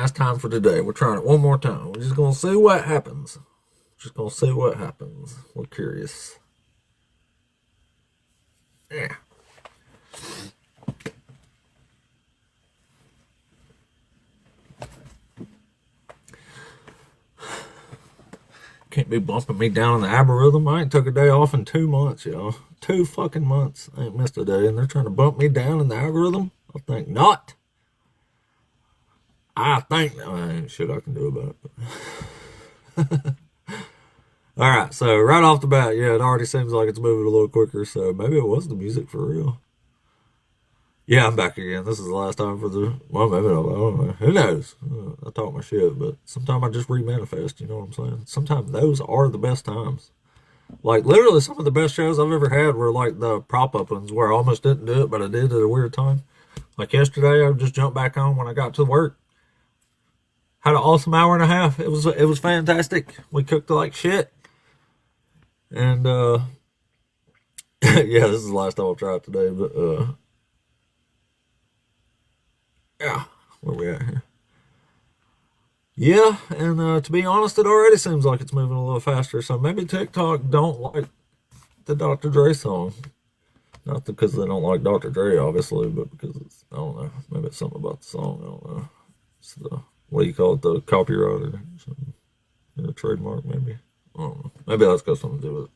last time for today. We're trying it one more time. We're just gonna see what happens. Just gonna see what happens. We're curious. Yeah. Can't be bumping me down in the algorithm. I ain't took a day off in 2 months, y'all. 2 fucking months. I ain't missed a day, and they're trying to bump me down in the algorithm. I think not. I think I ain't shit I can do about it. All right, so right off the bat, yeah, it already seems like it's moving a little quicker. So maybe it was the music for real. Yeah, I'm back again. This is the last time for the. Well, maybe not. I don't know. Who knows? I talk my shit, but sometimes I just remanifest. You know what I'm saying? Sometimes those are the best times. Like literally, some of the best shows I've ever had were like the prop up ones where I almost didn't do it, but I did at a weird time. Like yesterday, I just jumped back on when I got to work. Had an awesome hour and a half. It was fantastic. We cooked like shit, and yeah, this is the last time I'll try it today. But yeah, where we at here? Yeah, and to be honest, it already seems like it's moving a little faster. So maybe TikTok don't like the Dr. Dre song. Not because they don't like Dr. Dre, obviously, but because it's, I don't know. Maybe it's something about the song. I don't know. It's the, what do you call it? The copyright or something. Yeah, trademark, maybe. I don't know. Maybe that's got something to do with it.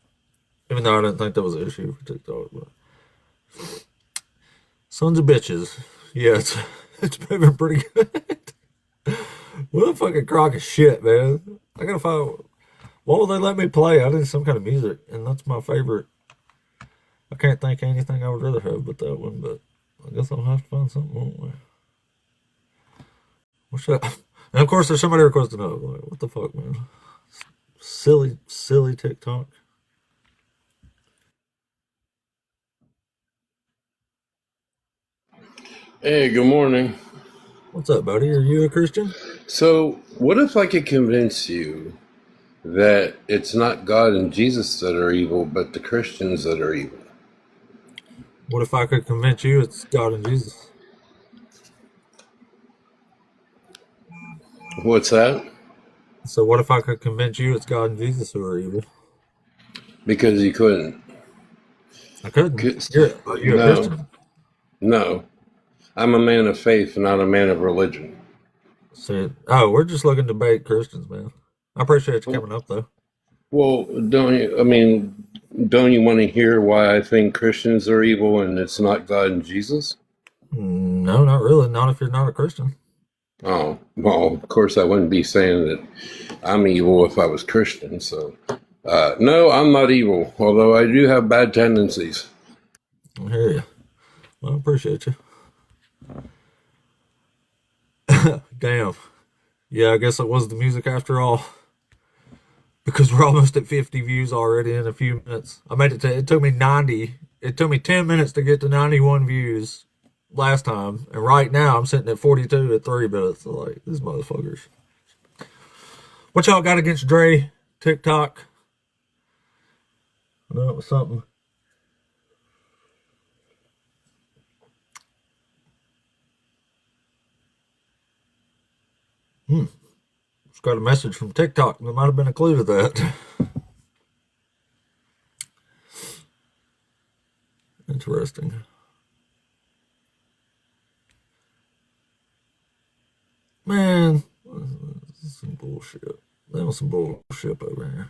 Even though I didn't think that was an issue for TikTok, but sons of bitches. Yeah, it's moving pretty good. What a fucking crock of shit, man. I gotta find. What will they let me play? I need some kind of music, and that's my favorite. I can't think of anything I would rather have but that one, but I guess I'll have to find something, won't we? What should I? And of course, there's somebody requesting up. Like, what the fuck, man? Silly TikTok. Hey, good morning. What's up, buddy? Are you a Christian? So, what if I could convince you that it's not God and Jesus that are evil, but the Christians that are evil? What if I could convince you it's God and Jesus? What's that? So what if I could convince you it's God and Jesus who are evil? Because you couldn't. I couldn't. 'Cause- Are you a No, Christian? no. I'm a man of faith, not a man of religion. Said, oh, we're just looking to bait Christians, man. I appreciate you coming up, though. Well, don't you want to hear why I think Christians are evil and it's not God and Jesus? No, not really. Not if you're not a Christian. Oh, well, of course I wouldn't be saying that I'm evil if I was Christian. So, no, I'm not evil, although I do have bad tendencies. I hear you. Well, I appreciate you. Damn. Yeah, I guess it was the music after all. Because we're almost at 50 views already in a few minutes. I made it to, it took me 90. It took me 10 minutes to get to 91 views last time. And right now I'm sitting at 42 at 3 minutes. So like, these motherfuckers. What y'all got against Dre? TikTok? No, it was something. Just got a message from TikTok. There might have been a clue to that. Interesting. Man, this is some bullshit. That was some bullshit over here.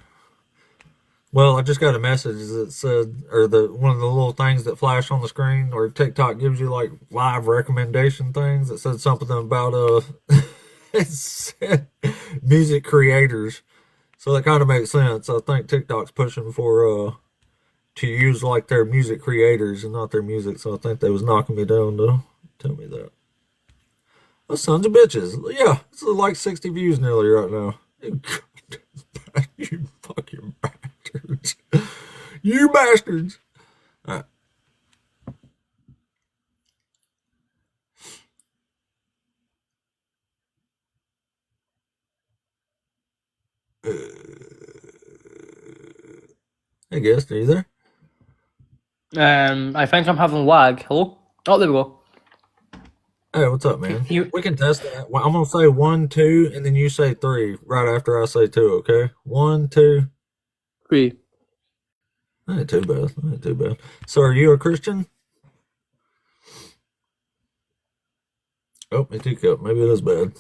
Well, I just got a message that said, or the one of the little things that flash on the screen, or TikTok gives you like live recommendation things that said something about it said music creators. So that kind of makes sense. I think TikTok's pushing for to use like their music creators and not their music. So I think they was knocking me down to tell me that. Those sons of bitches. Yeah, it's like 60 views nearly right now. You fucking bastards. You bastards. All right. Hey, guest, are you there? I think I'm having lag. Hello? Oh, there we go. Hey, what's up, man? You We can test that. Well, I'm gonna say one, two, and then you say three right after I say two. Okay? One, two. free. That ain't too bad. That ain't too bad. So, are you a Christian? Oh, me teacup. Maybe it is bad.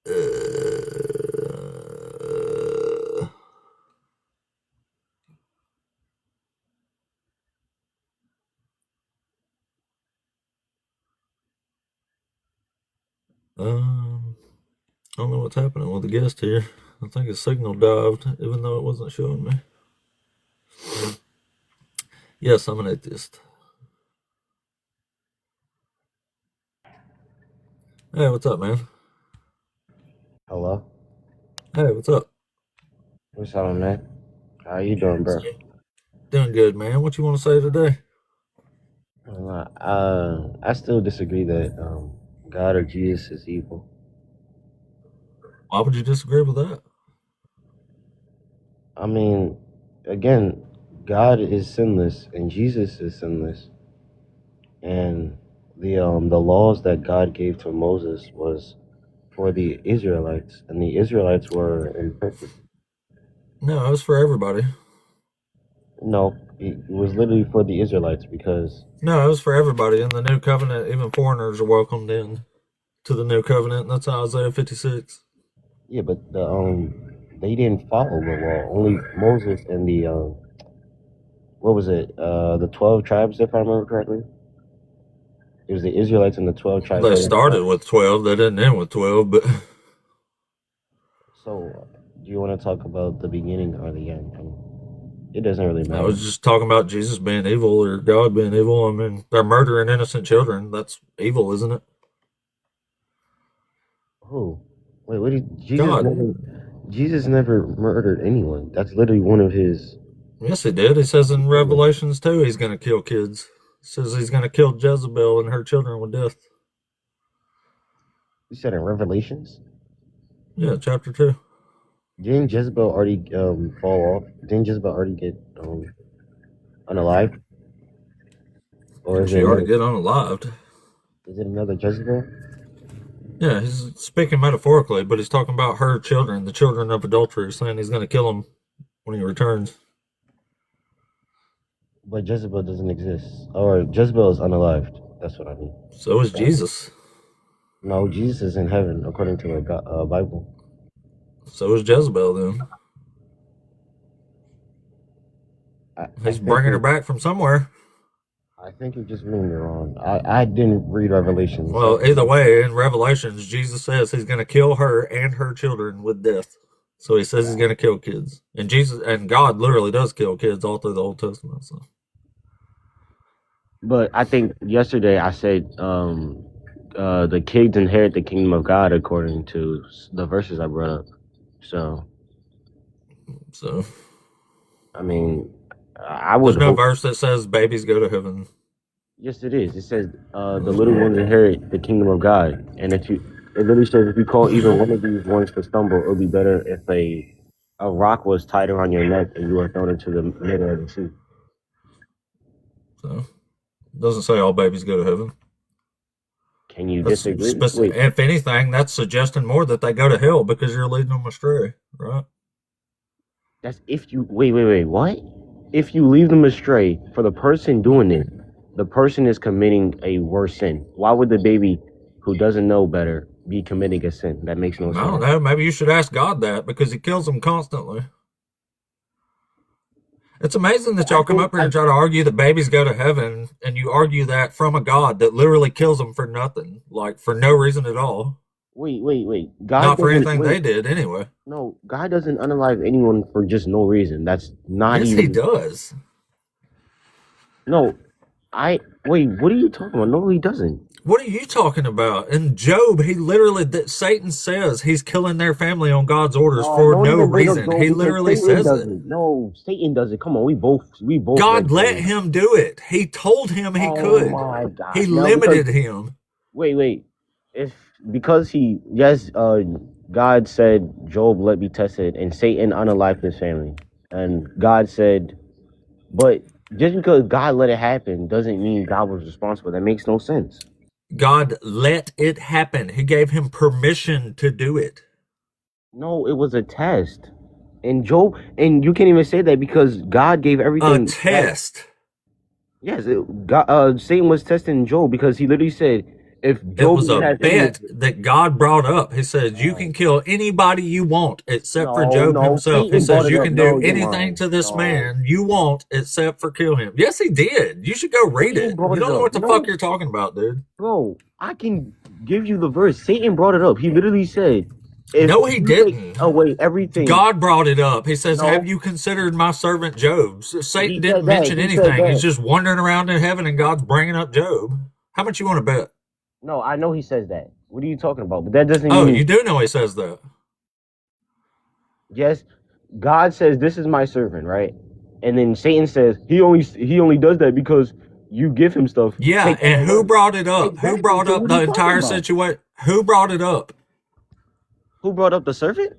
Uh, um, I don't know what's happening with the guest here. I think his signal dived, even though it wasn't showing me. Yes, I'm an atheist. Hey, what's up, man? Hello. Hey, what's up? What's up, man? How you doing, bro? Doing good, man. What you want to say today? I still disagree that God or Jesus is evil. Why would you disagree with that? I mean, again, God is sinless and Jesus is sinless, and the laws that God gave to Moses was for the Israelites, and the Israelites were imperfect. No, it's for everybody. No, it was literally for the Israelites because No, it was for everybody in the new covenant. Even foreigners are welcomed in to the new covenant. That's Isaiah 56. yeah, but they didn't follow the law. Only Moses and the what was it? The 12 tribes, if I remember correctly. It was the Israelites and the 12 tribes They that didn't started follow. with 12. They didn't end with 12, but So, do you want to talk about the beginning or the end? I mean, it doesn't really I matter. was just talking about Jesus being evil or God being evil. I mean, they're murdering innocent children. That's evil, isn't it? Who? Wait, what did Jesus God. never? Jesus never murdered anyone. That's literally one of his. Yes, he did. He says in You Revelations 2 he's going to kill kids. He says he's going to kill Jezebel and her children with death. said in Revelations. Yeah, chapter 2. Didn't Jezebel already fall off? Didn't Jezebel already get unalive? Or Yeah, is it she ought to another? get unalived. Is it another Jezebel? Yeah, he's speaking metaphorically, but he's talking about her children, the children of adultery, saying he's going to kill them when he returns. But Jezebel doesn't exist. Or Jezebel is unalived. That's what I mean. So is Jesus. No, Jesus is in heaven according to the Bible. So is Jezebel then. I He's think bringing her you back from somewhere. I think you're just reading it wrong. I didn't read Revelations. So Well, either way, in Revelations, Jesus says he's going to kill her and her children with death. So he says he's going to kill kids. And Jesus and God literally does kill kids all through the Old Testament. So, but I think yesterday I said the kids inherit the kingdom of God according to the verses I brought up. So so I mean, I would there's no hope. verse that says babies go to heaven. Yes, it is. It says the little ones inherit the kingdom of God, and if you, it literally says if you call even one of these ones to stumble, it would be better if a rock was tied around your neck and you were thrown into the middle of the sea. So it doesn't say all babies go to heaven. Can you That's disagree? specific. Wait, If anything, that's suggesting more that they go to hell because you're leading them astray, right? that's if you wait. What? If you leave them astray for the person doing it, the person is committing a worse sin. Why would the baby who doesn't know better be committing a sin? That makes no I don't sense. know. Maybe you should ask God that because He kills them constantly. It's amazing that I y'all come think up here I and try to argue that babies go to heaven, and you argue that from a God that literally kills them for nothing, like for no reason at all, wait. God not for doesn't anything wait. they did anyway. No, God doesn't unalive anyone for just no reason. That's not Yes, He even. does. No, I wait. What are you talking about? No, he doesn't. What are you talking about? In Job, he literally, Satan says he's killing their family on God's orders No, for don't no even bring up reason. Job He because literally Satan says does it. it. No, Satan does it. Come on, we both God read let Job. him do it. He told him he Oh could. my He gosh! Now because limited him. wait, if because he yes, God said Job let be tested and Satan unalived his family. And God said, but just because God let it happen doesn't mean God was responsible. That makes no sense. God let it happen. He gave him permission to do it. No, it was a test. And Job, and you can't even say that because God gave A everything back. test. Yes, Satan was testing Job because he literally said, if It Job was a even has any of bet that God brought up. He says, you no, can kill anybody you want except for no, Job no, himself. He Satan brought says, it you up. can do No, you're anything lying. to this No, man you want except for kill him. Yes, he did. You should go read Satan it. brought You it don't know up. what the fuck No, you're talking about, dude. bro, I can give you the verse. Satan brought it up. He literally said, if No, he you take didn't. away everything, God brought it up. He says, have no, you considered my servant Job? Satan he didn't said that. mention He said anything. He's that. just wandering around in heaven and God's bringing up Job. How much you want to bet? No, I know he says that. What are you talking about? But that doesn't Oh, mean, you do know he says that. yes, God says, this is my servant, right? And then Satan says, he only does that because you give him stuff. Yeah, Take that and who away. brought it up? Who Exactly. brought So up what are the you talking entire about? situation? Who brought it up? Who brought up the servant?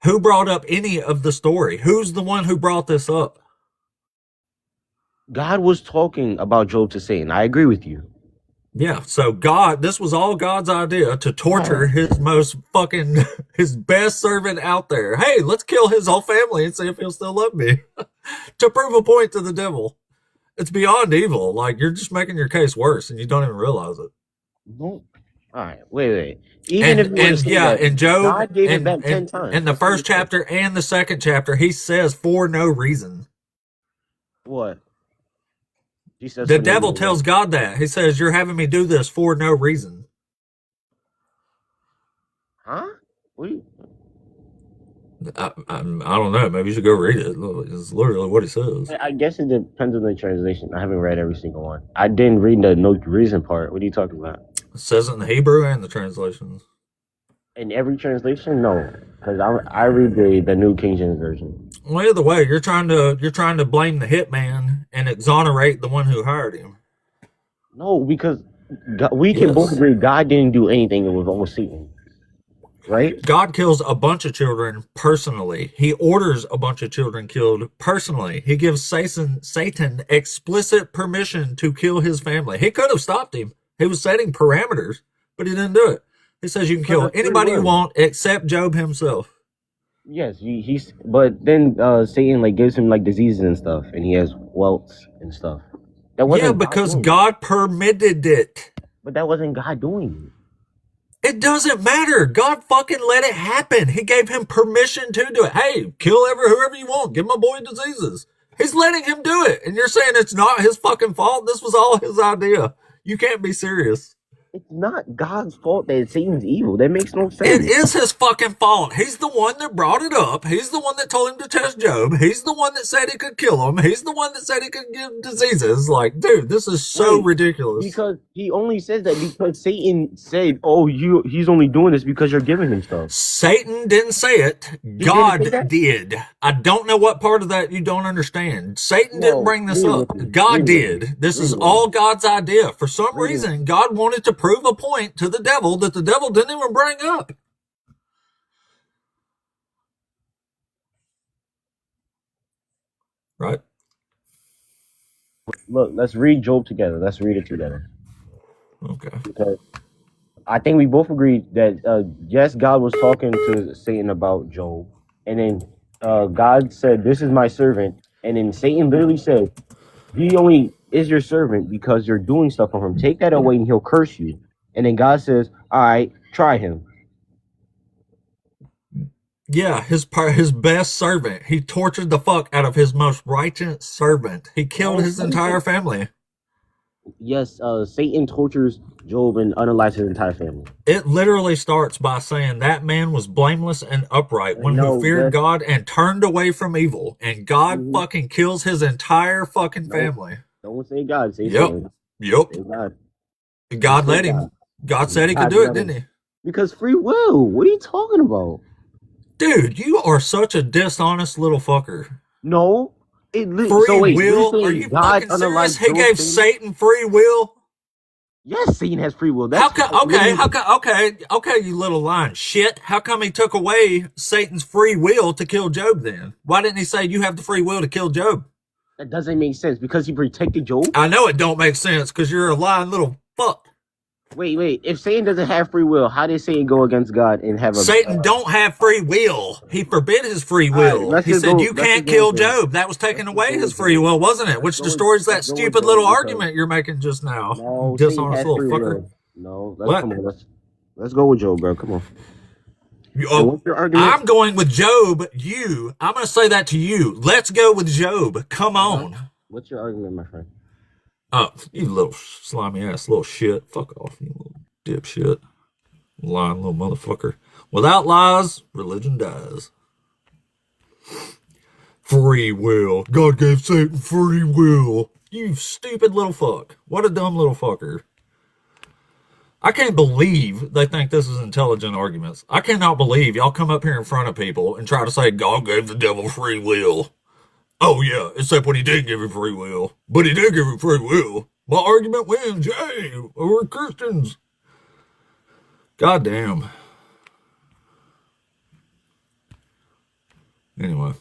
Who brought up any of the story? Who's the one who brought this up? God was talking about Job to Satan. I agree with you. Yeah, so God, this was all God's idea to torture his most fucking, his best servant out there. Hey, let's kill his whole family and see if he'll still love me. To prove a point to the devil. It's beyond evil. Like, you're just making your case worse and you don't even realize it. No. All right, wait. Even if you were to And say yeah, that, and Job God gave it and back 10 times. in the That's what he first said. chapter and the second chapter, he says for no reason. What? He says The for no devil reason. tells God that. He says, you're having me do this for no reason. Huh? What do you, I don't know. Maybe you should go read it. It's literally what he says. I guess it depends on the translation. I haven't read every single one. I didn't read the no reason part. What are you talking about? It says it in the Hebrew and the translations. In every translation, no, because I read the New King James version. Well, either way, you're trying to blame the hitman and exonerate the one who hired him. No, because we can both Yes. agree God didn't do anything. It was all Satan, right? God kills a bunch of children personally. He orders a bunch of children killed personally. He gives Satan explicit permission to kill his family. He could have stopped him. He was setting parameters, but he didn't do it. He says you can kill anybody you want except Job himself. Yes, he's. But then Satan like gives him like diseases and stuff, and he has welts and stuff. That Yeah, wasn't God because doing it. God permitted it. But that wasn't God doing It doesn't matter. God fucking let it happen. He gave him permission to do it. Hey, kill whoever you want. Give my boy diseases. He's letting him do it. And you're saying it's not his fucking fault? This was all his idea. You can't be serious. it. It's not God's fault that Satan's evil. That makes no It sense. is his fucking fault. He's the one that brought it up. He's the one that told him to test Job. He's the one that said he could kill him. He's the one that said he could give diseases. Like, dude, this is so Right. ridiculous. Because he only says that because Satan said, "Oh, he's only doing this because you're giving him stuff." Satan didn't say it. didn't say God that? did. I don't know what part of that you don't understand. Satan didn't No, bring this read up. with me. God Read with did. me. This Read is with all me. God's idea. For some Read with reason, God wanted to prove a point to the devil that the devil didn't even bring up. Right? Look, let's read Job together. Let's read it together Okay. because I think we both agreed that yes, God was talking to Satan about Job, and then God said, "This is my servant," and then Satan literally said, "He only is your servant because you're doing stuff for him. Take that away, and he'll curse you." And then God says, "All right, try him." Yeah, his best servant. He tortured the fuck out of his most righteous servant. He killed his entire family. Yes, Satan tortures Job and unalives his entire family. It literally starts by saying that man was blameless and upright, one No, who feared that's God and turned away from evil. And God Mhm. fucking kills his entire fucking no. family. Don't say God. Say Yep. Satan. Yep. Say God. God Say let him. God. God said he could God do it, let him. didn't he? Because free will. What are you talking about? Dude, you are such a dishonest little fucker. No. Free So wait, you're will? Are saying you God fucking serious? unalived He Job's gave family? Satan free will? Yes, Satan has free will. How That's come? Okay, literally. okay, you little lying shit. How come he took away Satan's free will to kill Job then? Why didn't he say you have the free will to kill Job? That doesn't make sense because he protected Job. I know it don't make sense because you're a lying little fuck. Wait. If Satan doesn't have free will, how did Satan go against God and have a? Satan don't have free will. He forbid his free All right, will. He said you Let's can't just go kill with Job. Job. That was taking Let's just away go his with free Job. will, wasn't it? Let's Which go with destroys that let's go with stupid little Job because argument you're making just now. no, Satan Dishonest has little free fucker. will. No, What? come on, let's go with Job, bro. Come on. And Oh, what's your argument? I'm going with Job. I'm going to say that to you. Let's go with Job. Come on. What's your argument, my friend? Oh, you little slimy ass little shit. Fuck off, you little dipshit. Lying little motherfucker. Without lies, religion dies. Free will. God gave Satan free will. You stupid little fuck. What a dumb little fucker. I can't believe they think this is intelligent arguments. I cannot believe y'all come up here in front of people and try to say God gave the devil free will. Oh yeah, except when he did give him free will. But he did give him free will. My argument wins. Yay! We're Christians. God damn. Anyway.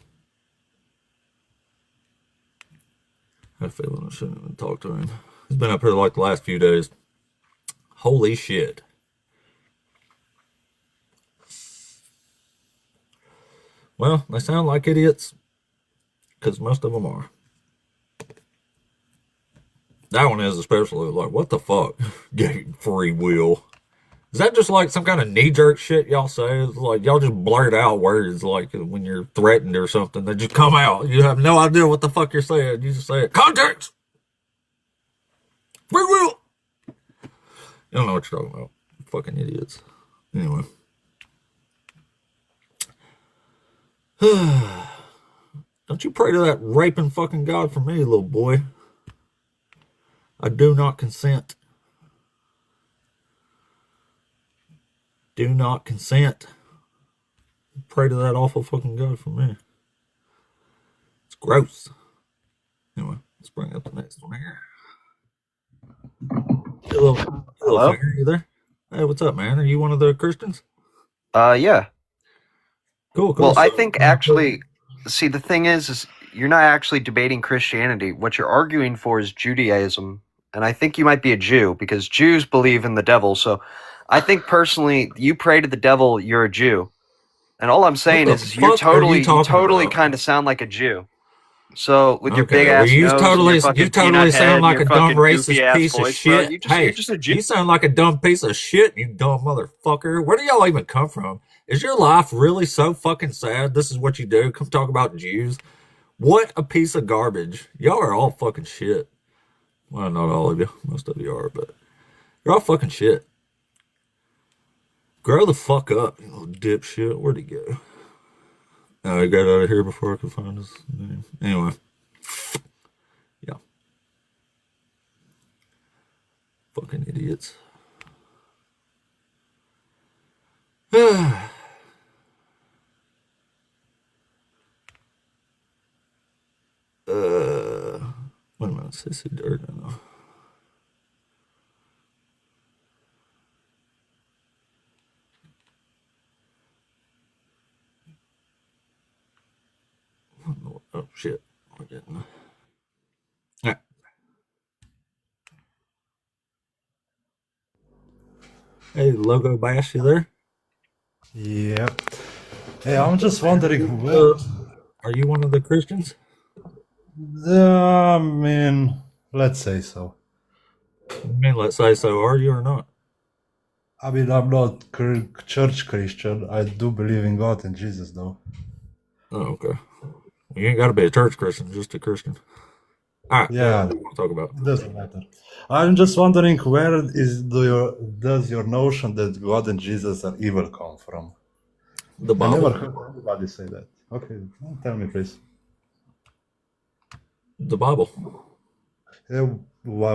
I had a feeling I shouldn't even talk to him. He's been up here like the last few days. Holy shit. Well, they sound like idiots. Because most of them are. That one is especially like, what the fuck? Getting free will. Is that just like some kind of knee-jerk shit y'all say? It's like y'all just blurt out words like when you're threatened or something. They just come out. You have no idea what the fuck you're saying. You just say it. Context! Free will! You don't know what you're talking about. Fucking idiots. Anyway. Don't you pray to that raping fucking God for me, little boy. I do not consent. Do not consent. Pray to that awful fucking God for me. It's gross. Anyway, let's bring up the next one here. Hello, Hello? finger, you there? Hey, what's up, man? Are you one of the Christians? Yeah. Cool. Well, I So, think actually, see, the thing is you're not actually debating Christianity. What you're arguing for is Judaism, and I think you might be a Jew because Jews believe in the devil. So, I think personally, you pray to the devil, you're a Jew, and all I'm what saying the is you fuck are you talking totally about? kind of sound like a Jew. So, with your big Okay, well, ass nose and your fucking peanut head sound and like your a dumb fucking goofy racist ass piece of voice, bro, shit. you're Hey, just a Jew. you sound like a dumb piece of shit, you dumb motherfucker. Where do y'all even come from? Is your life really so fucking sad? This is what you do? Come talk about Jews? What a piece of garbage. Y'all are all fucking shit. Well, not all of you. Most of you are, but you're all fucking shit. Grow the fuck up, you little dipshit. Where'd he go? Oh, he got out of here before I could find his name. Anyway. Yeah. Fucking idiots. Wait a minute. Sissy Dirt. No. Oh, shit. We're getting. All right. Hey, Logo Bash, you there? Yeah. Hey, I'm just wondering Uh, are you one of the Christians? I mean, let's say so. I mean, let's say so. Are you or not? I mean, I'm not church Christian. I do believe in God and Jesus, though. Oh, okay. You ain't got to be a church Christian, just a Christian. All right. Yeah, What do you want to talk about? it doesn't matter. I'm just wondering where does your notion that God and Jesus are evil come from? The I never Bible. heard anybody say that. Okay, tell me, please. The Bible.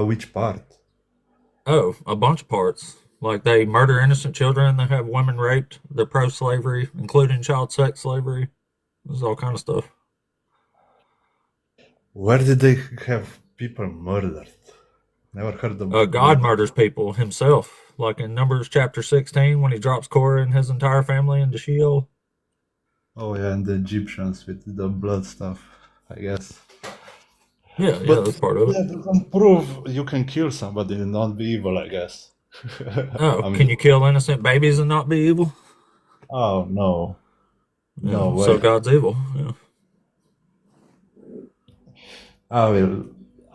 Which part? Oh, a bunch of parts. Like they murder innocent children, they have women raped, they're pro slavery, including child sex slavery. There's all kind of stuff. Where did they have people murdered? Never heard of God murders people himself, like in Numbers chapter 16 when he drops Korah and his entire family into Sheol. Oh yeah, and the Egyptians with the blood stuff, I guess. Yeah, But that's part of it. that doesn't prove you can kill somebody and not be evil, I guess. Oh, I can mean, you kill innocent babies and not be evil? oh no, no Yeah, so way. God's evil. Yeah.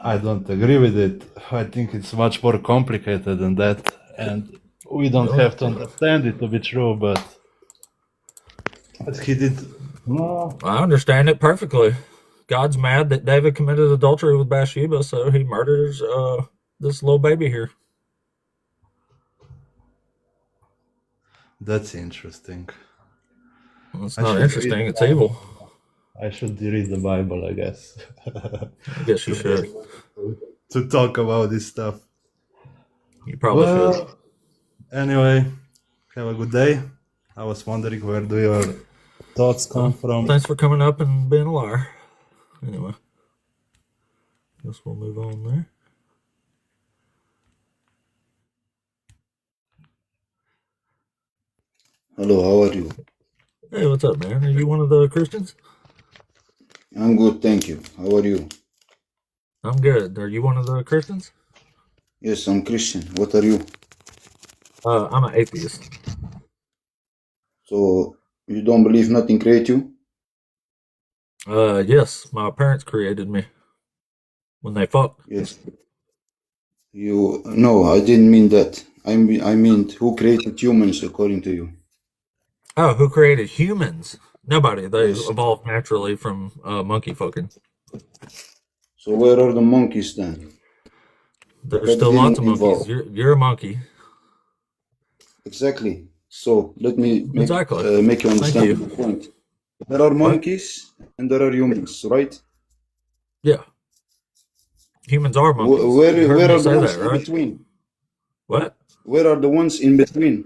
I don't agree with it. I think it's much more complicated than that, and we don't Really? have to understand it to be true. But he did. No, I understand it perfectly. God's mad that David committed adultery with Bathsheba, so he murders this little baby here. that's interesting. Well, it's I not should read interesting, the it's evil. Bible. I should read the Bible, I guess, I guess you to be should. able to talk about this stuff. You probably should. Well, anyway, have a good day. I was wondering where do your thoughts come from. Thanks for coming up and being a liar. Anyway, guess we'll move on there. Hello, how are you? Hey, what's up, man? Are you one of the Christians? I'm good, thank you. How are you? I'm good. Are you one of the Christians? Yes, I'm Christian. What are you? I'm an atheist. So, you don't believe nothing create you? Yes, my parents created me when they fucked. Yes. No, I didn't mean that. I mean, who created humans according to you? Oh, who created humans? Nobody. They Yes. evolved naturally from monkey fucking. So where are the monkeys then? There's That still lots of didn't monkeys. evolve. You're a monkey. Exactly. So let me Exactly. make you Thank understand you. the point. There are What? monkeys and there are humans, right? Yeah. Humans are monkeys. You Where heard me are the say ones that, in right? between? What? Where are the ones in between?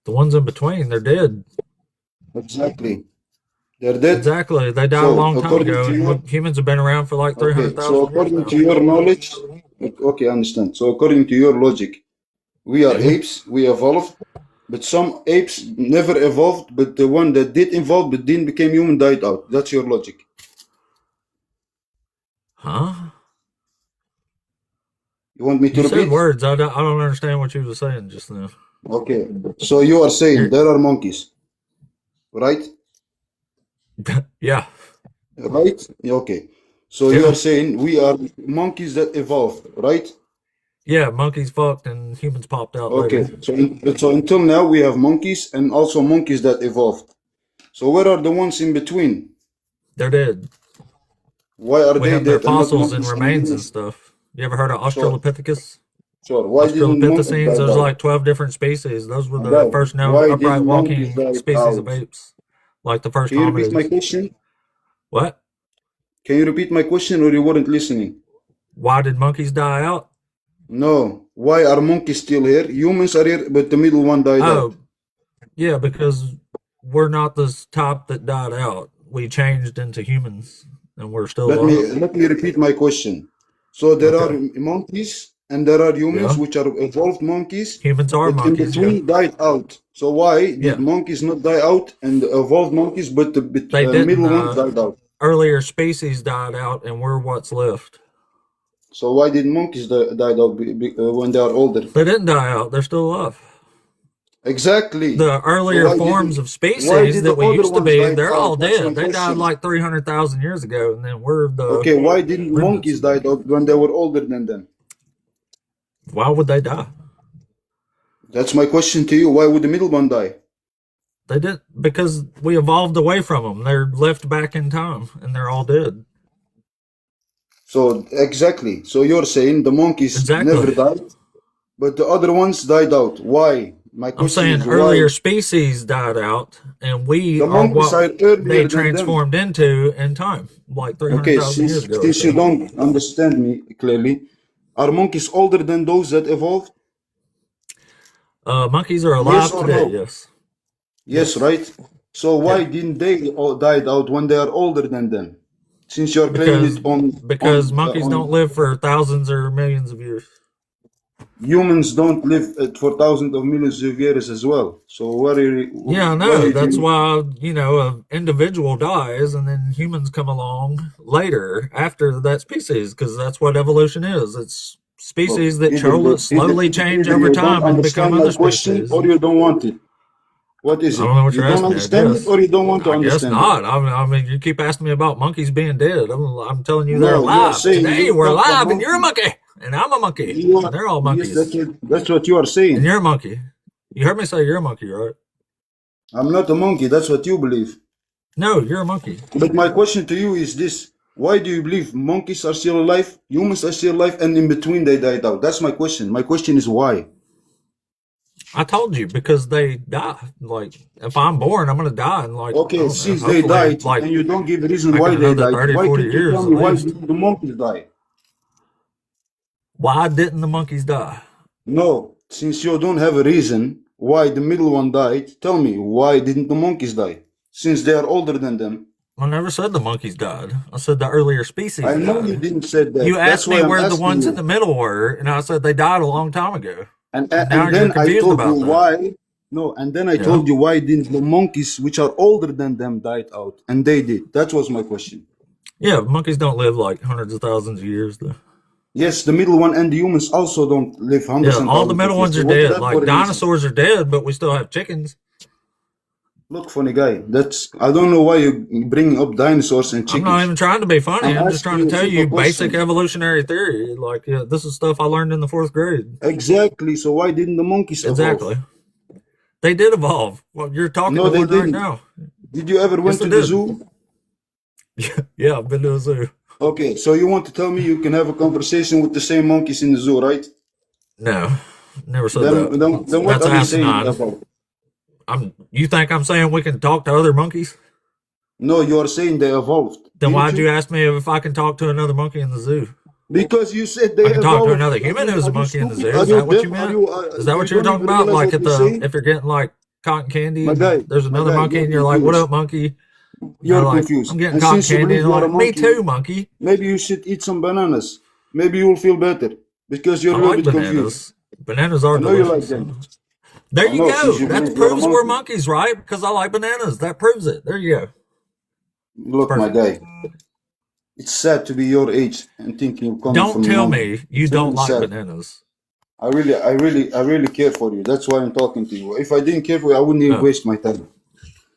The ones in between, they're dead. Exactly. They're dead. Exactly. They died a So long time according ago, to you, and humans have been around for like okay, so 300,000 years according now. to your knowledge, okay, I understand. So according to your logic, we are Yeah. apes, we evolved, but some apes never evolved, but the one that did evolve but didn't become human died out. That's your logic. Huh? You want me to You said repeat? words. I don't understand what you were saying just now. Okay. So you are saying You're, there are monkeys, right? yeah. Right? Okay. So you Yeah. are saying we are monkeys that evolved, right? Yeah. Monkeys fucked and humans popped out Okay. later. So until now we have monkeys and also monkeys that evolved. So where are the ones in between? They're dead. Why are We they have their dead and not fossils and monkeys and remains and humans? stuff. You ever heard of Sure, Australopithecus? sure. Why didn't monkeys Australopithecines, die there's out? like 12 different species. Those were the Guys, first known why upright didn't monkeys walking die species of out? apes, like the first Can you repeat my hominids. question? What? Can you repeat my question or you weren't listening? Why did monkeys die out? No. Why are monkeys still here? Humans are here, but the middle one died out. Oh, yeah, because we're not the type that died out. We changed into humans, and we're still alive. Let me repeat my question. So there are Okay. monkeys and there are humans, Yeah. which are evolved monkeys, Humans are but in monkeys. Yeah. between died out. So why did Yeah. monkeys not die out and the evolved monkeys, but the They didn't. middle ones died out? Earlier species died out, and we're what's left. So why did monkeys died out when they are older? They didn't die out. They're still alive. Exactly. The So earlier why forms did of species the that we other used to ones be, die they're all out? That's my dead. They died question. like 300,000 years ago, and then we're the Okay, why didn't remnants monkeys of them. die out when they were older than them? Why would they die? That's my question to you. Why would the middle one die? They did because we evolved away from them. They're left back in time, and they're all dead. So exactly. So you're saying the monkeys never Exactly. died, but the other ones died out. Why? My I'm question saying is earlier why? species died out, and we The are monkeys are what they earlier than them. transformed into in time, like Okay, 300,000 years ago or since you so. don't understand me clearly, are monkeys older than those that evolved? Monkeys are Yes alive or today. no? Yes. Yes, Yes. right? So why Yeah. didn't they all died out when they are older than them? Since you're claiming Because it on monkeys don't live for thousands or millions of years. humans don't live for thousands of millions of years as well. So what are you? Yeah, I Why are know. you That's doing? why, an individual dies and then humans come along later after that species, because that's what evolution is. It's Look, species that either slowly change either over you don't time and become understand my other question species. or you don't want it. What is I it? don't know what You you're don't asking me, I understand it guess. or you don't want to I guess understand it? not. I mean, you keep asking me about monkeys being dead. I'm telling you they're No, you are alive. saying Today you we're come from alive and you're a monkey. monkey and I'm a monkey You and are, they're all yes, monkeys that's what you are and saying. you're a monkey. You heard me say you're a monkey, right? I'm not a monkey. That's what you believe. No, you're a monkey. But my question to you is this: why do you believe monkeys are still alive, humans are still alive, and in between they died out? That's my question. My question is why. I told you, because they die. Like, if I'm born, I'm going to die in, like, I Okay, don't know, since they hopefully, died like, and you don't give a reason making why they another died, 30, why 40 can't you tell years at me why least. did the monkeys die? Why didn't the monkeys die? No, since you don't have a reason why the middle one died, tell me why didn't the monkeys die? Since they are older than them. I never said the monkeys died. I said the earlier species I know you died. didn't say You that. That's asked why me I'm where the asking ones in you. the middle were, and I said they died a long time ago. And And now and you're then I confused told you about that. why. No, and then I Yeah. told you why didn't the monkeys, which are older than them, died out, and they did. That was my question. Yeah, monkeys don't live like hundreds of thousands of years, though. Yes, the middle one and the humans also don't live hundreds Yeah, and all the thousands of middle years. ones So are what's dead. that for Like, a reason? dinosaurs are dead, but we still have chickens. Look, funny guy. That's I don't know why you bring up dinosaurs and I'm not chickens. even trying to be funny. I'm I'm just asking trying to you a tell simple you basic question. evolutionary theory. Like, yeah, this is stuff I learned in the fourth grade. Exactly. So why didn't the monkeys evolve? Exactly. They did evolve. Well, you're talking No, to they one right didn't. now. Did you ever Yes, went they to the did. zoo? Yeah, I've been to a zoo. Okay, so you want to tell me you can have a conversation with the same monkeys in the zoo, right? No, never said Then, that. then, then what That's are you saying asinine. about? You think I'm saying we can talk to other monkeys? No, you are saying they evolved, Then didn't why'd you you? ask me if I can talk to another monkey in the zoo? Because you said I they can talk to evolved. another human who's a Are you monkey in the zoo. stupid? Are Is you that what you deaf? meant? Is that You what you were don't talking even about? realize Like what at you're the saying? if you're getting like cotton candy and there's My another guy, monkey you're and you're like, "What up, confused. monkey?" They're You're like, confused. "I'm getting And cotton since you candy," believe and I'm you are a like, "Me monkey, too, monkey." maybe you should eat some bananas. Maybe you'll feel better because you're I a little like bit confused. bananas. Bananas are I know you like delicious. So. them. There I you know since go. you That believe you're a proves we're monkey. monkeys, right? Because I like bananas. That proves it. There you go. It's Look, my perfect. guy, it's sad to be your age and think you're coming Don't from a tell monkey. me you It's don't really like sad. bananas. I really care for you. That's why I'm talking to you. If I didn't care for you, I wouldn't even Oh, waste my time.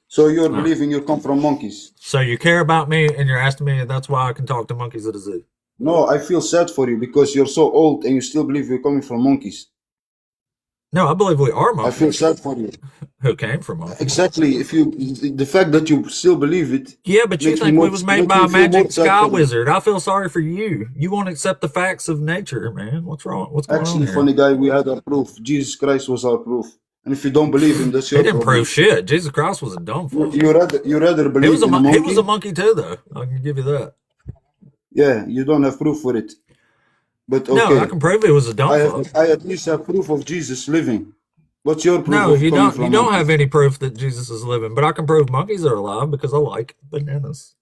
So you're oh. believing you come from monkeys. So you care about me and you're asking me, and that's why I can talk to monkeys at a zoo. No, I feel sad for you because you're so old and you still believe you're coming from monkeys. No, I believe we are I feel monkeys sad for you. who came from monkeys. Exactly. If you, the fact that you still believe it Yeah, but you think we was made makes by me a feel more magic sad sky for you. wizard. I feel sorry for you. You won't accept the facts of nature, man. What's wrong? What's going on Actually, here? funny guy, we had our proof. Jesus Christ was our proof. And if you don't believe him, that's He your didn't prove problem. shit. Jesus Christ was a dumb fuck. You rather He was believe a in a he was a monkey? monkey too, though. I can give you that. Yeah, you don't have proof for it. But No, I okay, can prove he was a dumb fuck. I at least have proof of Jesus living. What's your proof No, of you coming don't. You from don't have monkeys? any proof that Jesus is living, but I can prove monkeys are alive because I like bananas.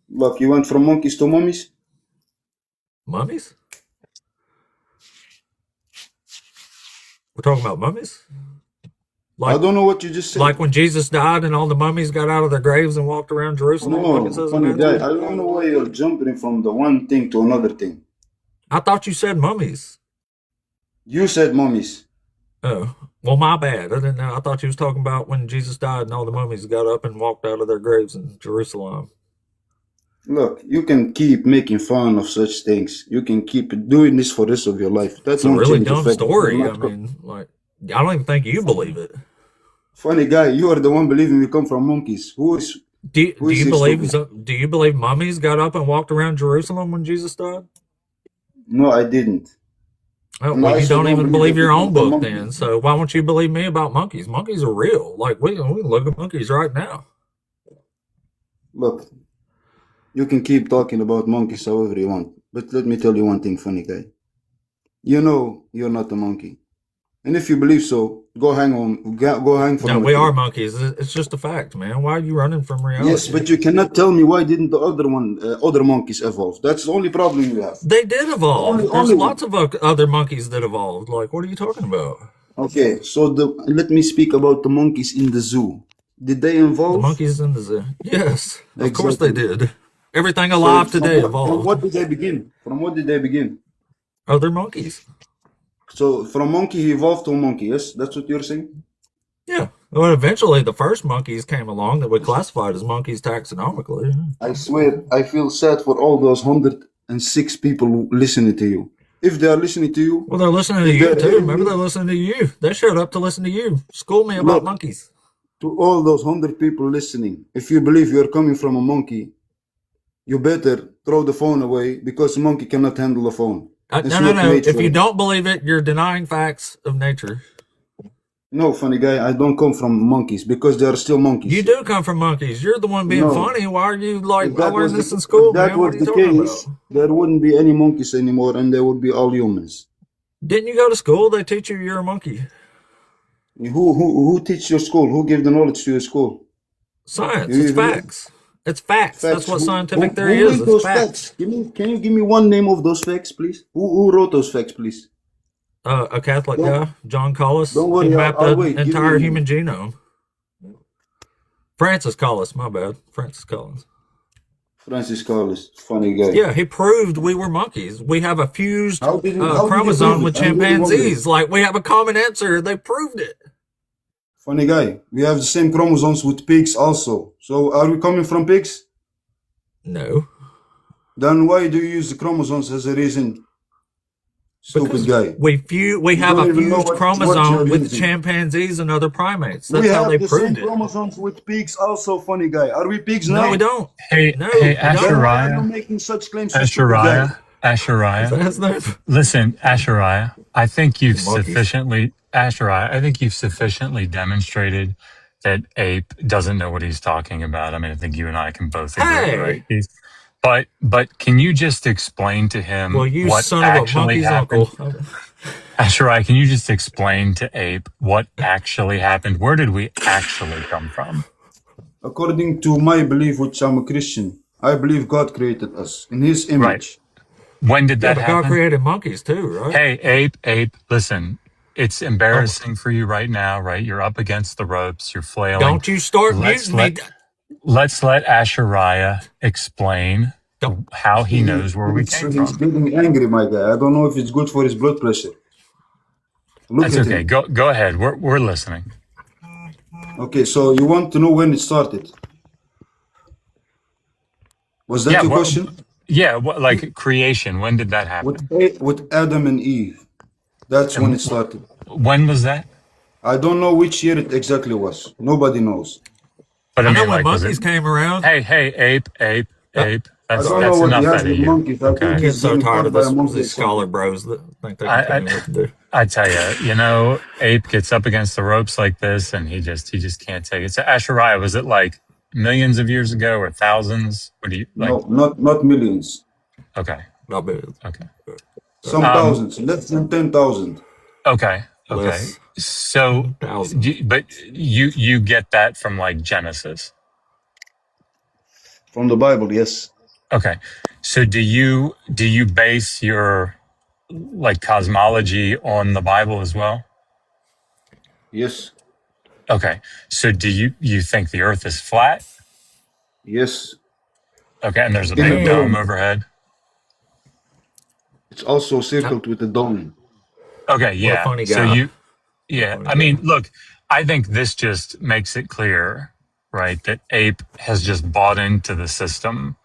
Look, you went from monkeys to mummies? Mummies? We're talking about mummies? I Like don't know what you just said. like when Jesus died and all the mummies got out of their graves and walked around Jerusalem, like it No, says in funny guy. Matthew? I don't know why you're jumping from the one thing to another thing. I thought you said mummies. You said mummies. Oh, well, my bad. I didn't know. I thought you was talking about when Jesus died and all the mummies got up and walked out of their graves in Jerusalem. Look, you can keep making fun of such things. You can keep doing this for the rest of your life. That It's a won't really change the dumb fact that you're story. I not. mean, like, I don't even think you believe it. Funny guy, you are the one believing we come from monkeys. Who Do is you he believe stupid? do you believe mummies got up and walked around Jerusalem when Jesus died? No, I didn't. Oh, And well, I you also don't don't even believe believe that we your come own from book monkeys. then. So why won't you believe me about monkeys? Monkeys are real. Like we can look at monkeys right now. Look, you can keep talking about monkeys however you want. But let me tell you one thing, funny guy. You know you're not a monkey. And if you believe so, go hang for No, 100 we are years. monkeys. It's just a fact, man. Why are you running from Yes, reality? but you cannot tell me why didn't the other monkeys evolve? That's the only problem you have. They did evolve. There's Only one. lots of other monkeys that evolved. Like, what are you talking about? Okay, so let me speak about the monkeys in the zoo. Did they The evolve? monkeys in the zoo. Yes, of course they Exactly. did. Everything So alive from today what evolved. did they begin? From what did they begin? Other monkeys. So from monkey he evolved to a monkey. Yes, that's what you're saying. Yeah. Well, eventually the first monkeys came along that we classified as monkeys taxonomically. I swear, I feel sad for all those 106 people who listening to you. If they are listening to you, Well, they're listening to if you they're too. hearing Maybe me, they're listening to you. They showed up to listen to you. School me about look, monkeys. to all those 100 people listening, if you believe you are coming from a monkey, you better throw the phone away because a monkey cannot handle a phone. It's No. not made If for you it. don't believe it, you're denying facts of nature. No, funny guy, I don't come from monkeys because they are still You monkeys. do come from monkeys. You're the one being No, funny. Why are you like, if I that was learned the this in school, if that man? What was are you the talking case, about? there wouldn't be any monkeys anymore, and they would be all humans. Didn't you go to school? They teach you you're a monkey. Who teach your school? Who gave the knowledge to your school? Science. You It's even know facts. It's facts. That's facts. what Who scientific who theory is. made It's those facts. facts? Can you give me one name of those facts, please? Who wrote those facts, please? A Catholic Don't guy, John Collis, don't he worry, mapped I'll the wait. Give me a entire human minute. genome. Francis Collins, my bad. Francis Collins. Francis Carlos, funny guy. Yeah, he proved we were monkeys. We have a fused How did you prove chromosome with it? I'm really wondering. chimpanzees. Like, we have a common answer. They proved it. Funny guy. We have the same chromosomes with pigs also. So are we coming from pigs? No. Then why do you use the chromosomes as a reason? Stupid Because guy. we You have don't a even know fused what chromosome you're with using. chimpanzees and other primates. We That's how they have the same proved it. chromosomes with pigs also, funny guy. Are we pigs No, we now? don't. Hey, No, hey, we Then don't. why are you Ashariah, making such claims, you stupid guy? Is that Ashariah. his name? Listen, Ashariah, Monkeys. I think you've sufficiently demonstrated that Ape doesn't know what he's talking about. I mean, I think you and I can both agree, right? Hey! But can you just explain to Well, him you what son of a actually monkey's uncle. happened? Ashariah, can you just explain to Ape what actually happened? Where did we actually come from? According to my belief, which I'm a Christian, I believe God created us in His Right. image. When did Yeah, that but God happen? created monkeys too, right? Hey, Ape, listen, it's Oh, embarrassing for you right now, right? You're up against the ropes, you're flailing. don't you start Let's muting me. let's let Ashariah explain Don't. how he knows where we came He's from. getting angry, my guy. I don't know if it's good for his blood pressure. Look That's at okay. him. Go ahead. We're listening. Okay, so you want to know when it started? Was that Yeah, your well, question? like creation, when did that happen? With Adam and Eve. That's when And it started. when was that? I don't know which year it exactly was. Nobody knows. But I I know mean, when like, was it? monkeys came around. Hey, Uh, Ape. I don't sorry. know That's what he enough has out of with you. monkeys. I think I'm Okay. getting he's so getting tired caught of by a monkey or these scholar something. bros that think they can tell me what to do. I tell you, Ape gets up against the ropes like this, and he just can't take it. So Ashariah, was it like millions of years ago or thousands? What do you like? No, not millions. Okay, Not bad. okay, Some um, thousands, less than 10,000 okay. Less So, than 1,000. but you get that from like Genesis. from the Bible. Yes, Okay, so do you base your like cosmology on the Bible as well? yes, Okay, so do you think the Earth is flat? yes. Okay, and there's a In a big dome Damn. dome. overhead. It's also Uh, circled with a dome. Okay, What a yeah. funny So guy. What a yeah. funny I mean, guy. look, I think this just makes it clear, right, that Ape has just bought into the system,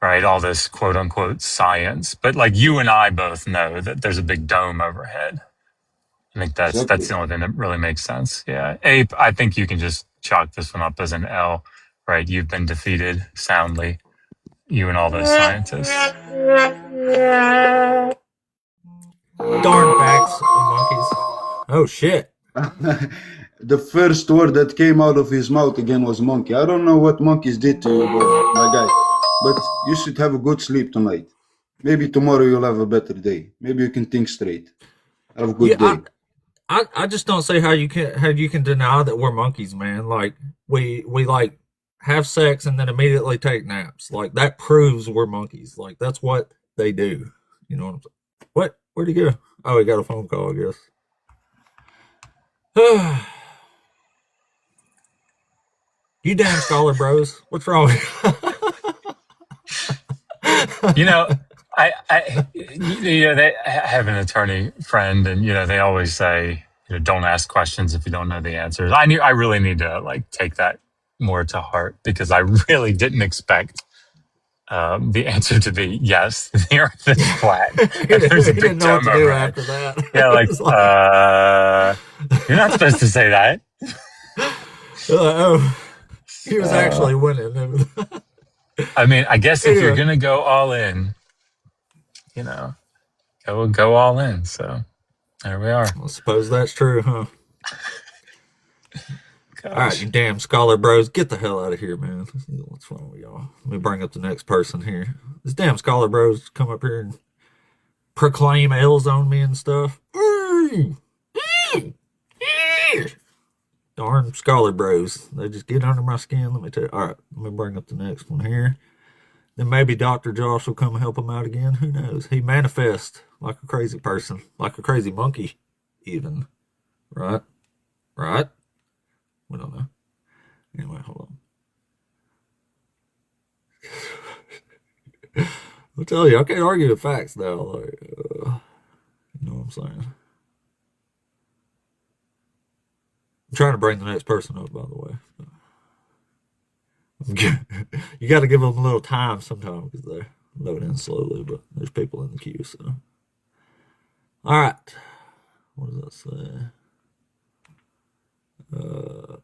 right? All this quote unquote science, but like you and I both know that there's a big dome overhead. I think that's Exactly. the only thing that really makes sense. Yeah, Ape. I think you can just chalk this one up as an L, right? You've been defeated soundly. You and all those scientists. Darn facts of monkeys. Oh, shit. The first word that came out of his mouth again was monkey. I don't know what monkeys did to you, bro, my guy. But you should have a good sleep tonight. Maybe tomorrow you'll have a better day. Maybe you can think straight. Have a Yeah, good day. I just don't see how you can deny that we're monkeys, man. Like we like have sex and then immediately take naps. Like that proves we're monkeys. Like that's what they do. You know what I'm saying? What? Where'd he go? Oh, he got a phone call, I guess. You damn scholar bros. What's wrong? You know, I have an attorney friend, and they always say, don't ask questions if you don't know the answers. I really need to like take that more to heart because I really didn't expect the answer to be yes, the Earth is flat. he And there's a didn't big know what dome to do overhead. after that. Yeah, like, It's like you're not supposed to say that. oh, he was Uh, actually winning. I mean, I guess if you're Anyway, gonna go all in, you know, go all in. So there we are. I suppose that's true, huh? All right, Gosh. you damn scholar bros, get the hell out of here, man. What's wrong with y'all? Let me bring up the next person here. This damn scholar bros come up here and proclaim L's on me and stuff. Darn scholar bros. They just get under my skin. Let me tell you. All right, let me bring up the next one here. Then maybe Dr. Josh will come help him out again. Who knows? He manifests like a crazy person, like a crazy monkey, even. Right? Right? We don't know. Anyway, hold on. I'll tell you, I can't argue the facts now. Like, you know what I'm saying? I'm trying to bring the next person up, by the way. You got to give them a little time sometimes because they're loading slowly, but there's people in the queue, so. All right. What does that say?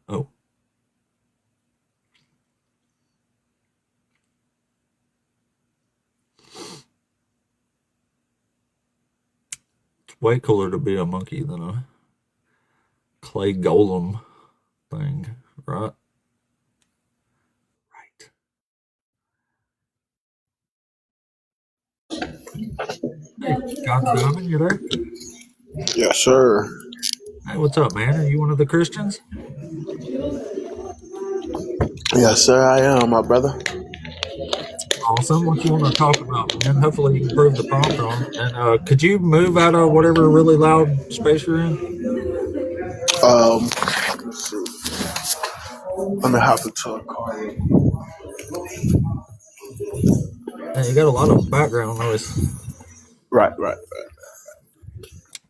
Oh. It's way cooler to be a monkey than a clay golem thing, right? Right. Hey, God's Diamond, you there? Yes, sir. Hey, what's up, man? Are you one of the Christians? Yes, sir, I am, my brother. Awesome. What you want to talk about, man? Hopefully you can prove the prompt wrong. And could you move out of whatever really loud space you're in? Let's see. I'm gonna hop into a car. Hey, you got a lot of background noise. Right.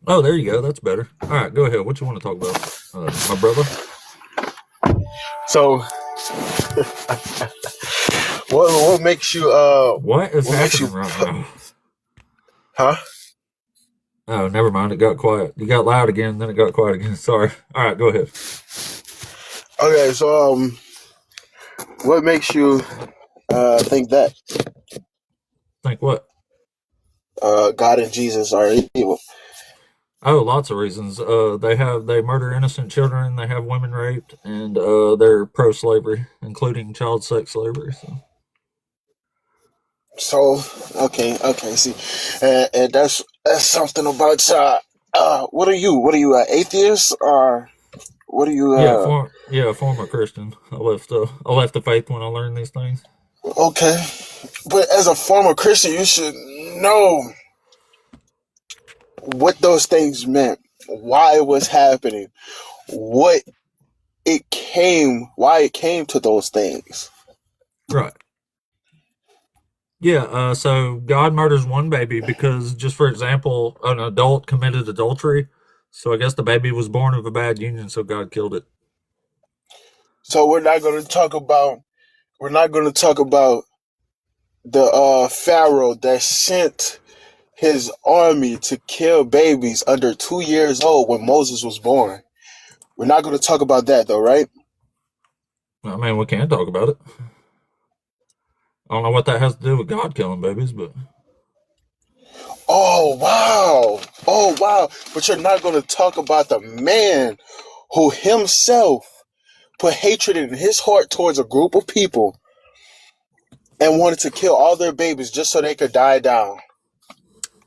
Oh, there you go. That's better. All right, go ahead. What you want to talk about, my brother? So, what makes you What is what makes happening you right now? huh? Oh, never mind. It got quiet. You got loud again, then it got quiet again. Sorry. All right, go ahead. Okay, so what makes you think that Think what? God and Jesus are evil? Oh, lots of reasons. They murder innocent children. They have women raped, and they're pro-slavery, including child sex slavery. So okay, see, and that's something about what are you? What are you, atheist, or what are you? Former Christian. I left the faith when I learned these things. Okay, but as a former Christian, you should know what those things meant, why it was happening, what why it came to those things. Right. Yeah. So God murders one baby because, just for example, an adult committed adultery. So I guess the baby was born of a bad union, so God killed it. So we're not going to talk about the Pharaoh that sent his army to kill babies under 2 years old when Moses was born. We're not going to talk about that, though, right? I mean, we can talk about it. I don't know what that has to do with God killing babies, but Oh, wow. Oh, wow. But you're not going to talk about the man who himself put hatred in his heart towards a group of people and wanted to kill all their babies just so they could die down.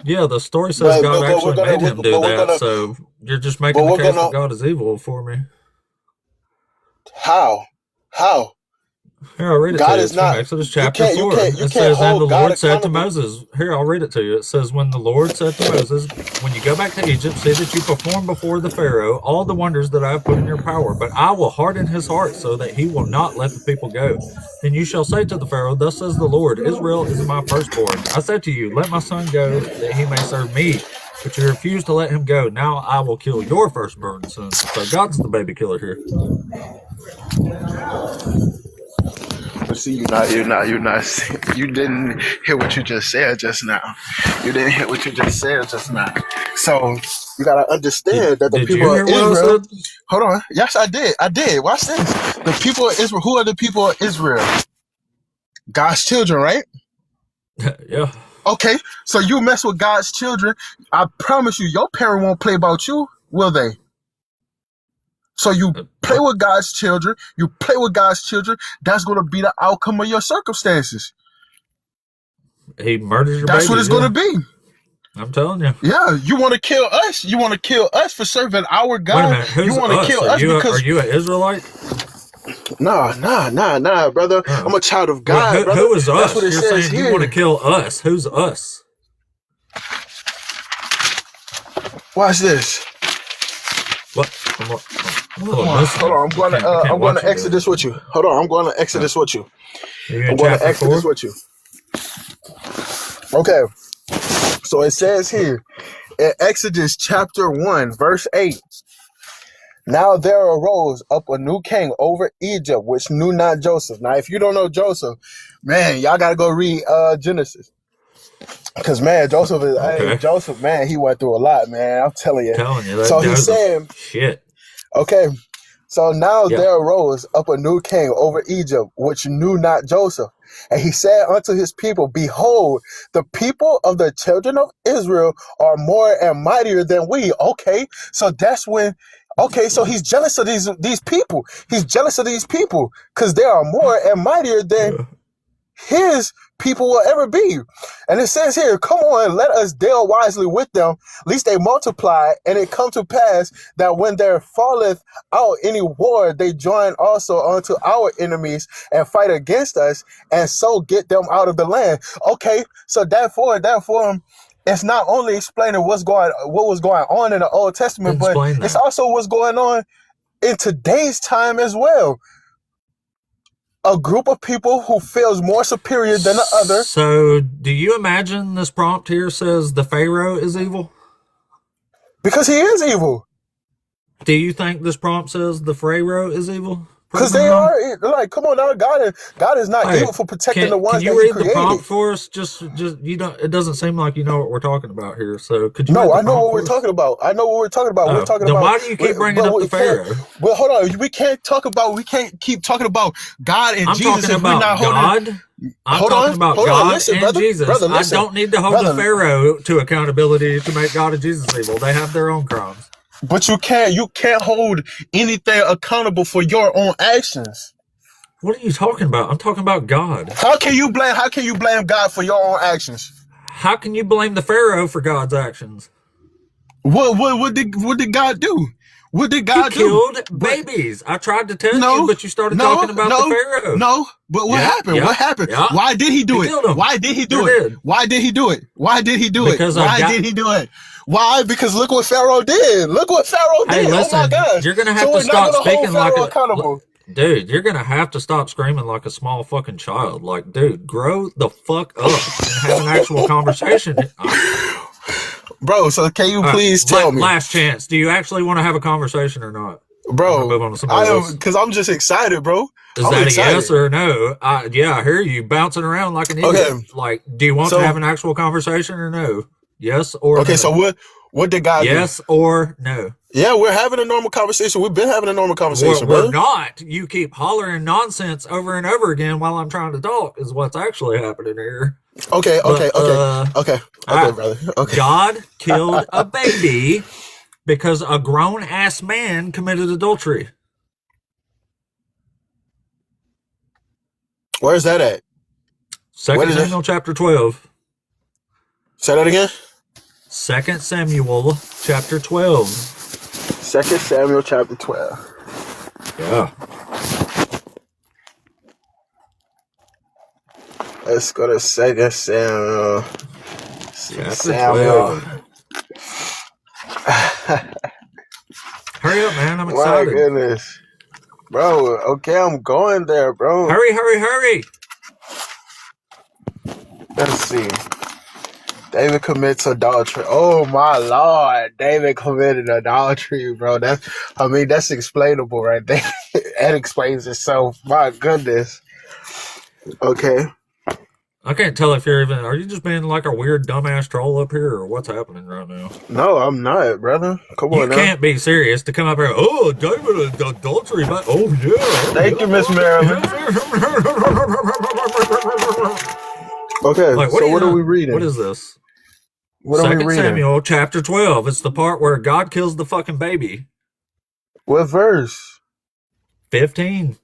yeah, the story says God But we're actually gonna made we, him do but we're that. gonna So You're just But making the we're case that gonna God is evil for me. how? How? Here, I'll read it to God you. is It's from not. Exodus You chapter can't. You 4. can't. You It can't says, And the hold God Lord said to accountable. Moses, here, I'll read it to you. It says, When the Lord said to Moses, When you go back to Egypt, see that you perform before the Pharaoh all the wonders that I have put in your power. But I will harden his heart so that he will not let the people go. Then you shall say to the Pharaoh, Thus says the Lord, Israel is my firstborn. I said to you, Let my son go, that he may serve me. But you refuse to let him go. Now I will kill your firstborn son. So God's the baby killer here. But see, you're not. You didn't hear what you just said just now. You didn't hear what you just said just now. So you gotta understand that the Did people you of hear what I Israel. said? Hold on. Yes, I did. I did. Watch this. The people of Israel. Who are the people of Israel? God's children, right? Yeah. Okay. So you mess with God's children. I promise you, your parent won't play about you, will they? So you play What? with God's children. You play with God's children. That's going to be the outcome of your circumstances. He murders your That's what babies, it's going to yeah. be. I'm telling you. Yeah, you want to kill us. You want to kill us for serving our Wait a God. minute. You Who's want to us? kill Are us you because an Israelite? nah, brother. I'm Oh. a child of Well, God, brother. who is That's what us? it You're says saying you want to here. kill us. Who's us? Watch this. What? I'm a Come little on, missing hold you. on. I can't I'm going watch to you do it. Exodus with you. Hold on. I'm going to Oh. Exodus with you. Are you in I'm going to chapter Exodus 4? with you. Okay. So it says here in Exodus chapter 1, verse 8. Now there arose up a new king over Egypt, which knew not Joseph. Now, if you don't know Joseph, man, y'all got to go read Genesis. Because, man, Okay. Joseph, man, he went through a lot, man. I'm telling you. Telling you that So he Joseph. said, Shit. okay, so now Yeah. there arose up a new king over Egypt, which knew not Joseph. And he said unto his people, Behold, the people of the children of Israel are more and mightier than we. Okay, so that's when, okay, so he's jealous of these people. He's jealous of these people because they are more and mightier than Yeah. his people will ever be. And it says here, come on, let us deal wisely with them, lest they multiply, and it come to pass that when there falleth out any war, they join also unto our enemies and fight against us, and so get them out of the land. Okay, so therefore, it's not only explaining what was going on in the Old Testament, but Explain it's that. also what's going on in today's time as well. A group of people who feels more superior than the other. So, do you imagine this prompt here says the Pharaoh is evil? Because he is evil. Do you think this prompt says the Pharaoh is evil? Because Prove me they wrong. are like, come on now, God is not Hey, evil for protecting the can ones that you he read the prompt created. for us? Just you don't. It doesn't seem like you know what we're talking about here. So, could you read No, the I know prompt what we're for us? talking about. I know what we're talking about. We're Oh, talking then about, why do you keep bringing but up the we can't. Pharaoh? Well, hold on. We can't keep talking about God and I'm Jesus talking if we're not about holding. God. I'm talking about Hold on. God Listen, and Jesus. brother, I listen, don't need to hold the brother. Pharaoh to accountability to make God and Jesus evil. They have their own crimes. But you can't hold anything accountable for your own actions. What are you talking about? I'm talking about God. How can you blame God for your own actions? How can you blame the Pharaoh for God's actions? What did God do? What did He God do? killed But babies. I tried to tell you, no, but you started no, talking about the no, Pharaoh. no. But what Yeah, happened? yeah, What happened? yeah. Why did he He do it? killed him. Why did he He do it? did. Why did he do it? Why did he do it? Because I Why got. did he do it? Why? Because look what Pharaoh did. Look what Pharaoh Hey, did. Oh my listen, gosh. you're gonna So have to we're not stop gonna hold speaking like Pharaoh a. accountable. Dude, you're gonna have to stop screaming like a small fucking child. Like, dude, grow the fuck up and have an actual conversation. Bro, so can you All right, please tell me? last chance. Do you actually want to have a conversation or not? I'm gonna Bro, move on to I somebody am else. because I'm just excited, bro. Is I'm that a yes excited. or a no? Yeah, I hear you bouncing around like an Okay. idiot. Like, do you want to So have an actual conversation or no? Yes or okay, so no? what did God do? Yes or no? Yeah, we're having a normal conversation. We've been having a normal conversation, We're brother. not. You keep hollering nonsense over and over again while I'm trying to talk is what's actually happening here. Okay, But brother. Okay. God killed a baby because a grown ass man committed adultery. Where's that at? Where 2 is it? Samuel chapter 12. Say that again. 2 Samuel chapter 12. 2 Samuel chapter 12. Yeah. Let's go to 2 Samuel. Chapter Samuel. 12. Hurry up, man. I'm My excited. goodness. Bro, okay, I'm going there, bro. Hurry, hurry, hurry. Let's see. David commits adultery. Oh my Lord. David committed adultery, bro. That's explainable right there. That explains itself. My goodness. Okay. I can't tell if are you just being like a weird dumbass troll up here or what's happening right now? No, I'm not, brother. Come You on now. can't be serious to come up here. Oh, David, adultery. Oh, yeah. Thank you, Miss Marilyn. Okay, Like, so what are we reading? What is this? What are we 2 reading? Samuel chapter 12. It's the part where God kills the fucking baby. What verse? 15.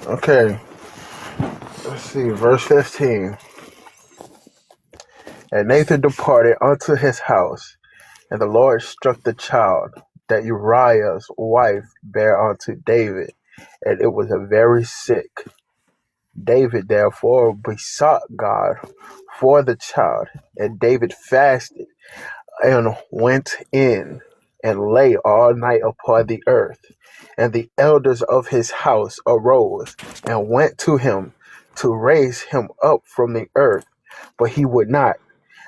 Okay. Let's see, verse 15. And Nathan departed unto his house, and the Lord struck the child that Uriah's wife bare unto David, and it was very sick. David therefore besought God for the child, and David fasted and went in and lay all night upon the earth. And the elders of his house arose and went to him to raise him up from the earth, but he would not,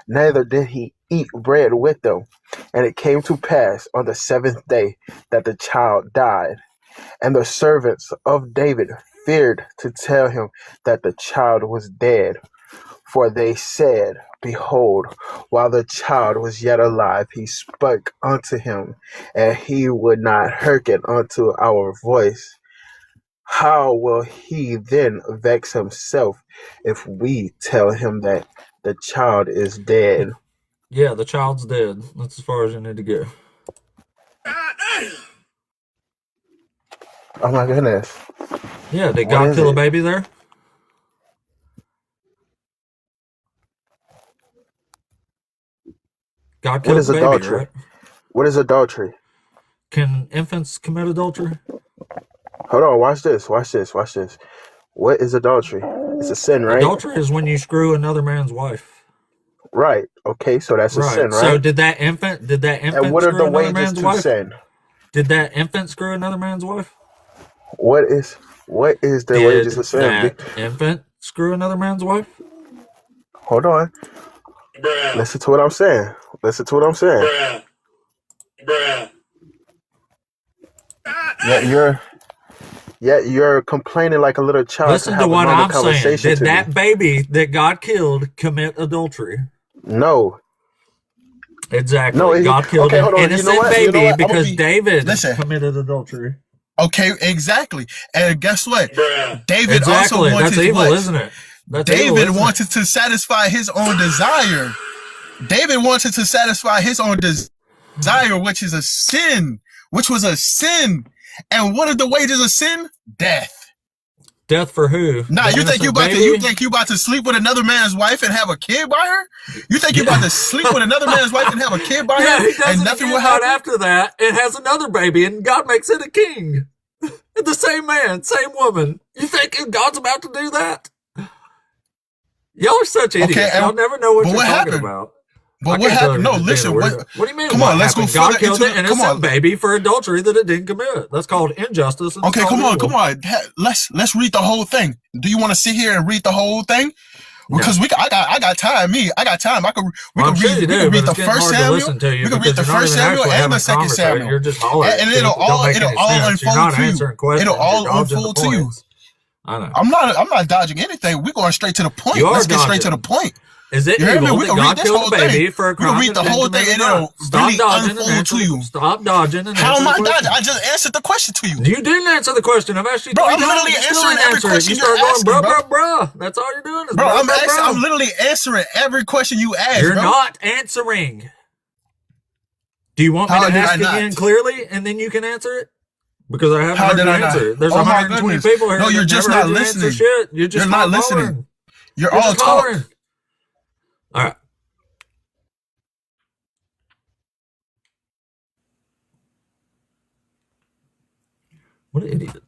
neither did he eat bread with them. And it came to pass on the 7th day that the child died. And the servants of David feared to tell him that the child was dead. For they said, Behold, while the child was yet alive, he spake unto him, and he would not hearken unto our voice. How will he then vex himself if we tell him that the child is dead? Yeah, the child's dead. That's as far as you need to go. Oh my goodness. Yeah, did What God is kill a it? baby there? God What killed is the baby, adultery? right? What is adultery? Can infants commit adultery? Hold on, watch this, watch this, watch this. What is adultery? It's a sin, right? Adultery is when you screw another man's wife. Right. Okay, so that's a sin, Right. So right? did that infant And what are screw the another wages man's to wife? sin? Did that infant screw another man's wife? What is the Did wages of sin? that infant screw another man's wife? Hold on. Bruh. Listen to what I'm saying. Listen to what I'm saying. Bruh. Bruh. You're complaining like a little child Listen can to have a what normal I'm saying. conversation Did to that me. baby that God killed commit adultery? No. Exactly. No, God killed okay, an hold on. innocent You know what? baby I'ma because be David listen. committed adultery. Okay, exactly. And guess what? Bruh. David also Exactly. wanted That's evil, what? isn't it? That's evil, David isn't it? wanted to satisfy his own desire. David wanted to satisfy his own desire, which is a sin, which was a sin. And what are the wages of sin? Death. Death for who? Nah, The you think you innocent about to sleep with another man's wife and have a kid by her? You think you Yeah. about to sleep with another man's wife and have a kid by Yeah, her? he does And it nothing again will right happen? after that and has another baby, and God makes it a king. The same man, same woman. You think God's about to do that? Y'all are such idiots. Okay, Y'all never know what but you're what talking happened? about. But I what can't tell if happened? you're No, just being a listen. weirdo. What do you mean? Come What on, let's go happened? God further killed into an the. Come innocent on. baby for adultery that it didn't commit. That's called injustice. And Okay, it's called come on, evil. come on. Let's read the whole thing. Do you want to sit here and read the whole thing? No. Because I got time. I got time. We I'm can sure read. you We do, can but read the it's getting first hard to Samuel. listen to you We can because read the you're not first even Samuel actually and having the a second conversation. Samuel. You're just hollering. And See? it'll It don't all make any sense. You're unfold not to you. answering questions. It'll You're all dodging the unfold to you. points. I know. I'm not dodging anything. We're going straight to the point. You are Let's get straight to the dodging. point. Is it You hear me? evil We that can read God this killed whole a baby thing. for a We can crime read that the didn't whole thing commit or and not? it'll Stop really dodging and unfold answer to you. Stop dodging and How answer am the I question. dodging? I just answered the question to you. You didn't answer the question. I've asked you Bro, 3 I'm times. literally You still answering didn't every answer it. question You you're start going, asking, bruh, bro. bruh, bruh. That's all you're doing is Bro, bruh, bruh, bruh. I'm literally answering every question you ask, You're bro. not answering. Do you want me How to did I ask not? again clearly and then you can answer it? Because I haven't How heard did you I not? answer it. There's Oh my 120 goodness. people here No, you're that just never not heard you answer listening. shit. You're just You're not listening. hollering. You're You're all just talk. hollering. All right. What an idiot.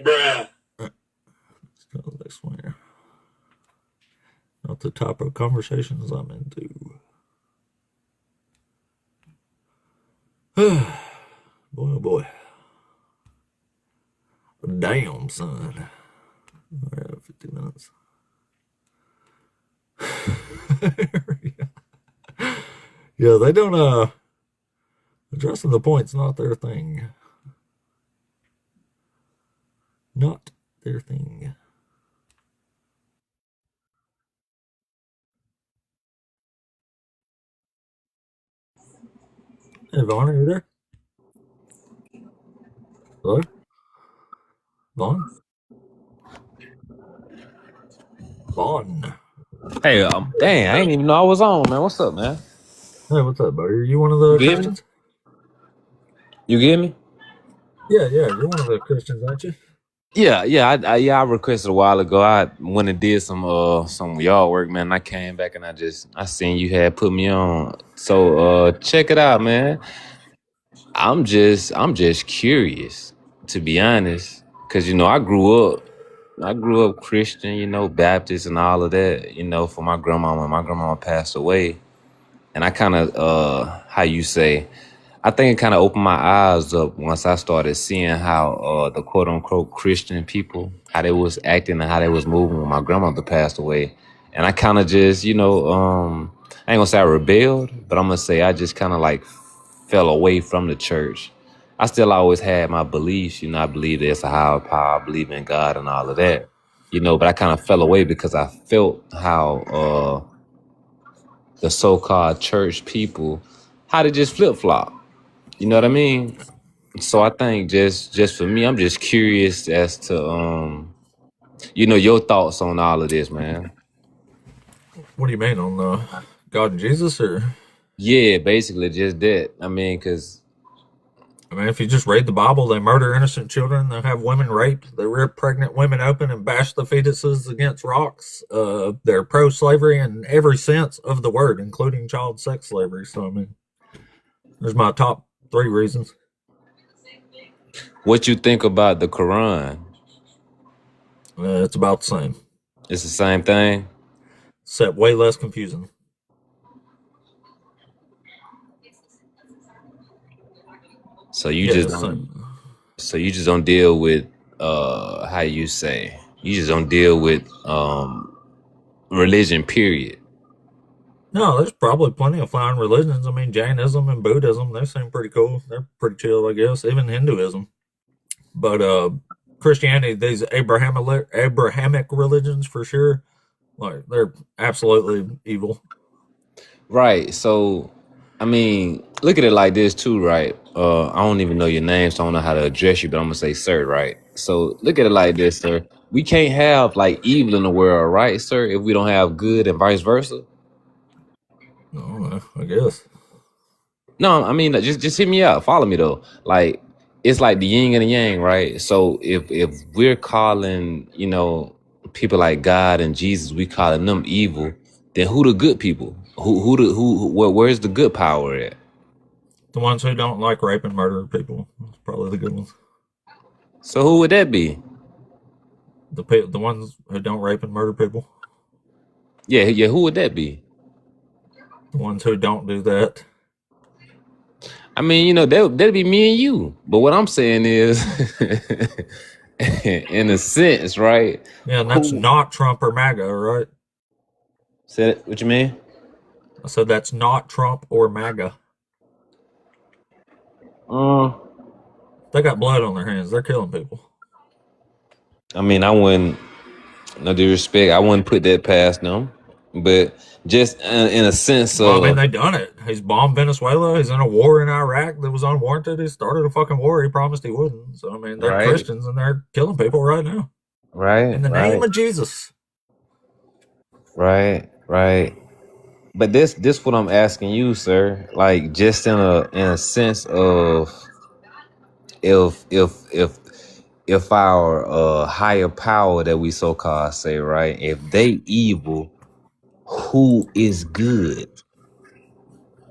Bruh. Let's go this way. Not the type of conversations I'm into. Boy, oh boy. Damn, son. I have 50 minutes. Yeah, they don't, addressing the point's not their thing. Not their thing. Hey, Vaughn, are you there? Hello? Vaughn? Vaughn. Hey, dang, I didn't even know I was on, man. What's up, man? Hey, what's up, buddy? Are you one of You the get me? Christians? You get me? Yeah, you're one of the Christians, aren't you? Yeah. I requested a while ago. I went and did some some yard work, man. I came back and I seen you had put me on. So check it out, man. I'm just curious, to be honest, because I grew up Christian, Baptist and all of that, for my grandma when my grandma passed away, and I kind of how you say. I think it kind of opened my eyes up once I started seeing how the quote unquote Christian people, how they was acting and how they was moving when my grandmother passed away. And I kind of just, I ain't gonna say I rebelled, but I'm gonna say I just kind of like fell away from the church. I still always had my beliefs, I believe there's a higher power, I believe in God and all of that, but I kind of fell away because I felt how the so-called church people, how they just flip-flop. You know what I mean? So I think just for me, I'm just curious as to your thoughts on all of this, man. What do you mean on God and Jesus, or? Yeah, basically just that. I mean, cause I mean, if you just read the Bible, they murder innocent children. They have women raped. They rip pregnant women open and bash the fetuses against rocks. They're pro-slavery in every sense of the word, including child sex slavery. So, I mean, there's my top 3 reasons. what you think about the Quran? It's about the same, It's the same thing. except way less confusing. So you Yeah, just it's the don't. same. So you just don't deal with how you say. You just don't deal with religion. Period. No, there's probably plenty of fine religions. I mean, Jainism and Buddhism, they seem pretty cool. They're pretty chill, I guess. Even Hinduism. But Christianity, these Abrahamic religions for sure, like they're absolutely evil. Right. So, I mean, look at it like this too, right? I don't even know your name, so I don't know how to address you, but I'm gonna say sir, right? So look at it like this, sir. We can't have like evil in the world, right, sir, if we don't have good and vice versa. No, I guess. No, I mean just hit me out. Follow me though. Like it's like the yin and the yang, right? So if we're calling, people like God and Jesus, we calling them evil, then who the good people? Where's the good power at? The ones who don't like rape and murder people, that's probably the good ones. So who would that be? The ones who don't rape and murder people, Yeah, who would that be? the ones who don't do that. I mean, that'd be me and you. But what I'm saying is, in a sense, right? Yeah, and that's Who not Trump or MAGA, right? said it? What you mean? I said that's not Trump or MAGA. Uh, They got blood on their hands. They're killing people. I mean, I wouldn't. No disrespect, I wouldn't put that past them. But just in a sense Well, I mean, of they done it. He's bombed Venezuela. He's in a war in Iraq that was unwarranted. He started a fucking war. He promised he wouldn't. So, I mean, they're right, Christians and they're killing people right now right, in the name right, of Jesus. right. But this what I'm asking you, sir. Like just in a sense of if our higher power that we so called say, right, if they evil, who is good?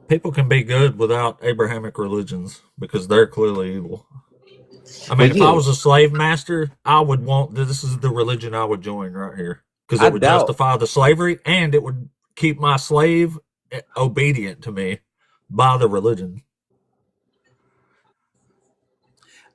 People can be good without Abrahamic religions because they're clearly evil. I mean, But if I yeah, was a slave master, I would want this is the religion I would join right here because I it would doubt, justify the slavery and it would keep my slave obedient to me by the religion.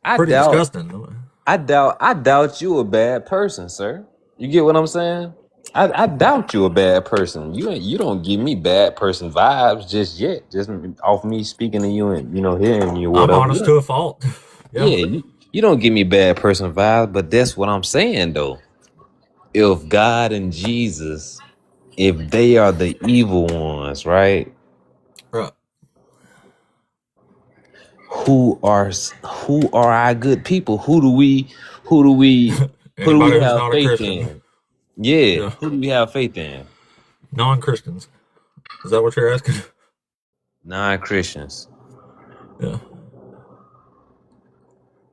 I Pretty doubt, disgusting. I doubt you a bad person, sir. You get what I'm saying? I doubt you a bad person. You don't give me bad person vibes just yet. Just off me speaking to you and hearing you or I'm whatever. honest to a fault. Yeah. Yeah, you don't give me bad person vibes, but that's what I'm saying though. If God and Jesus, if they are the evil ones, right? Right. Who are our good people? Who do we Anybody who's have not a faith Christian. in? Yeah, Yeah. who do we have faith in? Non Christians. Is that what you're asking? Non-Christians. Yeah.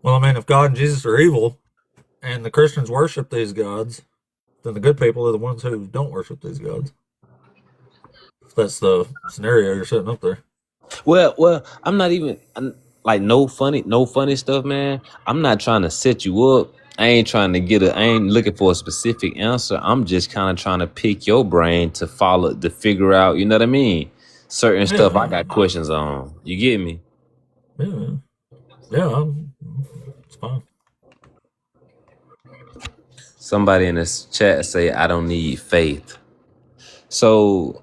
Well, I mean, if God and Jesus are evil and the Christians worship these gods, then the good people are the ones who don't worship these gods. If that's the scenario you're setting up there. Well, I'm like no funny stuff, man. I'm not trying to set you up. I ain't looking for a specific answer. I'm just kind of trying to pick your brain to figure out, you know what I mean? Certain stuff I Yeah. got questions on. You get me? Yeah. Yeah. It's fine. Somebody in this chat say I don't need faith. So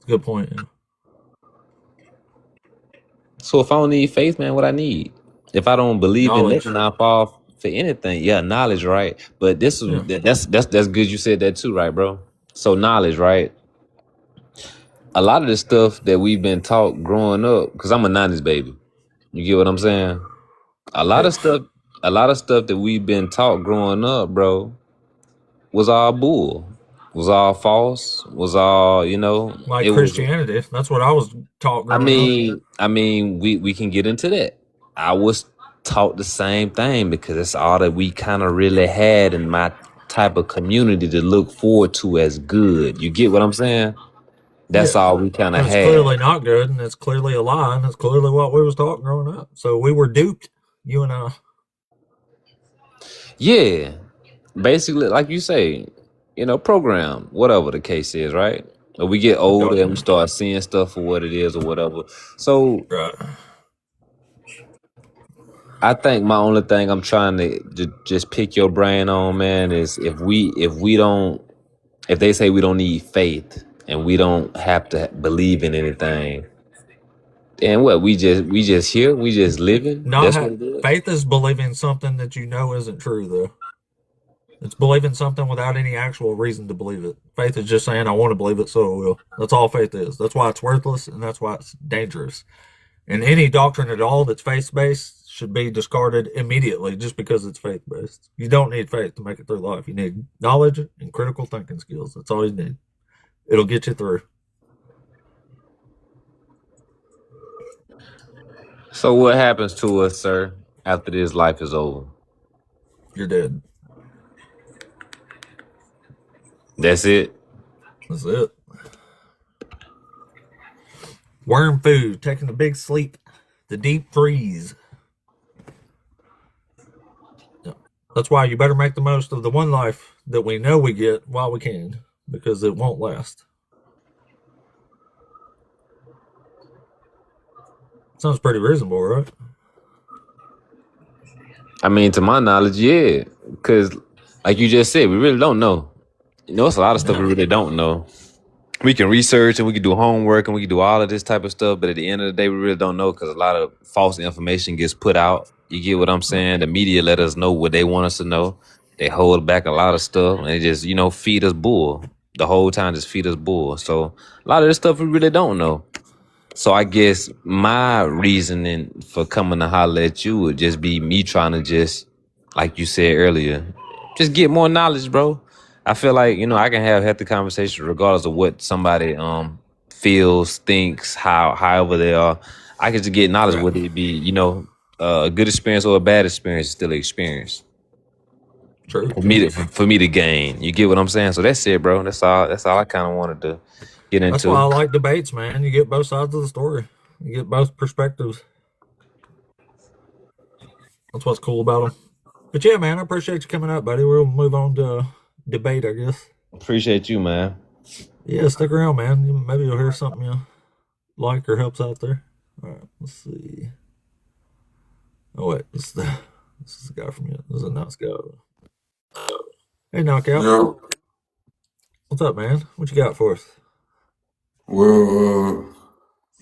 Good point. Yeah. so if I don't need faith, man, what I need? If I don't believe in Knowledge. nothing, I fall for anything. Yeah, knowledge, right? But Yeah. that's good. You said that too, right, bro? So knowledge, right? A lot of the stuff that we've been taught growing up, because I'm a '90s baby. You get what I'm saying? A lot Yeah. of stuff, a lot of stuff that we've been taught growing up, bro, was all bull, was all false, was all Like it was. Christianity. That's what I was taught I growing up. mean, we can get into that. I was taught the same thing because it's all that we kind of really had in my type of community to look forward to as good. You get what I'm saying? That's Yeah. all we kind of And it's had. clearly not good, and it's clearly a lie, and it's clearly what we was taught growing up. So we were duped, you and I. Yeah, basically, like you say, program, whatever the case is, right? Or we get older and we Indoctrinated. start seeing stuff for what it is or whatever. So Right. I think my only thing I'm trying to just pick your brain on, man, is if they say we don't need faith and we don't have to believe in anything, then what? We just here, we just living. Not That's ha- what it is. Faith is believing something that you know isn't true, though. It's believing something without any actual reason to believe it. Faith is just saying, I want to believe it, so I will. That's all faith is. That's why it's worthless, and that's why it's dangerous. And any doctrine at all that's faith based should be discarded immediately just because it's faith based. You don't need faith to make it through life. You need knowledge and critical thinking skills. That's all you need. It'll get you through. So what happens to us, sir, after this life is over? You're dead. That's it. That's it. Worm food, taking a big sleep, the deep freeze. Yeah. That's why you better make the most of the one life that we know we get while we can, because it won't last. Sounds pretty reasonable, right? I mean, to my knowledge, yeah. Because, like you just said, we really don't know. It's a lot of stuff we Yeah. really don't know. We can research and we can do homework and we can do all of this type of stuff, but at the end of the day, we really don't know because a lot of false information gets put out. You get what I'm saying? The media let us know what they want us to know. They hold back a lot of stuff and they just, feed us bull. The whole time, just feed us bull. So a lot of this stuff we really don't know. So I guess my reasoning for coming to holler at you would just be me trying to just, like you said earlier, just get more knowledge, bro. I feel like, I can have healthy conversations regardless of what somebody feels, thinks, however they are. I can just get knowledge, Right. whether it be, a good experience or a bad experience, is still an experience. True. For me to gain. You get what I'm saying? So that's it, bro. That's all I kind of wanted to get That's why I into. like debates, man. You get both sides of the story. You get both perspectives. That's what's cool about them. But yeah, man, I appreciate you coming up, buddy. We'll move on to debate, I guess. Appreciate you, man. Yeah, stick around, man. Maybe you'll hear something you like or helps out there. All right, let's see. Oh wait, this is the guy from you. This is a nice guy. Hey, knockout. Yeah, What's up, man? What you got for us? well,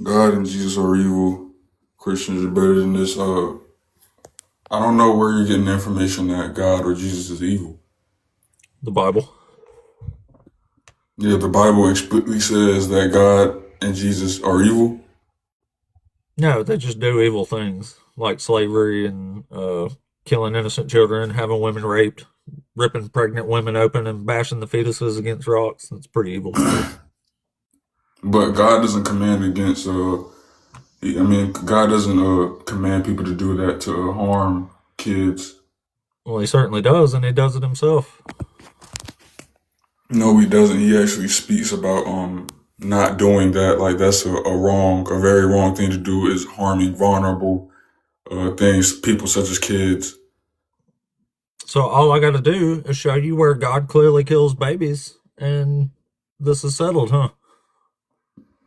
God and Jesus are evil. Christians are better than this. I don't know where you're getting the information that God or Jesus is evil. The Bible. Yeah, the Bible explicitly says that God and Jesus are evil. No, they just do evil things like slavery and killing innocent children, having women raped, ripping pregnant women open, and bashing the fetuses against rocks. That's pretty evil stuff. But God doesn't command against. God doesn't command people to do that to harm kids. Well, he certainly does, and he does it himself. No, he doesn't. He actually speaks about not doing that. Like that's a very wrong thing to do. Is harming vulnerable things, people such as kids. So all I got to do is show you where God clearly kills babies, and this is settled, huh?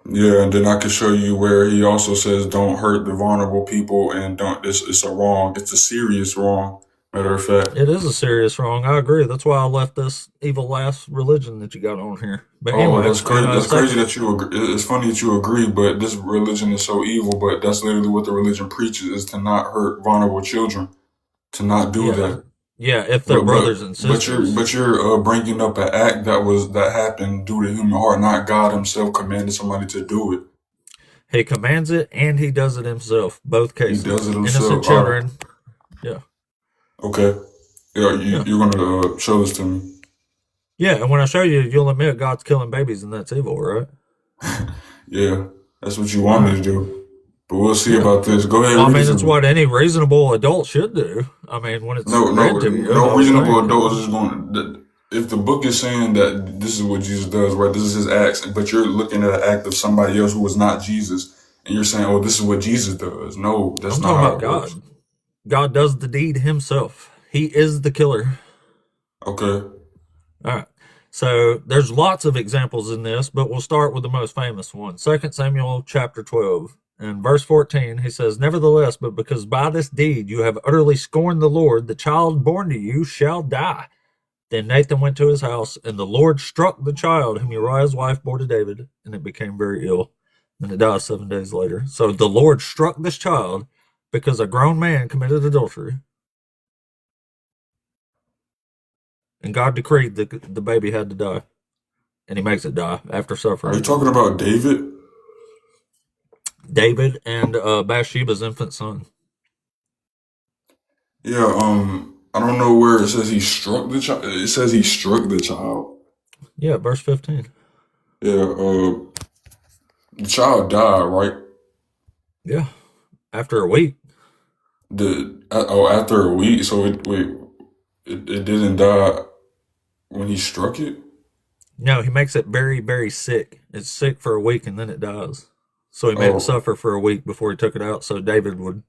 Yeah, and then I can show you where he also says don't hurt the vulnerable people and don't. It's a wrong. It's a serious wrong. Matter of fact. It is a serious wrong. I agree. That's why I left this evil ass religion that you got on here. But Oh, anyway, that's crazy. That's crazy that you agree. It's funny that you agree, but this religion is so evil. But that's literally what the religion preaches: is to not hurt vulnerable children, to not do yeah, that. yeah. If they're brothers and sisters, But you're bringing up an act that happened due to human heart, not God Himself commanded somebody to do it. he commands it and he does it himself. Both He cases, does it innocent himself. All right. children. Yeah, Okay. Yeah, yeah, you're gonna show this to me. yeah. And when I show you, you'll admit God's killing babies, and that's evil, right? Yeah, that's what you All want me right. to do. But we'll see Yeah. about this. Go ahead, Well, I read it mean, to it's me. what any reasonable adult should do. I mean, when it's read to you, the No whole reasonable thing. adult is just going. If the book is saying that this is what Jesus does, right? This is His acts, but you're looking at an act of somebody else who was not Jesus, and you're saying, "Oh, this is what Jesus does." No, that's I'm not talking how about it works. God. God does the deed himself. He is the killer. Okay. All right. So there's lots of examples in this, but we'll start with the most famous one. 2 Samuel chapter 12. And verse 14, he says, "Nevertheless, but because by this deed you have utterly scorned the Lord, the child born to you shall die." Then Nathan went to his house, and the Lord struck the child whom Uriah's wife bore to David, and it became very ill. And it died 7 days later. So the Lord struck this child because a grown man committed adultery, and God decreed that the baby had to die. And he makes it die after Are you suffering. talking about David? David and Bathsheba's infant son. Yeah. I don't know where it says he struck the child. It says he struck the child. Yeah, verse 15. Yeah. The child died, right? Yeah, after a week. After a week. So it didn't die when he struck it. No, he makes it very, very sick. It's sick for a week and then it dies. So he made it Oh, suffer for a week before he took it out so David would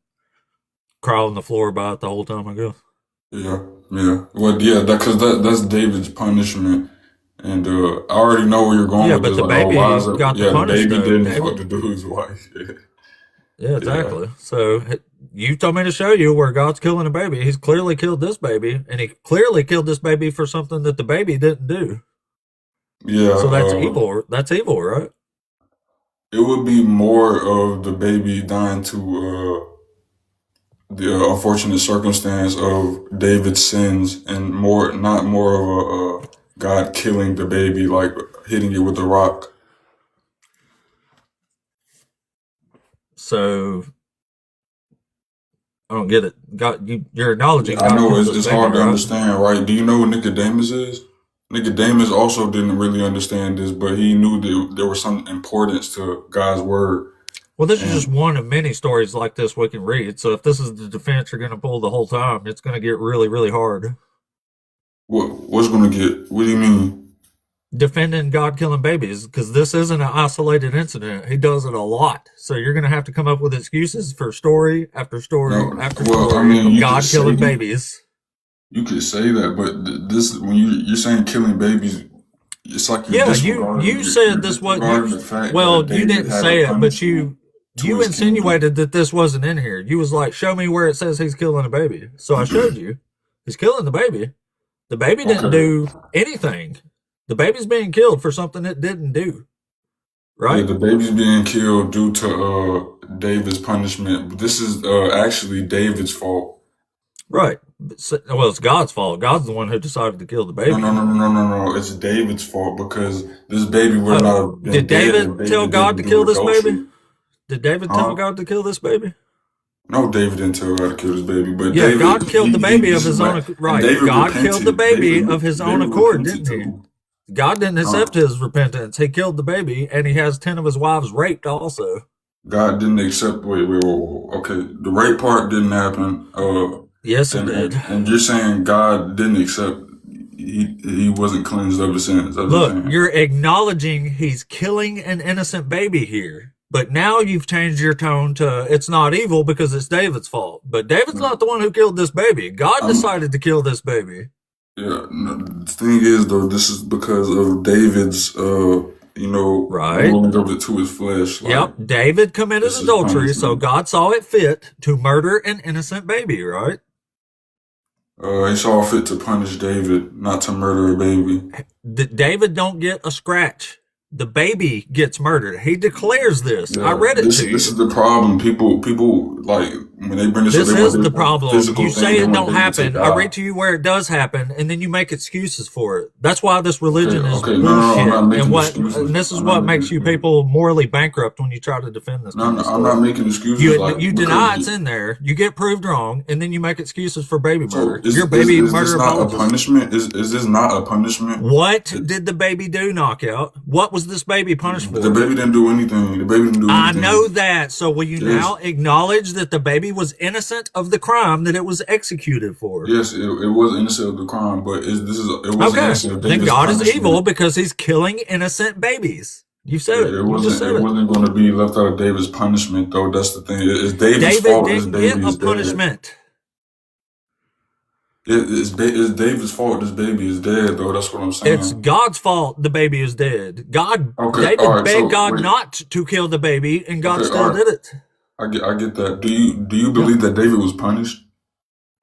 crawl on the floor by it the whole time, I guess. yeah, yeah. Well, yeah, that's David's punishment, and I already know where you're going Yeah, with but this. the Like, oh, why baby is it? got the Yeah, the punish baby though. didn't fuck David. the dude's wife. Yeah, Yeah, exactly. So you told me to show you where God's killing a baby. He's clearly killed this baby, and he clearly killed this baby for something that the baby didn't do. yeah. So that's evil. That's evil, right? It would be more of the baby dying to the unfortunate circumstance of David's sins, and not more of a God killing the baby, like hitting it with a rock. So I don't get it. God, you're acknowledging I God know killed this it's baby, hard to right? understand, right? Do you know what Nicodemus is? Nicodemus also didn't really understand this, but he knew that there was some importance to God's word. Well, this is just And one of many stories like this we can read. So if this is the defense you're going to pull the whole time, it's going to get really, really hard. what's going to get? What do you mean? defending God killing babies because this isn't an isolated incident. He does it a lot. So you're going to have to come up with excuses for story after story No, after well, I story mean, of you could God say killing babies. you could say that, but this when you're saying killing babies, it's like you're Yeah, disregarding you said you're this what you disregarding the fact that well, you David didn't had a say it, but punishment to you his kingdom. insinuated that this wasn't in here. You was like, "Show me where it says he's killing a baby." So I showed you. He's killing the baby. The baby didn't Okay. do anything. The baby's being killed for something it didn't do. Yeah, Right? the baby's being killed due to David's punishment. But this is actually David's fault. Right. Well, it's God's fault. God's the one who decided to kill the No, no, baby. no, no, no, no, no. It's David's fault because this baby would not Oh, have been did dead if David tell David God didn't to do kill this baby? adultery. Did David tell Huh? God to kill this baby? No, David didn't tell God to kill this baby, but Yeah, David, God killed the baby of this is his own right. And right. David God killed the repented. baby of his own David accord, repented didn't he? too. God didn't Huh? accept his repentance. He killed the baby, and he has 10 of his wives raped also. God didn't accept. Wait. Okay, the rape part didn't happen. Yes, it did. And you're saying God didn't accept. He wasn't cleansed of the sins. That's what you're Look, saying. you're acknowledging he's killing an innocent baby here. But now you've changed your tone to it's not evil because it's David's fault. But David's not the one who killed this baby. God I'm, decided to kill this baby. yeah. No, the thing is, though, this is because of David's, Right? ruling of it to his flesh. Like Yep. David committed this is adultery, so punishment. God saw it fit to murder an innocent baby, right? He saw fit to punish David, not to murder a baby. David don't get a scratch. The baby gets murdered. He declares this. I Yeah, read it this to this you. is the problem. People like when they bring this up, This they want is the this problem. physical You thing. say They it want don't David to happen. I die. read to you where it does happen, and then you make excuses for it. That's why this Okay, religion is okay, no, I'm not bullshit. making And excuses. this is I'm not what making makes you excuses. people morally bankrupt when you try to defend this No, kind no, of I'm not stuff. making excuses. You Like you because deny it's in there. You get proved wrong, and then you make excuses for baby so murder. You're a baby is this murder not a apologist. punishment? Is this not a punishment? What did the baby do, Knockout? What was this baby punished The for? baby didn't do anything. The baby didn't do I anything. know that. So will you Yes, now acknowledge that the baby was innocent of the crime that it was executed for? yes, it was innocent of the crime, but it wasn't Okay. innocent of Then David's God is evil punishment. because he's killing innocent babies. You said Yeah, it. You just said it it. wasn't going to be left out of David's punishment though. That's the thing. It's David's David fault. This didn't baby get a is dead. punishment. It's David's fault. This baby is dead, though. That's what I'm It's saying. God's fault the baby is dead. Okay, all David right. begged So God wait. not to kill the baby, and God Okay, all still right. did it. I get that. Do you Yeah. believe that David was punished?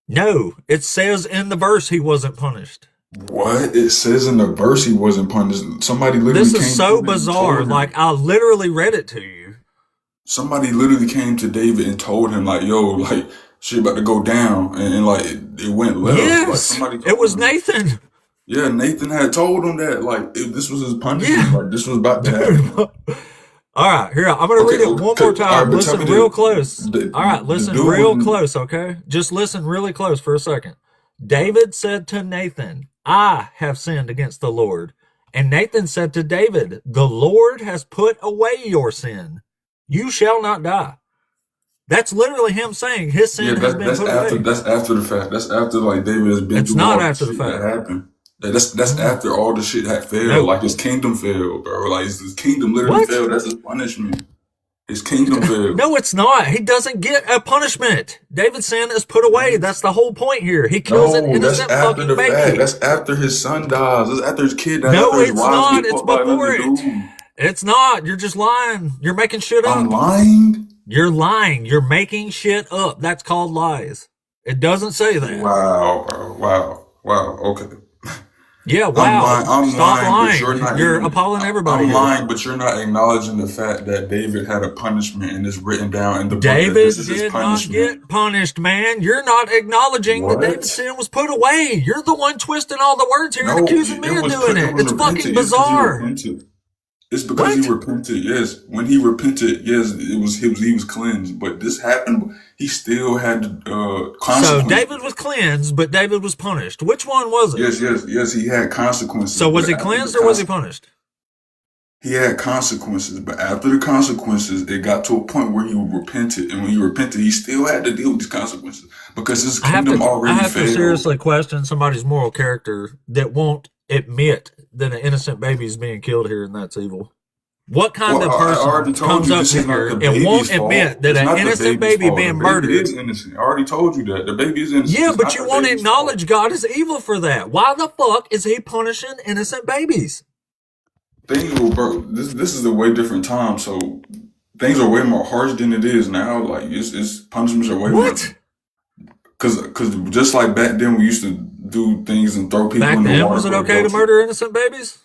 No, it says in the verse he wasn't punished. What it says in the verse, he wasn't punished. Somebody literally This is came so to David and bizarre. told him. Like, I literally read it to you. Somebody literally came to David and told him, like, "Yo, like shit about to go down," and like it went left. Like Yes, somebody it told was him. Nathan. Yeah, Nathan had told him that, like, this was his punishment. Yeah. Like this was about to Dude. happen. All right, here, I'm going to read Okay, it one okay, more all right, time. but tell Listen me real close. the All right, listen dude real was close, okay? Just listen really close for a second. David said to Nathan, I have sinned against the Lord. And Nathan said to David, the Lord has put away your sin. You shall not die. That's literally him saying his Yeah, sin has been put away. that's after the fact. That's after like David has been It's through not all the after the shit that fact. happened. That's Mm. after all the shit had failed. No. Like his kingdom failed, bro. Like his kingdom literally What? failed. That's his punishment. His kingdom failed. No, it's not. He doesn't get a punishment. David's sin is put away. That's the whole point here. He kills an No, that's innocent after fucking the fact. baby. That's after his son dies. That's after his kid dies. No, After his it's wives not. get It's fucked by before another it. dude. It's not. You're just lying. You're making shit I'm up. lying. You're lying. You're making shit up. That's called lies. It doesn't say that. Wow, bro. Wow. Okay. Yeah, I'm wow. lying. I'm Stop lying, but you're lying. not You're even. appalling everybody I'm here. lying, but you're not acknowledging the fact that David had a punishment and it's written down in the book that David this is his did not punishment. get punished, man. You're not acknowledging that David's What? sin was put away. You're the one twisting all the words here and No, accusing me it of was doing put. It it. was It's fucking repented. It's because he bizarre. repented. It's because he What? repented. Yes, when he repented, yes, he was cleansed. But this happened. He still had So consequences. David was cleansed, but David was punished. Which one was it? Yes. He had consequences. So was But he after the cleansed or was he punished? he had consequences. But after the consequences, it got to a point where he repented, and when he repented, he still had to deal with these consequences because his I kingdom have already to failed. seriously question somebody's moral character that won't admit that an innocent baby is being killed here, and that's evil? What kind Well, of I already person told comes you up this to is not here the and won't baby's fault. admit that It's an not the innocent baby's baby fault. being The baby murdered? is innocent. I already told you that. The baby is innocent. Yeah, It's but not you the won't baby's acknowledge fault. God is evil for that. Why the fuck is he punishing innocent babies? Things were, bro, this is a way different time, so things are way more harsh than it is now. Like it's punishments are way more. What? Cause just like back then we used to do things and throw people Back in the then, water was it for okay to adultery. murder innocent babies?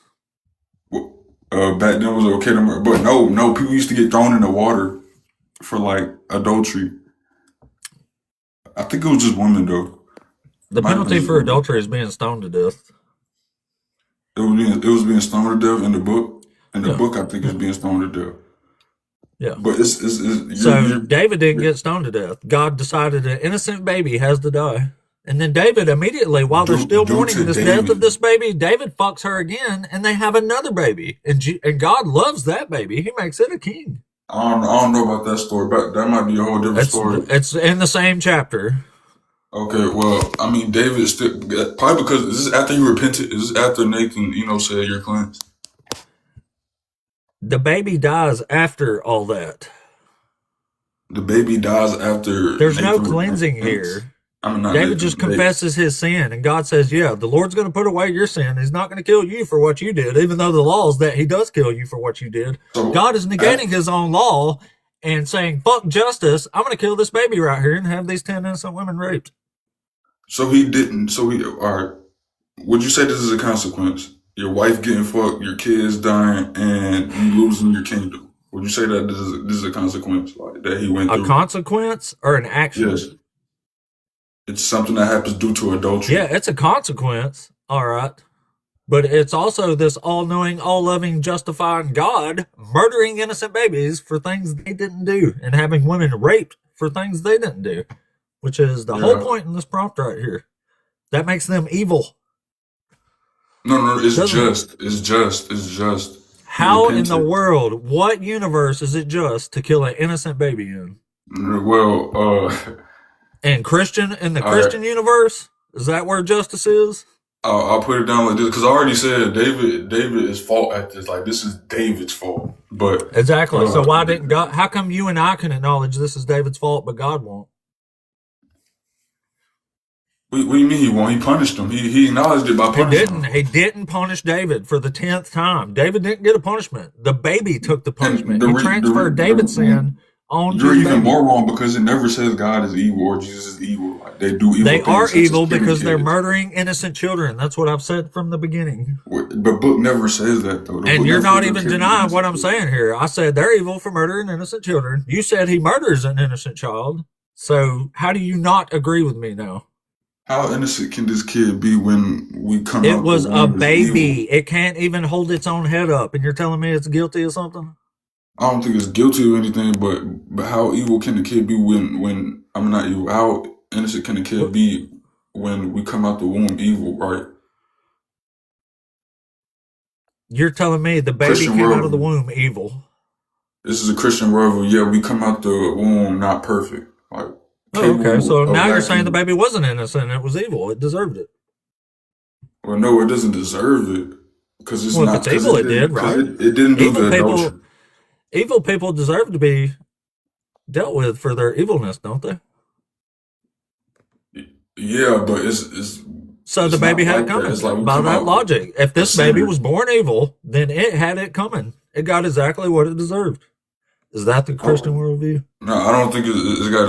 Back then it was okay to murder, but no, people used to get thrown in the water for like adultery. I think it was just women though. The Might have been penalty just for women. adultery is being stoned to death. It was being stoned to death in the book. In the Yeah. book, I think it's being stoned to death. Yeah. But it's So David didn't get stoned to death. God decided an innocent baby has to die. And then David immediately, while they're still due mourning to this death of David. this baby, David fucks her again, and they have another baby. And God loves that baby. He makes it a king. I don't know about that story, but that might be a whole different story. It's in the same chapter. Okay, well, I mean, David still probably because is this after you repented? Is this after Nathan, said you're cleansed? The baby dies after all that. The baby dies after. There's no Nathan cleansing repents. here. I mean, not David Nathan, just David. confesses his sin, and God says, yeah, the Lord's going to put away your sin. He's not going to kill you for what you did, even though the law is that he does kill you for what you did. So, God is negating his own law and saying, fuck justice, I'm going to kill this baby right here and have these 10 innocent women raped. So he didn't. All right. Would you say this is a consequence? Your wife getting fucked, your kids dying, and you losing your kingdom. Would you say that this is a consequence like that he went A through? consequence or an action? Yes. It's something that happens due to adultery. Yeah, it's a consequence, all right. But it's also this all-knowing, all-loving, justifying God murdering innocent babies for things they didn't do and having women raped for things they didn't do, which is the whole point in this prompt right here. That makes them evil. No, it's Doesn't it? just. It's just. It's just. How in the Repentant. world, what universe is it just to kill an innocent baby in? Well, In the Christian all right. universe? Is that where justice is? I'll put it down like this because I already said David is fault at this. Like this is David's fault. But Exactly. So why didn't God? How come you and I can acknowledge this is David's fault, but God won't? what do you mean he won't? He punished him. He acknowledged it by punishing him. He didn't punish David for the 10th time. David didn't get a punishment. The baby took the punishment. He transferred David's sin on to You're the even baby. more wrong because it never says God is evil or Jesus is evil. Like they do evil. They things are such as evil killing because they're kids. murdering innocent children. That's what I've said from the beginning. The book never says that though. And you're not even denying what I'm saying here. I said they're evil for murdering innocent children. You said he murders an innocent child. So how do you not agree with me now? How innocent can this kid be when we come out? It was the a womb as baby. evil? It can't even hold its own head up. And you're telling me it's guilty or something? I don't think it's guilty or anything, but how evil can the kid be when I'm not evil? How innocent can the kid be when we come out the womb evil, right? You're telling me the baby Christian came out of the world. womb evil. This is a Christian world. Yeah, we come out the womb not perfect. Like Oh, okay. So capable of now you're saying the acting. baby wasn't innocent. It was evil. It deserved it. Well, no, it doesn't deserve it because it's Well, if not. it's Because evil, it did, right? it didn't do the adultery. Evil people deserve to be dealt with for their evilness, don't they? Yeah, but it's So the it's baby not had like it that. coming. It's like we By come that out logic, if a this baby sinner. was born evil, then it had it coming. It got exactly what it deserved. Is that the Christian worldview? No, I don't think it's got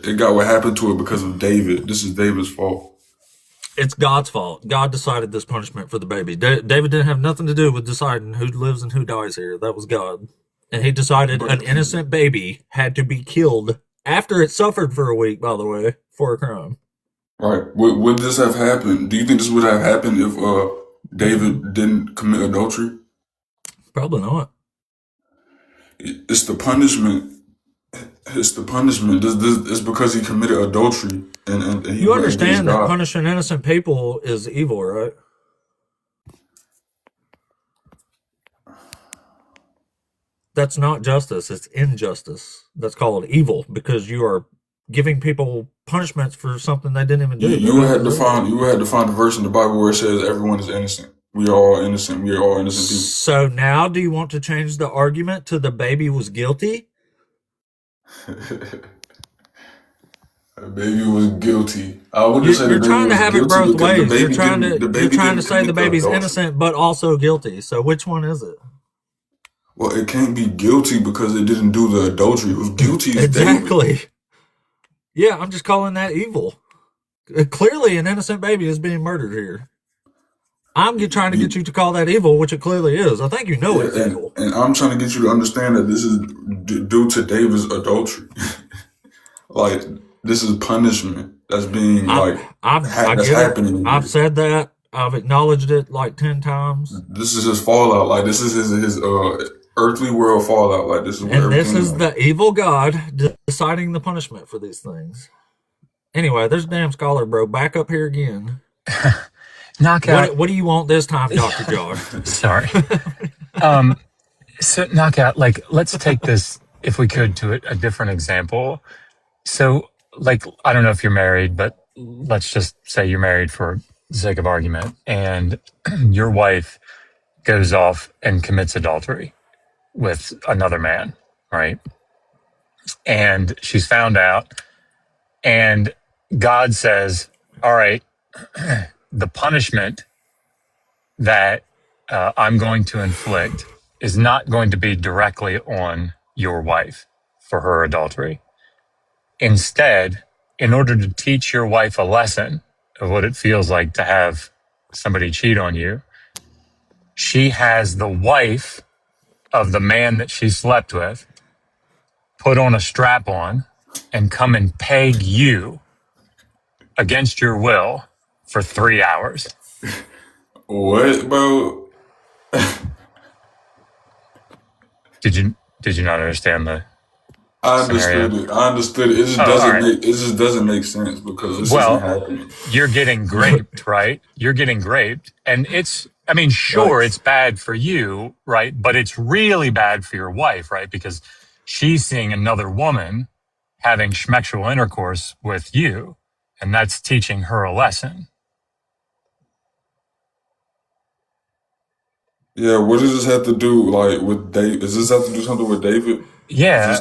it got what happened to it because of David. This is David's fault. It's God's fault. God decided this punishment for the baby. David didn't have nothing to do with deciding who lives and who dies here. That was God. And he decided an innocent baby had to be killed after it suffered for a week, by the way, for a crime. Right. Would this have happened? Do you think this would have happened if David didn't commit adultery? Probably not. It's the punishment. It's the punishment. It's because he committed adultery and he You went against understand that God. punishing innocent people is evil, right? That's not justice. It's injustice. That's called evil because you are giving people punishments for something they didn't even do. You had to find the verse in the Bible where it says everyone is innocent. We are all innocent. We are all innocent people. So now do you want to change the argument to the baby was guilty? The baby was guilty. I wouldn't say the You're baby trying to was have it guilty both because ways. You're trying the baby to didn't say the commit the baby's adultery. innocent but also guilty. So which one is it? Well, it can't be guilty because it didn't do the adultery. Who's guilty is David. Exactly. Yeah, I'm just calling that evil. Clearly, an innocent baby is being murdered here. I'm trying to get you to call that evil, which it clearly is. I think you know it's evil. And I'm trying to get you to understand that this is due to David's adultery. Like, this is punishment that's being that's happening. I've said that. I've acknowledged it like 10 times. This is his fallout. Like, this is his earthly world fallout. Like, this is where and this is the evil God deciding the punishment for these things. Anyway, there's a damn scholar, bro. Back up here again. Knockout. What do you want this time, Dr. Josh? Sorry. So Knockout, like, let's take this, if we could, to a different example. So, like, I don't know if you're married, but let's just say you're married for the sake of argument, and your wife goes off and commits adultery with another man, right? And she's found out, and God says, all right, the punishment that I'm going to inflict is not going to be directly on your wife for her adultery. Instead, in order to teach your wife a lesson of what it feels like to have somebody cheat on you, she has the wife of the man that she slept with put on a strap on and come and peg you against your will for 3 hours. What, bro? Did you not understand the I scenario? understood it. I understood it. It just doesn't make sense because this isn't happening. You're getting graped, right? You're getting graped. And sure, it's bad for you, right? But it's really bad for your wife, right? Because she's seeing another woman having schmexual intercourse with you, and that's teaching her a lesson. Yeah, what does this have to do, like, with David? Does this have to do something with David? Yeah.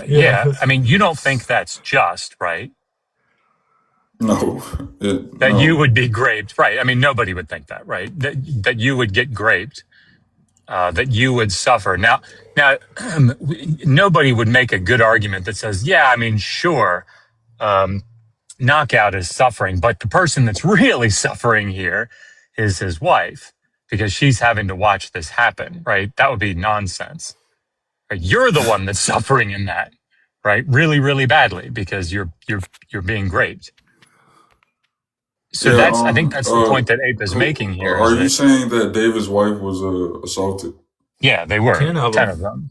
I mean, you don't think that's just, right? No. That you would be graped, right? I mean, nobody would think that, right? That you would get graped, that you would suffer. Now, nobody would make a good argument that says, yeah, I mean, sure, Knockout is suffering, but the person that's really suffering here is his wife because she's having to watch this happen, right? That would be nonsense. Right? You're the one that's suffering in that, right? Really, really badly because you're being graped. So I think that's the point that Ape is making here. Are you saying that David's wife was assaulted? Yeah, they were. 10 of them.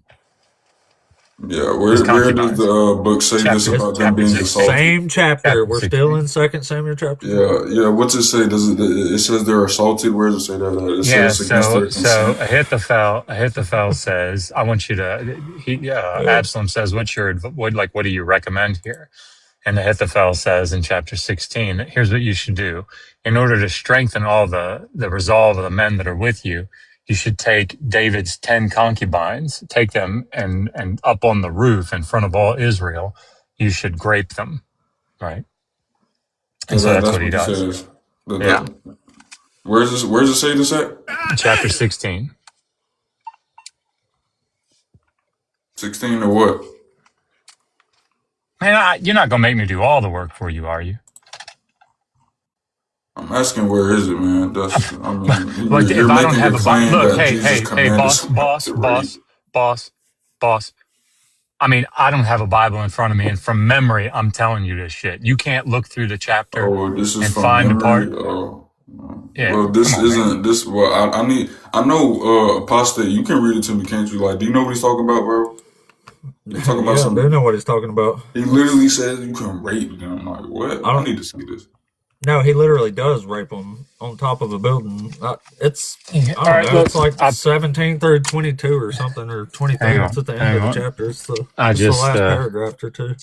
Yeah, where does the book say this about them being assaulted? Same chapter. We're still in 2 Samuel chapter. Yeah. What's it say? It says they're assaulted? Where does it say that? So Ahithophel says, I want you to. Absalom says, what do you recommend here? And Ahithophel says in chapter 16, here's what you should do. In order to strengthen all the resolve of the men that are with you, you should take David's 10 concubines, take them and up on the roof in front of all Israel, you should grape them, right? And so that's what he does. Yeah. Where's it say this at? Chapter 16. 16 or what? Man, you're not going to make me do all the work for you, are you? I'm asking where is it, man? Look, if I don't have a Bible, look, hey, boss. I mean, I don't have a Bible in front of me, and from memory, I'm telling you this shit. You can't look through the chapter and find the part. Yeah. Well, this isn't this. Well, I know, Apostate. You can read it to me, can't you? Like, do you know what he's talking about, bro? He's talking about something. I do know what he's talking about. He literally says you can rape them. I'm like, what? I need to see this. No, he literally does rape them on top of a building. It's 17 through 22 or something, or 23. It's at the end of the chapter. It's the last paragraph or two.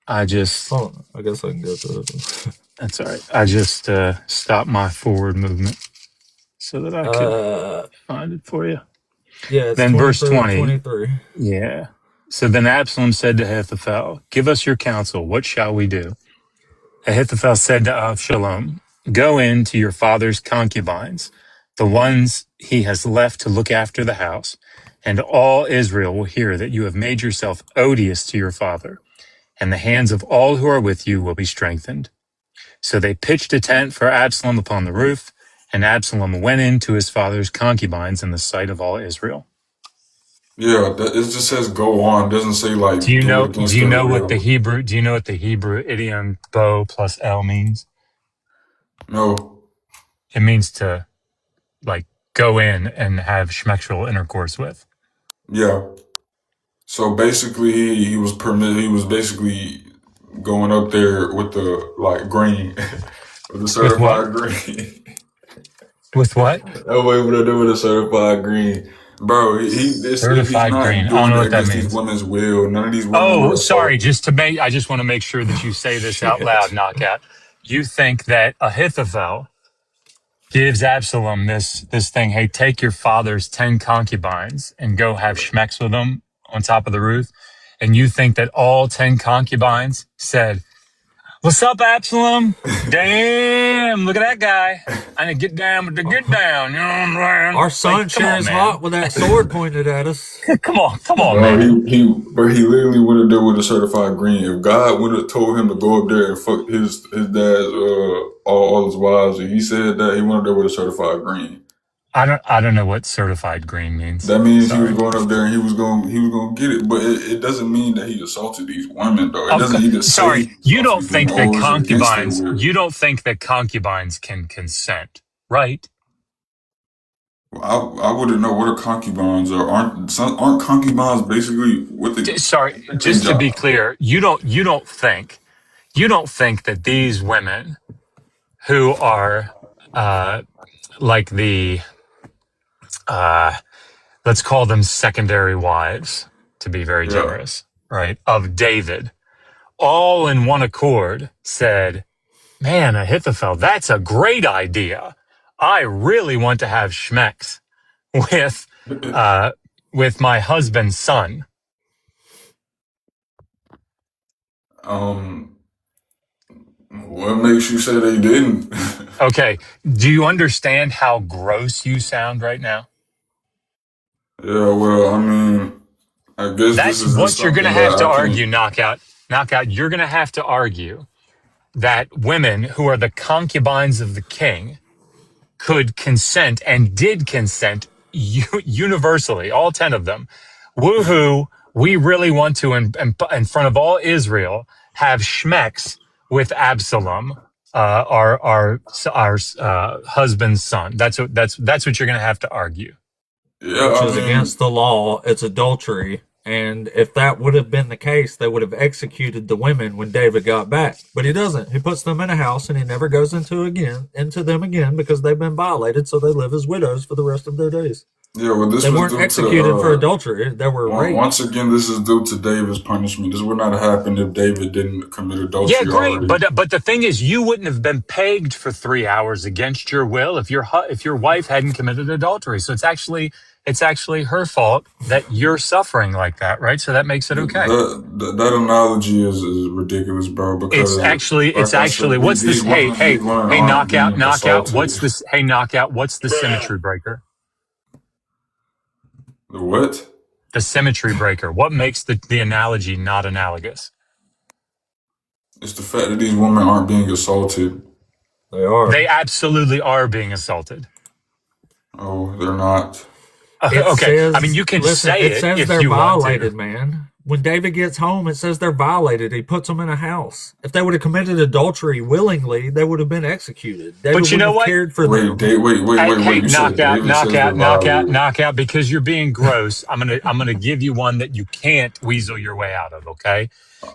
I guess I can go to it. That's all right. I just stopped my forward movement. so that I could Uh, find it for you. yeah, it's Then verse 22 and 20. 23. Yeah. So then Absalom said to Ahithophel, "Give us your counsel. What shall we do?" Ahithophel said to Absalom, "Go in to your father's concubines, the ones he has left to look after the house, and all Israel will hear that you have made yourself odious to your father, and the hands of all who are with you will be strengthened." So they pitched a tent for Absalom upon the roof, and Absalom went in to his father's concubines in the sight of all Israel. Yeah, it just says go on. It doesn't say Do like you do it know? Do against you their know what the will. Hebrew? Do you know what the Hebrew idiom "bo" plus "el" means? No. It means to like go in and have schmexual intercourse with. Yeah. So basically, he was permitted. He was basically going up there with the like green, with the With what? certified green. With what? That way, what I do with a certified green, bro. He's Certified not green. I don't doing know it what that against these means. women's will. None of these women Oh, were sorry. assaulted. I just want to make sure that you say this out loud, Shit. Knockout. You think that Ahithophel gives Absalom this thing, hey, take your father's 10 concubines and go have schmex with them on top of the roof. And you think that all 10 concubines said, "What's up, Absalom? Damn, look at that guy. I need to get down with the get down." You know what I'm saying? Our Like, sun come sure on, is man. hot with that sword pointed at us. Come on, Bro, man. he literally went up there with a certified green. If God would have told him to go up there and fuck his dad's all his wives, and he said that he went up there with a certified green. I don't know what certified green means. That means he was Sorry. going up there and he was going to get it. But it doesn't mean that he assaulted these women though. It Of doesn't even say sorry, he assaulted them. Oh, it's against their will. you don't think that concubines can consent, right? I wouldn't know what are concubines are. Aren't concubines basically what Sorry, they just to be job? clear, you don't think that these women who are uh like the uh let's call them secondary wives to be very Yeah. generous, right? Of David, all in one accord said, "Man, Ahithophel, that's a great idea. I really want to have schmex with uh, with my husband's son." um, what makes you say they didn't? Okay, do you understand how gross you sound right now? Yeah. Well, I mean, I guess this That's isn't what you're going to something have that to I argue, can. knockout. You're going to have to argue that women who are the concubines of the king could consent and did consent universally, all 10 of them. Woohoo, we really want to, in front of all Israel, have schmex with Absalom, our husband's son. That's what you're going to have to argue. Yeah. Which I is mean, against the law. It's adultery. And if that would have been the case, they would have executed the women when David got back. But he doesn't. He puts them in a house and he never goes into them again because they've been violated, so they live as widows for the rest of their days. yeah. Well, this They was weren't due to executed for adultery. They were once raped. again, this is due to David's punishment. This would not have happened if David didn't commit Yeah, adultery great, already. but the thing is, you wouldn't have been pegged for 3 hours against your will if your wife hadn't committed adultery. So it's actually her fault that you're suffering like that, right? So that makes it okay. That analogy is ridiculous, bro. Because It's like I said, actually what's this? these women Hey, aren't being knockout. assaulted. What's this? Hey, knockout. What's the Bruh. symmetry breaker? The what? The symmetry breaker. What makes the analogy not analogous? It's the fact that these women aren't being assaulted. They are. They absolutely are being assaulted. Oh, they're not. It Okay, I mean says, you can listen, say it it says if they're you want to. violated, man. When David gets home, it says they're violated. He puts them in a house. If they would have committed adultery willingly, they would have been executed. David But you wouldn't know have what? cared for them. Hey, You said David says they're violated. knockout. Because you're being gross, I'm gonna give you one that you can't weasel your way out of. Okay.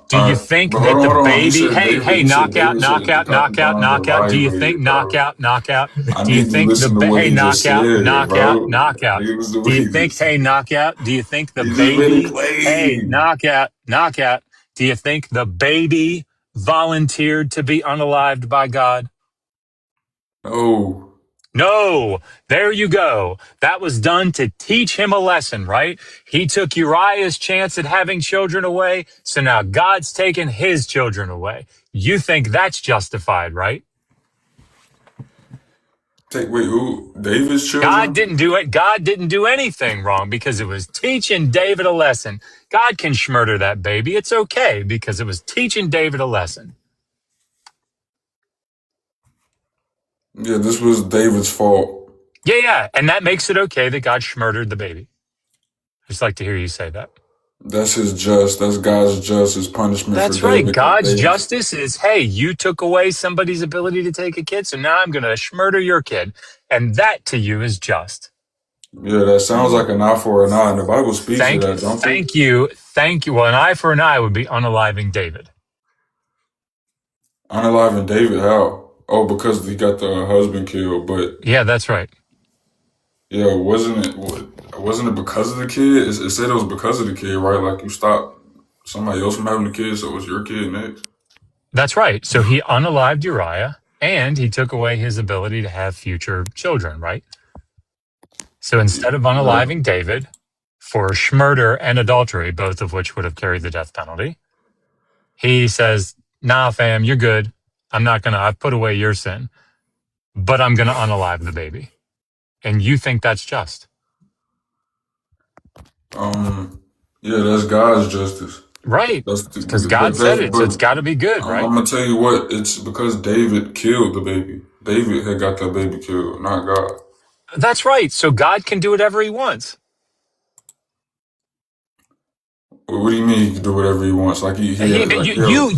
Do All you right, think but that the hold on. baby? Hey, David said that the concubines are knockout. Do you think violated, bro. knockout? I Do you need to think listen to what he just said, bro. knockout? Listen to Do what you he think, just said. hey, knockout? Do you think the He just made a baby? Hey, claim. knockout. Do you think the baby volunteered to be unalived by God? No. No, there you go. That was done to teach him a lesson, right? He took Uriah's chance at having children away, so now God's taken his children away. You think that's justified, right? Wait, who? David's God children? didn't do it. God didn't do anything wrong because it was teaching David a lesson. God can schmurder that baby. It's okay because it was teaching David a lesson. Yeah, this was David's fault. Yeah. And that makes it okay that God schmurdered the baby. I just like to hear you say that. That's That's God's his punishment for That's right. David. 'Cause God's David, justice is, hey, you took away somebody's ability to take a kid, so now I'm going to schmurder your kid. And that to you is just. yeah, that sounds like an eye for an eye, and the Bible speaks of Thank that, don't it? thank you. Thank you. Well, an eye for an eye would be unaliving David. Unaliving David, how? Oh, because he got the husband killed. But Yeah, that's right. yeah, wasn't it because of the kid? It said it was because of the kid, right? Like you stopped somebody else from having a kid, so it was your kid next. That's right. So he unalived Uriah and he took away his ability to have future children, right? So instead of Yeah. unaliving David for murder and adultery, both of which would have carried the death penalty, he says, nah, fam, you're good. I've put away your sin, but I'm going to unalive the baby. And you think that's just. Yeah, that's God's justice. Right. That's Because God said it, so it's got to be good, I'm right? gonna tell you what. It's because David killed the baby. David had got that baby killed, not God. That's right. So God can do whatever he wants. What do you mean he can do whatever he wants? Like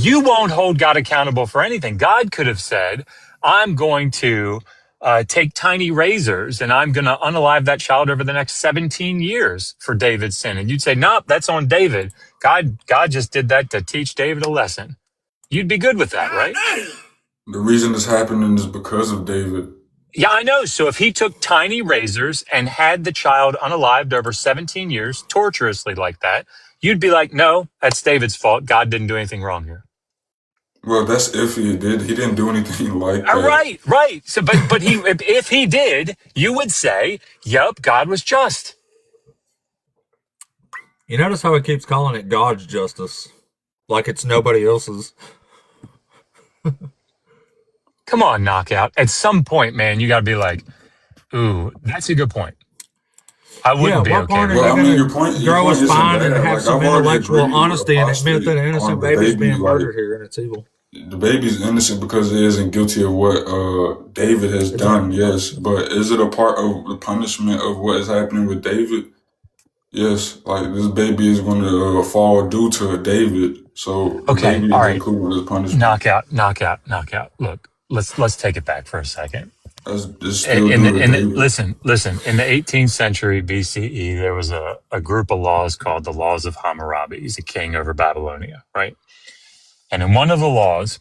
You won't hold God accountable for anything. God could have said, I'm going to take tiny razors and I'm going to unalive that child over the next 17 years for David's sin. And you'd say, nope, that's on David. God just did that to teach David a lesson. You'd be good with that, right? the reason this happening is because of David. Yeah, I know. So if he took tiny razors and had the child unalived over 17 years, torturously like that, you'd be like, no, that's David's fault. God didn't do anything wrong here. Well, that's if he did. He didn't do anything like that. Right. So, but he, if he did, you would say, "Yep, God was just." You notice how he keeps calling it God's justice, like it's nobody else's. Come on, knockout. At some point, man, you got to be like, "Ooh, that's a good point." I wouldn't be okay with Well, that. Your point grow a isn't spine and bad. have Like, some I've already intellectual agreed with honesty and admit that an apostate innocent on the baby's baby. being Like murdered here and it's evil. the baby's innocent because he isn't guilty of what David has done. Yes, but is it a part of the punishment of what is happening with David? Yes, like this baby is going to fall due to David, so the Okay, baby all is right. included as punishment. Knockout. Look, let's take it back for a second. It's still due to David. Listen. In the 18th century BCE, there was a group of laws called the Laws of Hammurabi. He's a king over Babylonia, right? And in one of the laws,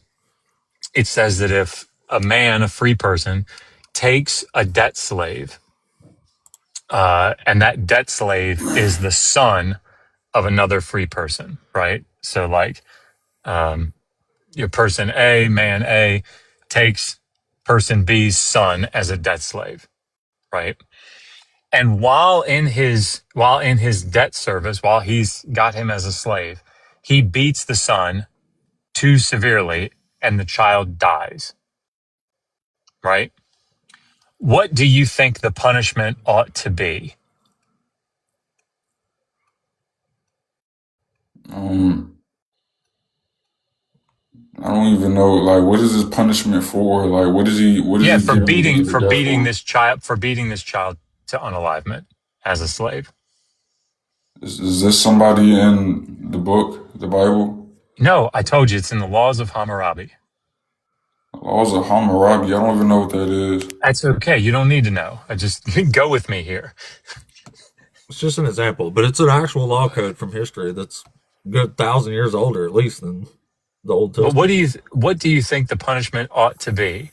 it says that if a man, a free person, takes a debt slave, and that debt slave is the son of another free person, right? So, like, your person A, man A, takes person B's son as a debt slave, right? And while in his debt service, while he's got him as a slave, he beats the son too severely, and the child dies, right? What do you think the punishment ought to be? I don't even know. Like, what is his punishment for? Like, what is he? What is Yeah, he getting beaten to death for? for beating this child to unalivement as a slave. Is this somebody in the book, the Bible? No, I told you it's in the Laws of Hammurabi. Laws of Hammurabi. I don't even know what that is. That's okay. You don't need to know. I just go with me here. It's just an example, but it's an actual law code from history that's a good 1,000 years older, at least, than the Old Testament. But what do you think the punishment ought to be?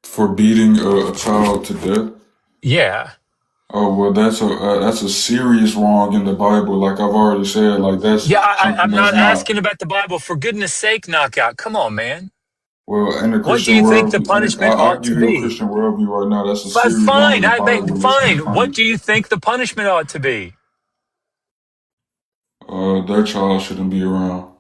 For beating a child to death? Yeah. Oh well, that's a serious wrong in the Bible. Like I've already said, like that's Yeah, something I'm that's not not. asking about the Bible. For goodness sake, knockout. Come on, man. Well, in the What do Christian you think world, the punishment I ought to give you a be? Christian worldview right now. That's a But series on in fine, the Bible that's fine. What unpunished. do you think the punishment ought to be? Their child shouldn't be around.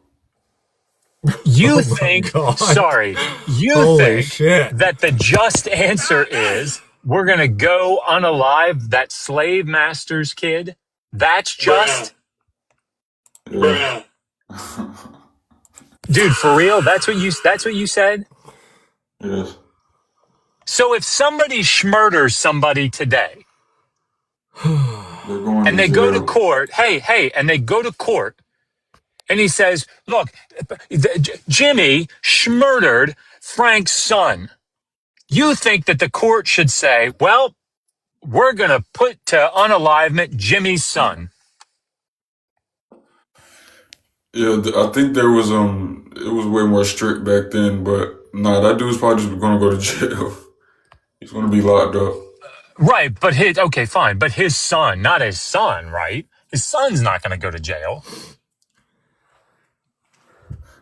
You Oh my think, God. sorry, you Holy think shit. that the just answer is we're going to go unalive that slave master's kid? That's Bruh. just? Yeah. Bruh. Dude, for real? That's what you said? Yes. So if somebody schmurders somebody today They're going and to they go to jail. court, hey, and they go to court and he says, look, Jimmy schmurdered Frank's son. You think that the court should say, well, we're going to put to unalivement Jimmy's son. Yeah, I think there was it was way more strict back then, but nah, that dude's probably just gonna go to jail. He's gonna be locked up. Right, but okay, fine, but his son, not his son, right? His son's not going to go to jail.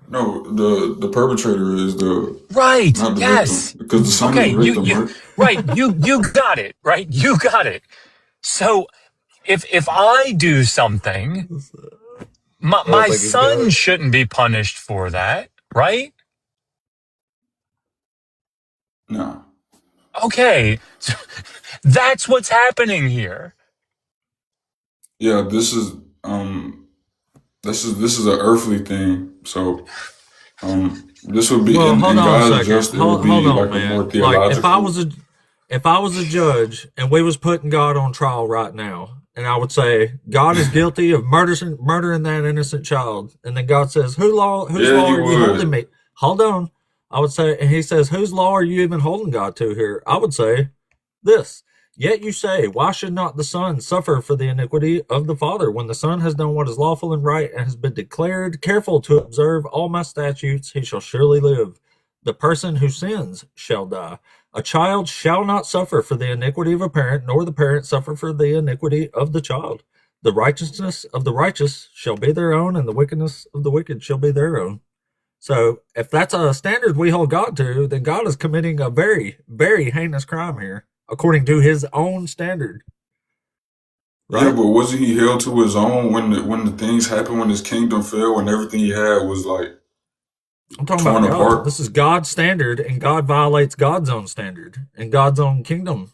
No, the perpetrator is the Right, not the victim yes. because the son is Okay, the victim, you right? right, you got it, right? You got it. So if I do something, my, I don't my think he's got son it. shouldn't be punished for that, right? Nah. Okay. That's what's happening here. Yeah, this is an earthly thing. So this would be Well, hold in on a God's second. justice. It would Hold be on, like a more man. Like theological. if I was a judge and we was putting God on trial right now, and I would say God is guilty of murdering that innocent child, and then God says, whose law Yeah, you are you holding would. me? Hold on. I would say, and he says, whose law are you even holding God to here? I would say this. Yet you say, why should not the Son suffer for the iniquity of the Father, when the Son has done what is lawful and right, and has been declared careful to observe all my statutes? He shall surely live. The person who sins shall die. A child shall not suffer for the iniquity of a parent, nor the parent suffer for the iniquity of the child. The righteousness of the righteous shall be their own, and the wickedness of the wicked shall be their own. So, if that's a standard we hold God to, then God is committing a very, very heinous crime here, according to his own standard, Yeah, right? but wasn't he held to his own when the things happened, when his kingdom fell, when everything he had was like I'm talking about torn God. apart? This is God's standard, and God violates God's own standard and God's own kingdom.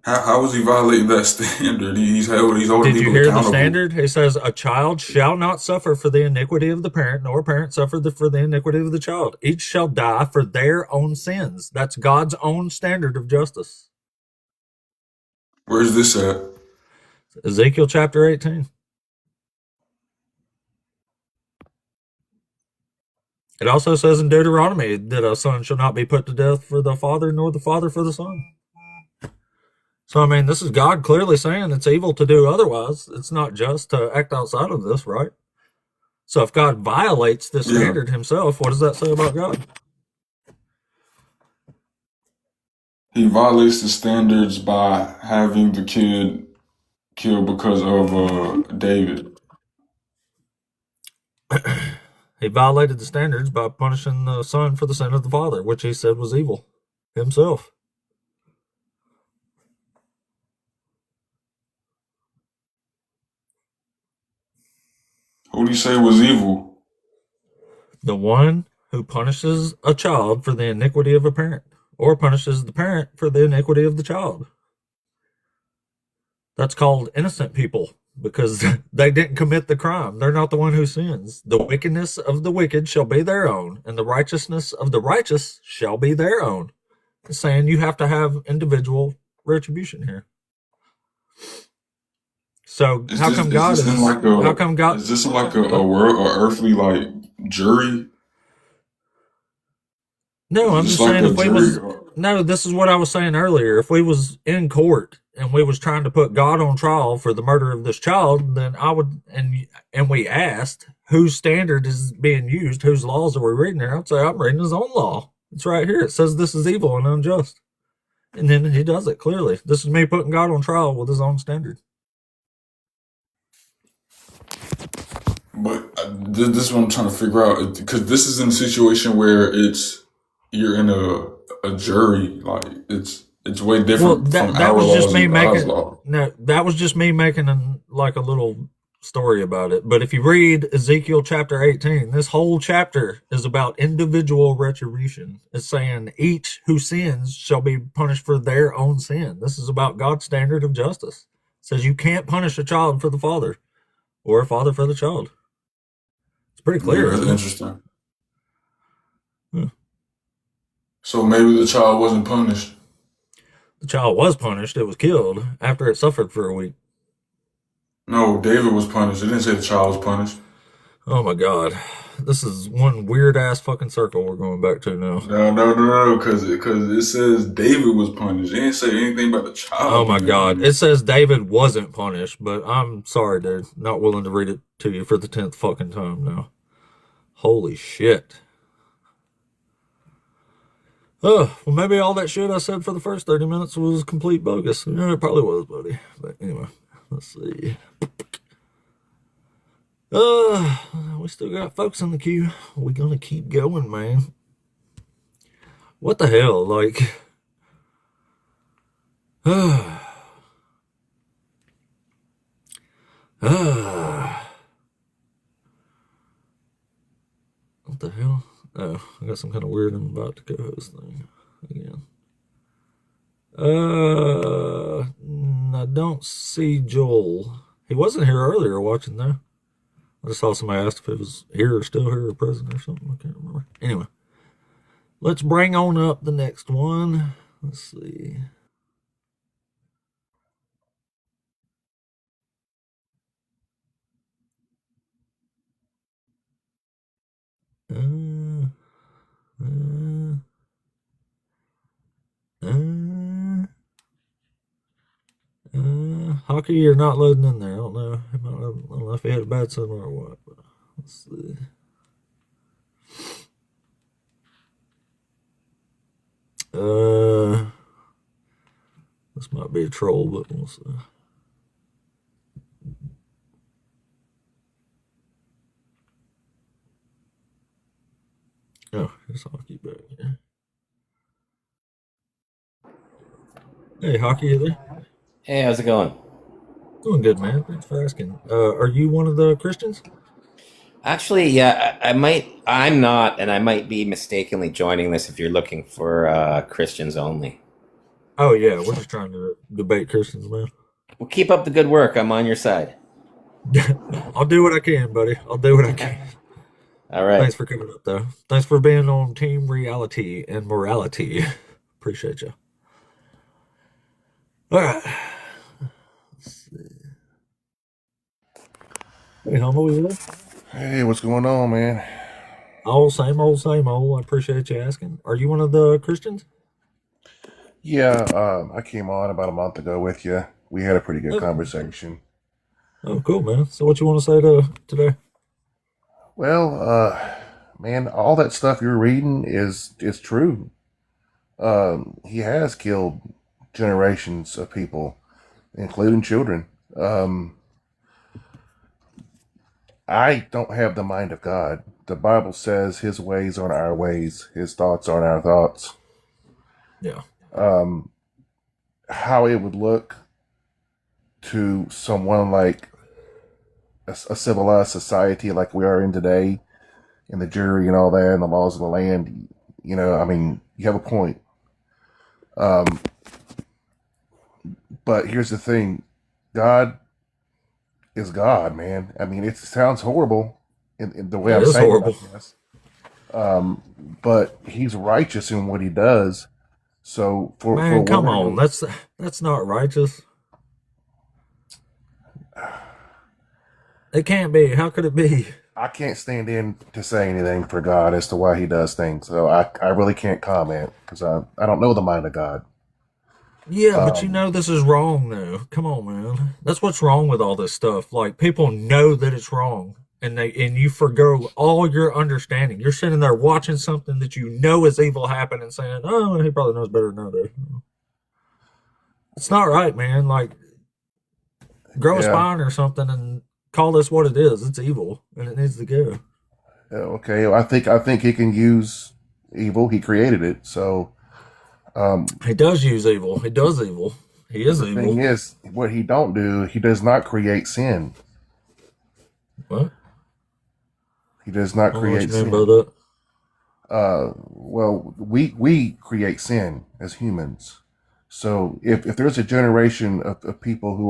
How was he violating that standard? He's holding Did you people hear the accountable. standard? It says, a child shall not suffer for the iniquity of the parent, nor a parent suffer for the iniquity of the child. Each shall die for their own sins. That's God's own standard of justice. Where's this at? Ezekiel chapter 18. It also says in Deuteronomy that a son shall not be put to death for the father, nor the father for the son. So, I mean, this is God clearly saying it's evil to do otherwise. It's not just to act outside of this, right? So, if God violates this Yeah, standard himself, what does that say about God? he violates the standards by having the kid killed because of David. He violated the standards by punishing the son for the sin of the father, which he said was evil himself. Who do you say was evil? The one who punishes a child for the iniquity of a parent, or punishes the parent for the iniquity of the child. That's called innocent people, because they didn't commit the crime. They're not the one who sins. The wickedness of the wicked shall be their own, and the righteousness of the righteous shall be their own. It's saying you have to have individual retribution here. So Is how this come is God this in is? like How a come God? is this in like a world or earthly like jury? No, Is I'm this just like saying a if we jury? was no, this is what I was saying earlier. If we was in court and we was trying to put God on trial for the murder of this child, then I would and we asked whose standard is being used, whose laws are we reading here? I'd say I'm reading his own law. It's right here. It says this is evil and unjust. And then he does it clearly. This is me putting God on trial with his own standard. But this is what I'm trying to figure out, because this is in a situation where you're in a jury, like it's way Well, different that from that our was just laws me and God's making law. no, that was just me making like a little story about it. But if you read Ezekiel chapter 18, this whole chapter is about individual retribution. It's saying each who sins shall be punished for their own sin. This is about God's standard of justice. It says you can't punish a child for the father or a father for the child. It's pretty Yeah, clear, that's isn't it? interesting. Hmm. So maybe the child wasn't punished. The child was punished. It was killed after it suffered for a week. No, David was punished. It didn't say the child was punished. Oh my God. This is one weird ass fucking circle we're going back to now. No, because it says David was punished. It didn't say anything about the Oh child my being God. It punished. says David wasn't punished, but I'm sorry, dude. Not willing to read it to you for the 10th fucking time now. Holy shit. Oh, well, maybe all that shit I said for the first 30 minutes was complete bogus. Yeah, it probably was, buddy. But anyway, let's see. We still got folks in the queue. We're gonna keep going, man. What the hell? Like, what the hell? Oh, I got some kind of weird invite to co-host thing again. I don't see Joel. He wasn't here earlier watching though. I just saw somebody asked if it was here or still here or present or something. I can't remember. Anyway, let's bring on up the next one. Let's see. Uh, uh, uh, Hockey, you're not loading in there. I don't know. I don't know if he had a bad summer or what. But let's see. This might be a troll, but we'll see. Oh, here's Hockey back. Yeah. Hey, Hockey, you there? Hey, how's it going? Doing good, man. Thanks for asking. Are you one of the Christians? Actually, yeah, I might. I'm not, and I might be mistakenly joining this if you're looking for Christians only. Oh yeah, we're just trying to debate Christians, man. Well, keep up the good work. I'm on your side. I'll do what I can, buddy. I'll do what I can. All right. Thanks for coming up, though. Thanks for being on Team Reality and Morality. Appreciate you. All right. Hey, Humble, you there? Hey, what's going on, man? Oh, same old, same old. I appreciate you asking. Are you one of the Christians? Yeah, I came on about a month ago with you. We had a pretty good Oh, conversation. oh, cool, man. So, what you want to say to today? Well, man, all that stuff you're reading is true. He has killed generations of people, including children. I don't have the mind of God. The Bible says His ways aren't our ways. His thoughts aren't our thoughts. Yeah. How it would look to someone like a civilized society like we are in today, and the jury and all that, and the laws of the land. I mean, you have a point. But here's the thing: God is God, man. I mean, it sounds horrible in the way It I'm is saying it, horrible. I guess. But He's righteous in what He does. So for Man, come whatever, on. That's not righteous. It can't be. How could it be? I can't stand in to say anything for God as to why He does things. So I really can't comment because I don't know the mind of God. Yeah, but you Um, know this is wrong though. Come on, man. That's what's wrong with all this stuff. Like people know that it's wrong and you forgo all your understanding. You're sitting there watching something that you know is evil happen and saying, "Oh, he probably knows better than I do." It's not right, man. Like grow a yeah, spine or something and call this what it is. It's evil, and it needs to go. Okay, I think he can use evil. He created it, so He does use evil. He does evil. He but is the thing evil. is, what he don't do, he does not create sin. What? He does not I don't know what you create mean by sin. that. Well, we create sin as humans. So if there's a generation of people who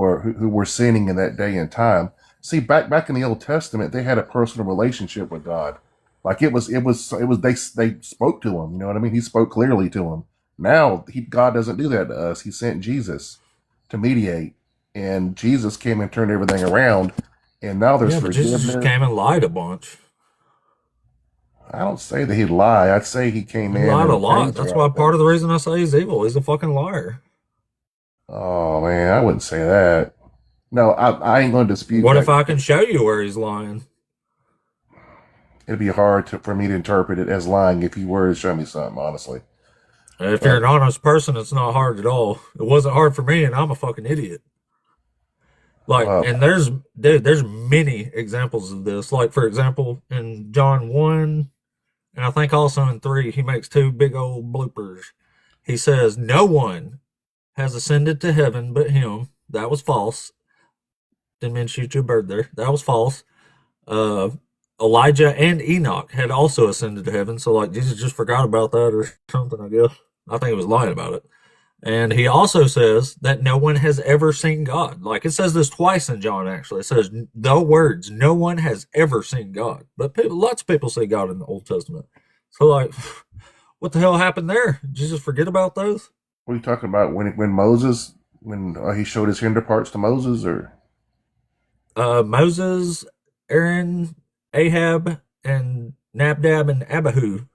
were sinning in that day and time, see back in the Old Testament, they had a personal relationship with God. Like it was they spoke to him. You know what I mean? He spoke clearly to him. Now God doesn't do that to us. He sent Jesus to mediate, and Jesus came and turned everything around. And now there's Yeah, but Jesus just forgiveness. came and lied a bunch. I don't say that he'd lie. I'd say he came He in lied a and lot. changed a That's lot why of part of things. the reason I say he's evil. He's a fucking liar. Oh man, I wouldn't say that. No, I ain't going to dispute What if that. I can show you where he's lying? It'd be hard for me to interpret it as lying if you were to show me something, honestly. If you're But an honest person, it's not hard at all. It wasn't hard for me, and I'm a fucking idiot. Like, uh, and there's many examples of this. Like, for example, in John 1, and I think also in 3, he makes two big old bloopers. He says, no one has ascended to heaven but him. That was false. Didn't mean to shoot you a bird there. That was false. Uh, Elijah and Enoch had also ascended to heaven. So, like, Jesus just forgot about that or something, I guess. I think he was lying about it. And he also says that no one has ever seen God. Like, it says this twice in John, actually. It says the words, no one has ever seen God. But lots of people see God in the Old Testament. So, like, what the hell happened there? Did you just forget about those? what are you talking about? When Moses, when he showed his hinder parts to Moses, or Moses, Aaron, Ahab, and Nabdab and Abihu,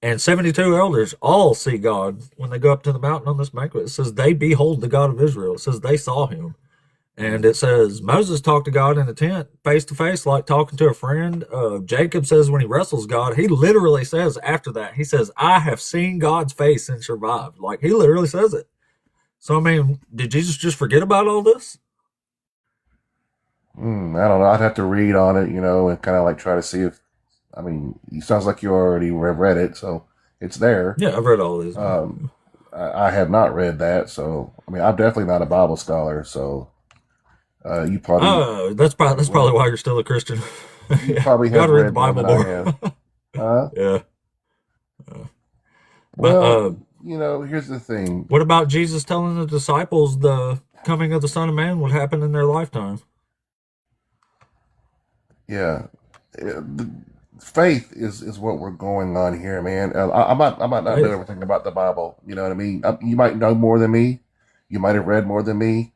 and 72 elders all see God when they go up to the mountain on this banquet. It says they behold the God of Israel. It says they saw him. And it says Moses talked to God in a tent face to face, like talking to a friend. Jacob says when he wrestles God, he literally says after that, he says, I have seen God's face and survived. Like, he literally says it. So, I mean, did Jesus just forget about all this? I don't know. I'd have to read on it, and kind of like try to see if. I mean, it sounds like you already read it, so it's there. Yeah, I've read all these. Um, I have not read that, so I mean, I'm definitely not a Bible scholar, so you probably Oh, that's probably read. why you're still a Christian. You Yeah, probably you got have to read the read more Bible than I more. have. Uh, Yeah. Uh, But well, here's the thing. what about Jesus telling the disciples the coming of the Son of Man would happen in their lifetime? Yeah, the faith is what we're going on here, man. I might not know Faith. everything about the Bible. You know what I mean? You might know more than me. You might have read more than me.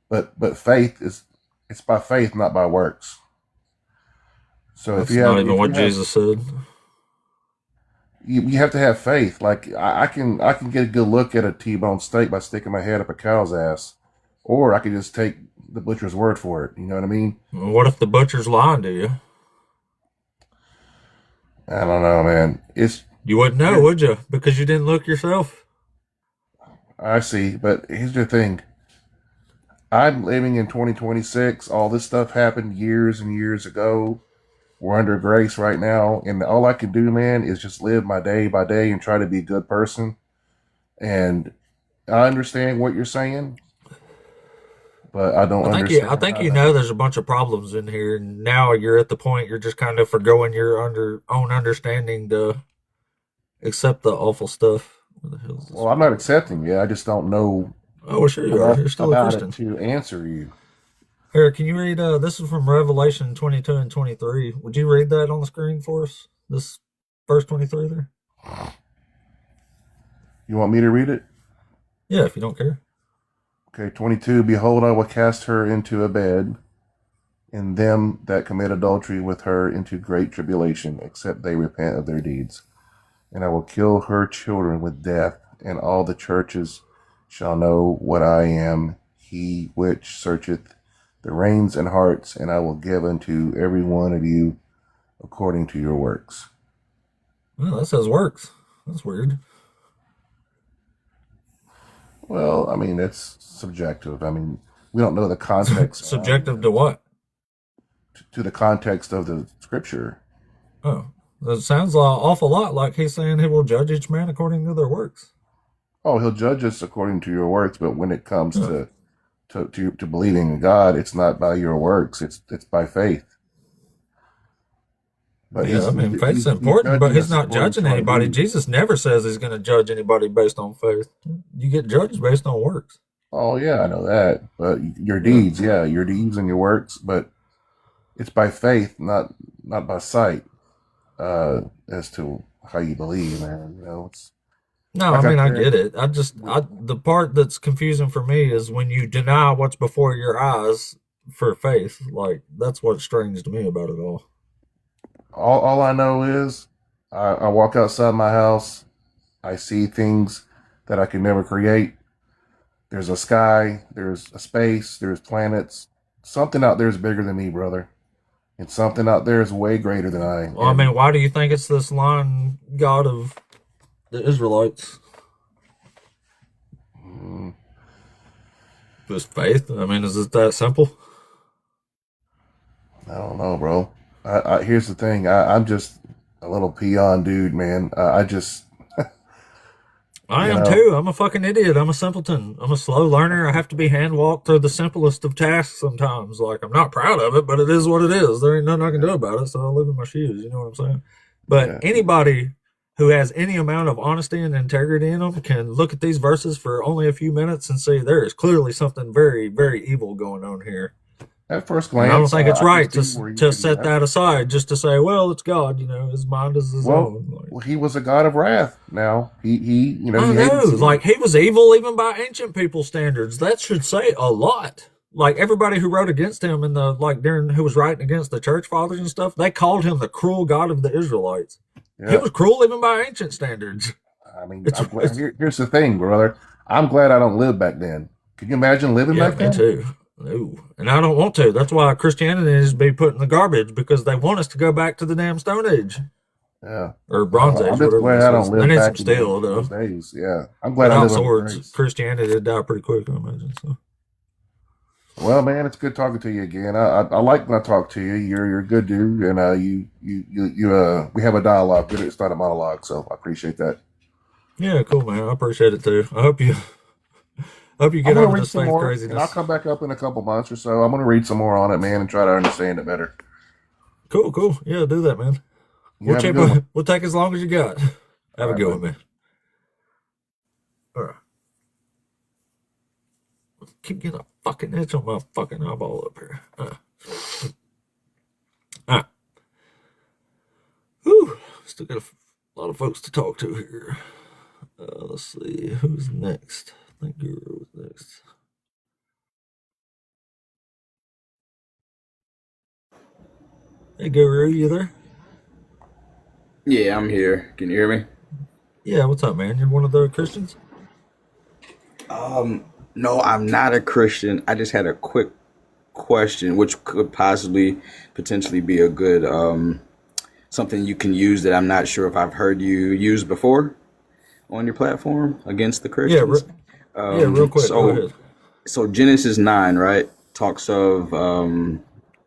But faith is it's by faith, not by works. So That's not even if what you have Jesus said. you have to have faith. Like I can get a good look at a T-bone steak by sticking my head up a cow's ass, or I could just take the butcher's word for it. You know what I mean? What if the butcher's lying to you? I don't know, man. You wouldn't know, Here, would you? Because you didn't look yourself. I see, but here's the thing. I'm living in 2026. All this stuff happened years and years ago. We're under grace right now, and all I can do, man, is just live my day by day and try to be a good person. And I understand what you're saying, but I don't I understand think how you to. know there's a bunch of problems in here, and now you're at the point you're just kind of forgoing your own understanding to accept the awful stuff. Where the hell is this Well, I'm not recording? accepting it. I just don't know Oh, well, sure you are. enough You're still a about it Christian. to answer you. Here, can you read? This is from Revelation 22 and 23. Would you read that on the screen for us? This verse 23 there. You want me to read it? Yeah, if you don't care. Okay, 22. Behold, I will cast her into a bed, and them that commit adultery with her into great tribulation, except they repent of their deeds. And I will kill her children with death, and all the churches shall know what I am, he which searcheth the reins and hearts, and I will give unto every one of you according to your works. Well, that says works. That's weird. Well, I mean, that's subjective. I mean, we don't know the context of Subjective to what? to the context of the scripture. Oh, that sounds an awful lot like he's saying he will judge each man according to their works. Oh, he'll judge us according to your works, but when it comes Oh. to believing in God, it's not by your works; it's by faith. But Yeah, I mean, faith's he's important, but judging he's us not according judging to our anybody. deeds. Jesus never says he's going to judge anybody based on faith. You get judged based on works. Oh yeah, I know that. But your Yeah. deeds, yeah, your deeds and your works, but it's by faith, not by sight, as to how you believe, man. You know, it's No, I like I mean, I said. get it. The part that's confusing for me is when you deny what's before your eyes for faith. Like, that's what's strange to me about it all. All I know is I walk outside my house, I see things that I can never create. There's a sky, there's a space, there's planets. Something out there is bigger than me, brother. And something out there is way greater than I. Well, I mean, why do you think it's this lion god of the Israelites? Just faith? I mean, is it that simple? I don't know, bro. Here's the thing. I'm just a little peon dude, man. I just, I you am know, too. I'm a fucking idiot. I'm a simpleton. I'm a slow learner. I have to be hand walked through the simplest of tasks sometimes. Like, I'm not proud of it, but it is what it is. There ain't nothing I can do about it, so I live in my shoes. You know what I'm saying? But yeah. anybody who has any amount of honesty and integrity in them can look at these verses for only a few minutes and see there is clearly something very, very evil going on here. At first And I don't glance, think it's I right can see where you to could set have. that aside just to say, well, it's God. You know, his mind is his Well, own. Like, he was a god of wrath. Now you know, I he hated know, sin. like he was evil even by ancient people standards. That should say a lot. Like everybody who wrote against him in the like during who was writing against the church fathers and stuff, they called him the cruel God of the Israelites. He Yeah. was cruel even by ancient standards. I mean, It's, I'm glad. it's Here's the thing, brother. I'm glad I don't live back then. Could you imagine living yeah, back me then? too. No, and I don't want to. That's why Christianity needs to be put in the garbage because they want us to go back to the damn Stone Age Yeah. or Bronze I'm Age, just whatever glad this I don't is. They live need some back in steel those though. days. Yeah. I'm glad I Without live under swords, grace. Christianity would die pretty quick, I imagine. So. Well, man, it's good talking to you again. I like when I talk to you. You're a good dude, and we have a dialogue. It's not a monologue, so I appreciate that. Yeah, cool, man. I appreciate it too. I hope you I'm get gonna over read this some faith more, and I'll craziness. come back up in a couple months or so. I'm gonna read some more on it, man, and try to understand it better. Cool, cool. Yeah, do that, man. You have a good one. We'll take as long as you got. All Have a right, good bud. one, man. All right. Keep getting a fucking itch on my fucking eyeball up here. All right. Whew. Still got a lot of folks to talk to here. Let's see. Who's next? I think Guru was next. Hey, Guru, you there? Yeah, I'm here. Can you hear me? Yeah, what's up, man? You're one of the Christians? No, I'm not a Christian. I just had a quick question, which could possibly potentially be a good something you can use that I'm not sure if I've heard you use before on your platform against the Yeah, Christians. real quick. Go So ahead. so Genesis 9, right, talks of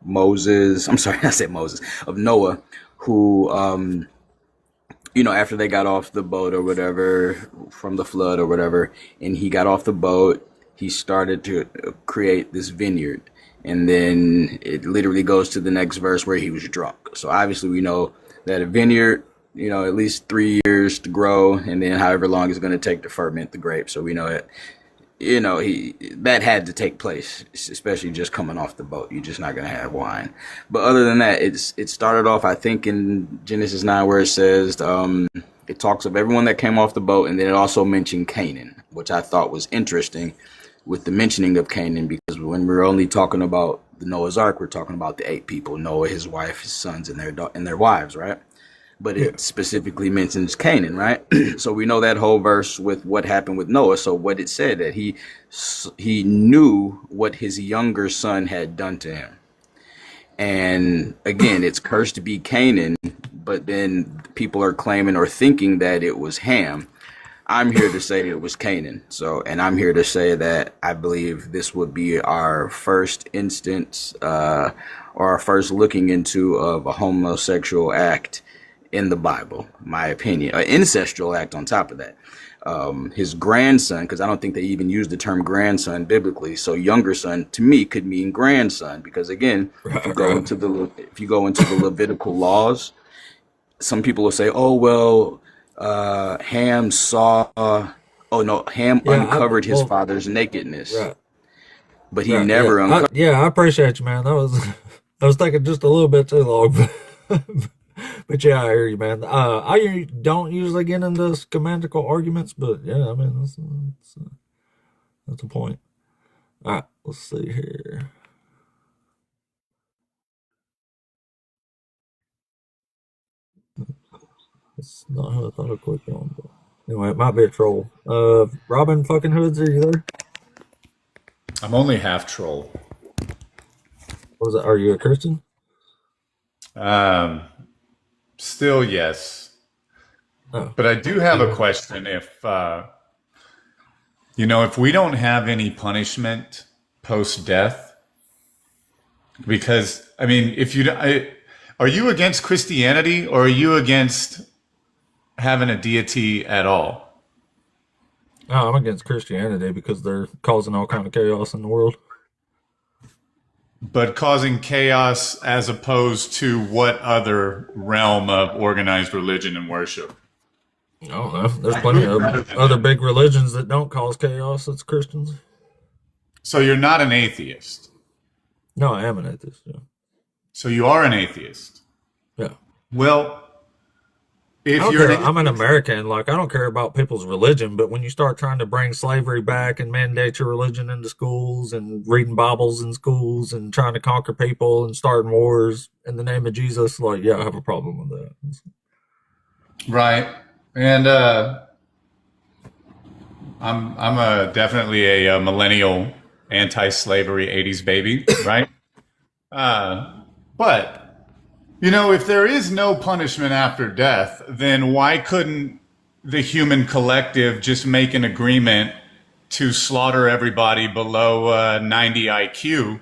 Moses. I'm sorry, I said Moses, of Noah, who after they got off the boat or whatever from the flood or whatever, and he got off the boat, he started to create this vineyard. And then it literally goes to the next verse where he was drunk. So obviously we know that a vineyard, at least 3 years to grow, and then however long it's going to take to ferment the grapes. So we know that, that had to take place, especially just coming off the boat. You're just not going to have wine. But other than that, it started off, I think, in Genesis 9 where it says, it talks of everyone that came off the boat, and then it also mentioned Canaan, which I thought was interesting with the mentioning of Canaan, because when we're only talking about the Noah's Ark, we're talking about the 8 people, Noah, his wife, his sons, and their wives, right? But Yeah. it specifically mentions Canaan, right? So we know that whole verse with what happened with Noah. So what it said, that he knew what his younger son had done to him. And again, it's cursed to be Canaan, but then people are claiming or thinking that it was Ham. I'm here to say it was Canaan. And I'm here to say that I believe this would be our first instance or our first looking into of a homosexual act in the Bible, my opinion. An incestual act on top of that. His grandson, because I don't think they even use the term grandson biblically. So younger son to me could mean grandson, because again, if you go into the Levitical laws, some people will say, "Oh well, Ham saw." Oh no, Ham uncovered his father's nakedness, but he never uncovered. I appreciate you, man. That was I was thinking just a little bit too long, but yeah, I hear you, man. I don't usually get into schematical arguments, but yeah, I mean that's a point. All right, let's see here. It's not who I thought I clicked on, but anyway, it might be a troll. Robin fucking Hoods, are you there? I'm only half troll. What was it? Are you a Christian? Still, yes. Oh. But I do have a question. If if we don't have any punishment post death, because I mean, are you against Christianity or are you against having a deity at all? No, I'm against Christianity because they're causing all kind of chaos in the world. But causing chaos as opposed to what other realm of organized religion and worship? Oh, there's plenty of other big religions that don't cause chaos. It's Christians. So you're not an atheist? No, I am an atheist. Yeah. So you are an atheist? Yeah. Well, I'm an American. Like, I don't care about people's religion, but when you start trying to bring slavery back and mandate your religion into schools and reading Bibles in schools and trying to conquer people and starting wars in the name of Jesus, like, yeah, I have a problem with that. Right. And I'm definitely a millennial anti-slavery 80s baby, right? But if there is no punishment after death, then why couldn't the human collective just make an agreement to slaughter everybody below 90 IQ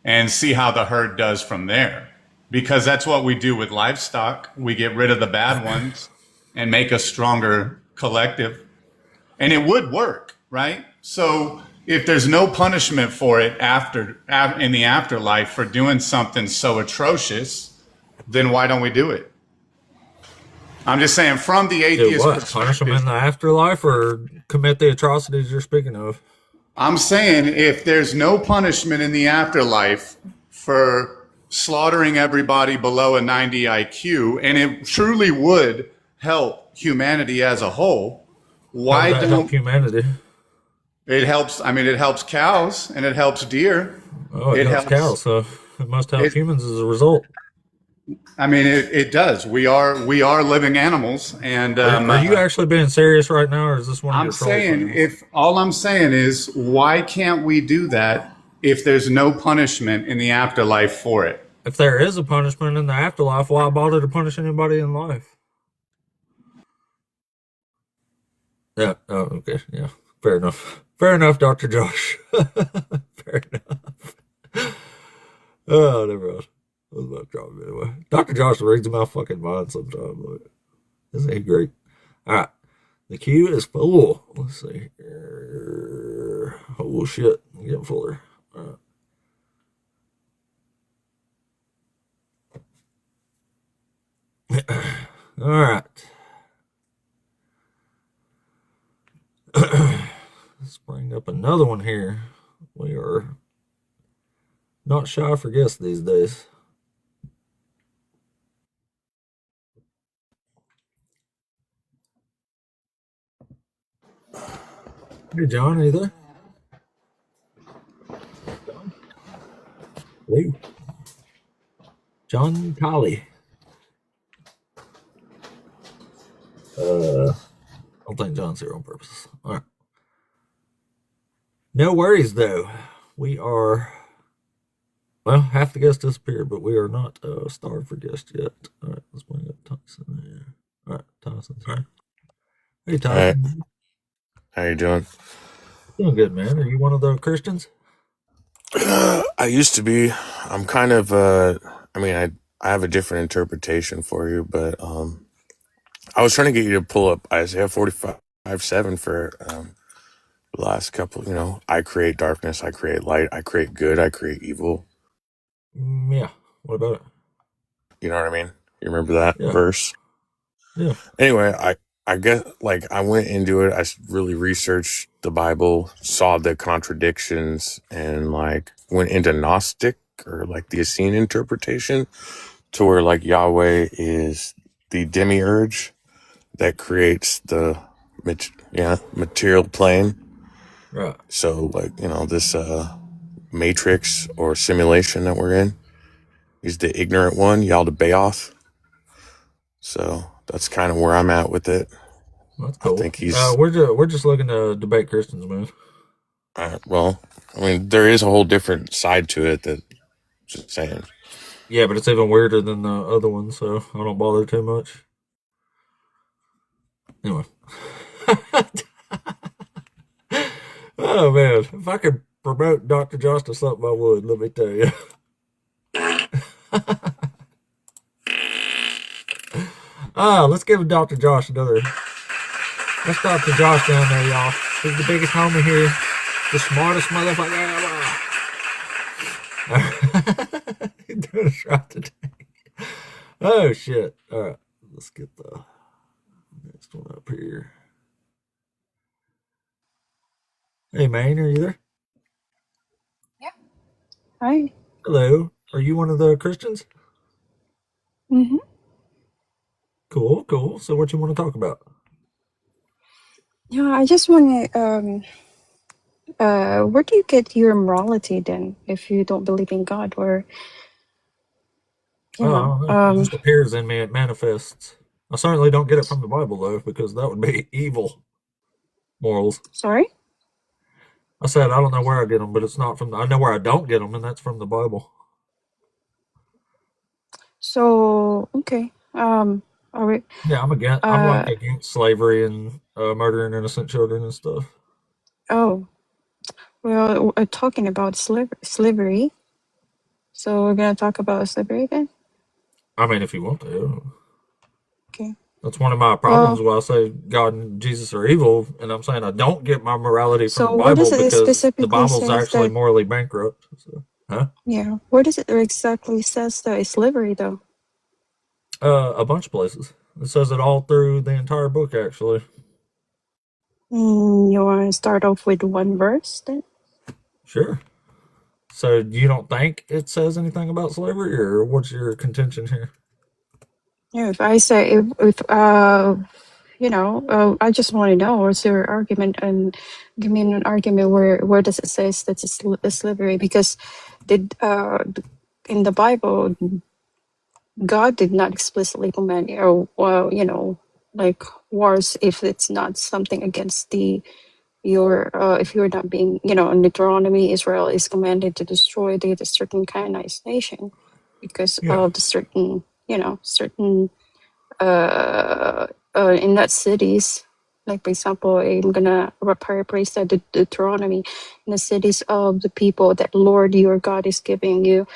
and see how the herd does from there? Because that's what we do with livestock. We get rid of the bad ones and make a stronger collective. And it would work, right? So if there's no punishment for it in the afterlife for doing something so atrocious, then why don't we do it? I'm just saying, from the atheist perspective, punish them in the afterlife or commit the atrocities you're speaking of? I'm saying if there's no punishment in the afterlife for slaughtering everybody below a 90 IQ, and it truly would help humanity as a whole, why don't help humanity? It helps. I mean, it helps cows and it helps deer. Oh, it helps cows, so it must help humans as a result. I mean, it does. We are living animals, and are you actually being serious right now, or is this one of your trolls? I'm saying, all I'm saying is, why can't we do that if there's no punishment in the afterlife for it? If there is a punishment in the afterlife, why bother to punish anybody in life? Yeah. Oh, okay. Yeah. Fair enough. Fair enough, Dr. Josh. Fair enough. Oh, never mind. I was about to drop him anyway. Dr. Josh reads my fucking mind sometimes. Like, isn't he great? All right. The queue is full. Let's see here. Oh, shit. I'm getting fuller. All right. All right. Let's bring up another one here. We are not shy for guests these days. Hey, John, are you there? Hello? John Colley. I don't think John's here on purpose. All right. No worries, though. We are, well, half the guests disappeared, but we are not starved for guests yet. All right, let's bring up Tyson here. All right, Tyson's here. Hey, Tyson. How you doing? Doing good, man. Are you one of the Christians? I used to be. I'm kind of. I mean, I have a different interpretation for you, but I was trying to get you to pull up Isaiah 45:7 for the last couple. You know, I create darkness, I create light, I create good, I create evil. Yeah. What about it? You know what I mean? You remember that Yeah. verse? Yeah. Anyway, I guess like I went into it. I really researched the Bible, saw the contradictions, and like went into Gnostic or like the Essene interpretation, to where like Yahweh is the demiurge that creates the material plane. Right. So like, you know, this matrix or simulation that we're in, he's the ignorant one, Yaldabaoth. So that's kind of where I'm at with it. That's I cool. think he's We're just looking to debate Christians, man. well. I mean, there is a whole different side to it. That just saying. Yeah, but it's even weirder than the other one, so I don't bother too much. Anyway. Oh man, if I could promote Dr. Josh to something, I would. Let me tell you. Let's give Dr. Josh another. That's Dr. Josh down there, y'all. He's the biggest homie here, the smartest motherfucker ever. He's doing a shot today. Oh shit! All right, let's get the next one up here. Hey man, are you there? Hi. Hello. Are you one of the Christians? Mm-hmm. Cool, cool. So what you want to talk about? Yeah, I just want to. Where do you get your morality then, if you don't believe in God, or Oh, I don't know. It just appears in me. It manifests. I certainly don't get it from the Bible though, because that would be evil morals. Sorry. I said I don't know where I get them, but it's not from. I know where I don't get them, and that's from the Bible. So okay. Are we? Yeah, I'm against. I'm like against slavery and murdering innocent children and stuff. Oh, well, we're talking about slavery. So we're gonna talk about slavery then. I mean, if you want to. Okay. That's one of my problems. Well, Why I say God and Jesus are evil, and I'm saying I don't get my morality from the so where Bible does it because the specifically Bible's says actually that? morally bankrupt. So, huh? Yeah. Where does it exactly says that it's slavery though? A bunch of places. It says it all through the entire book, actually. You want to start off with one verse then? Sure. So you don't think it says anything about slavery, or what's your contention here? Yeah. If I say if I just want to know what's your argument and give me an argument where does it say that it's slavery because in the Bible God did not explicitly command like wars if it's not something against if you're not being in Deuteronomy Israel is commanded to destroy the certain Canaanite nation because Yeah. of the certain in that cities, like for example, I'm gonna paraphrase that Deuteronomy, in the cities of the people that Lord your God is giving you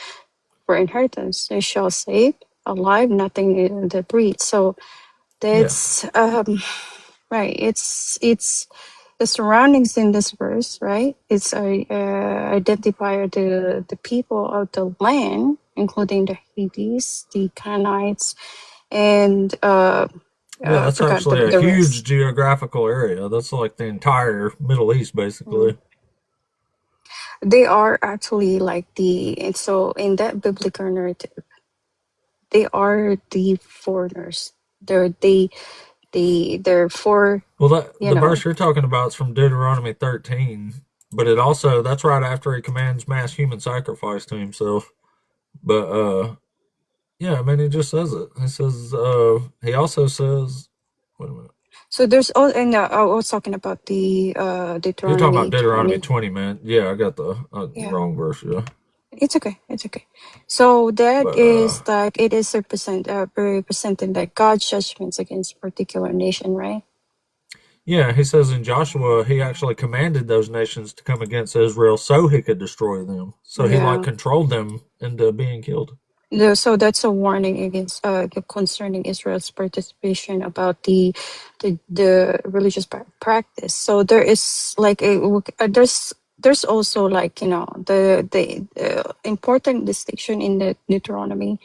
for inheritance, they shall save alive nothing in the breed. So Yeah. that's right. It's the surroundings in this verse, right? It's a identifier to the people of the land, including the Hades, the Canaanites, and Yeah, I that's forgot actually a the huge rest. geographical area. That's like the entire Middle East, basically. They are actually like and so in that biblical narrative, they are the foreigners. They're for Well, that you the know. verse you're talking about is from Deuteronomy 13, but it also that's right after he commands mass human sacrifice to himself. But yeah, I mean, he just says it. He says he also says, wait a minute. So there's all, and I was talking about the You're talking about Deuteronomy Deuteronomy 20. 20, man. Yeah, I got the Yeah, wrong verse. Yeah, it's okay. It's okay. So that but is like it is representing like God's judgments against particular nation, right? Yeah, he says in Joshua, he actually commanded those nations to come against Israel so he could destroy them. So he like Yeah. controlled them into being killed. So that's a warning against concerning Israel's participation about the religious practice. So there is like there's also like the important distinction in the Deuteronomy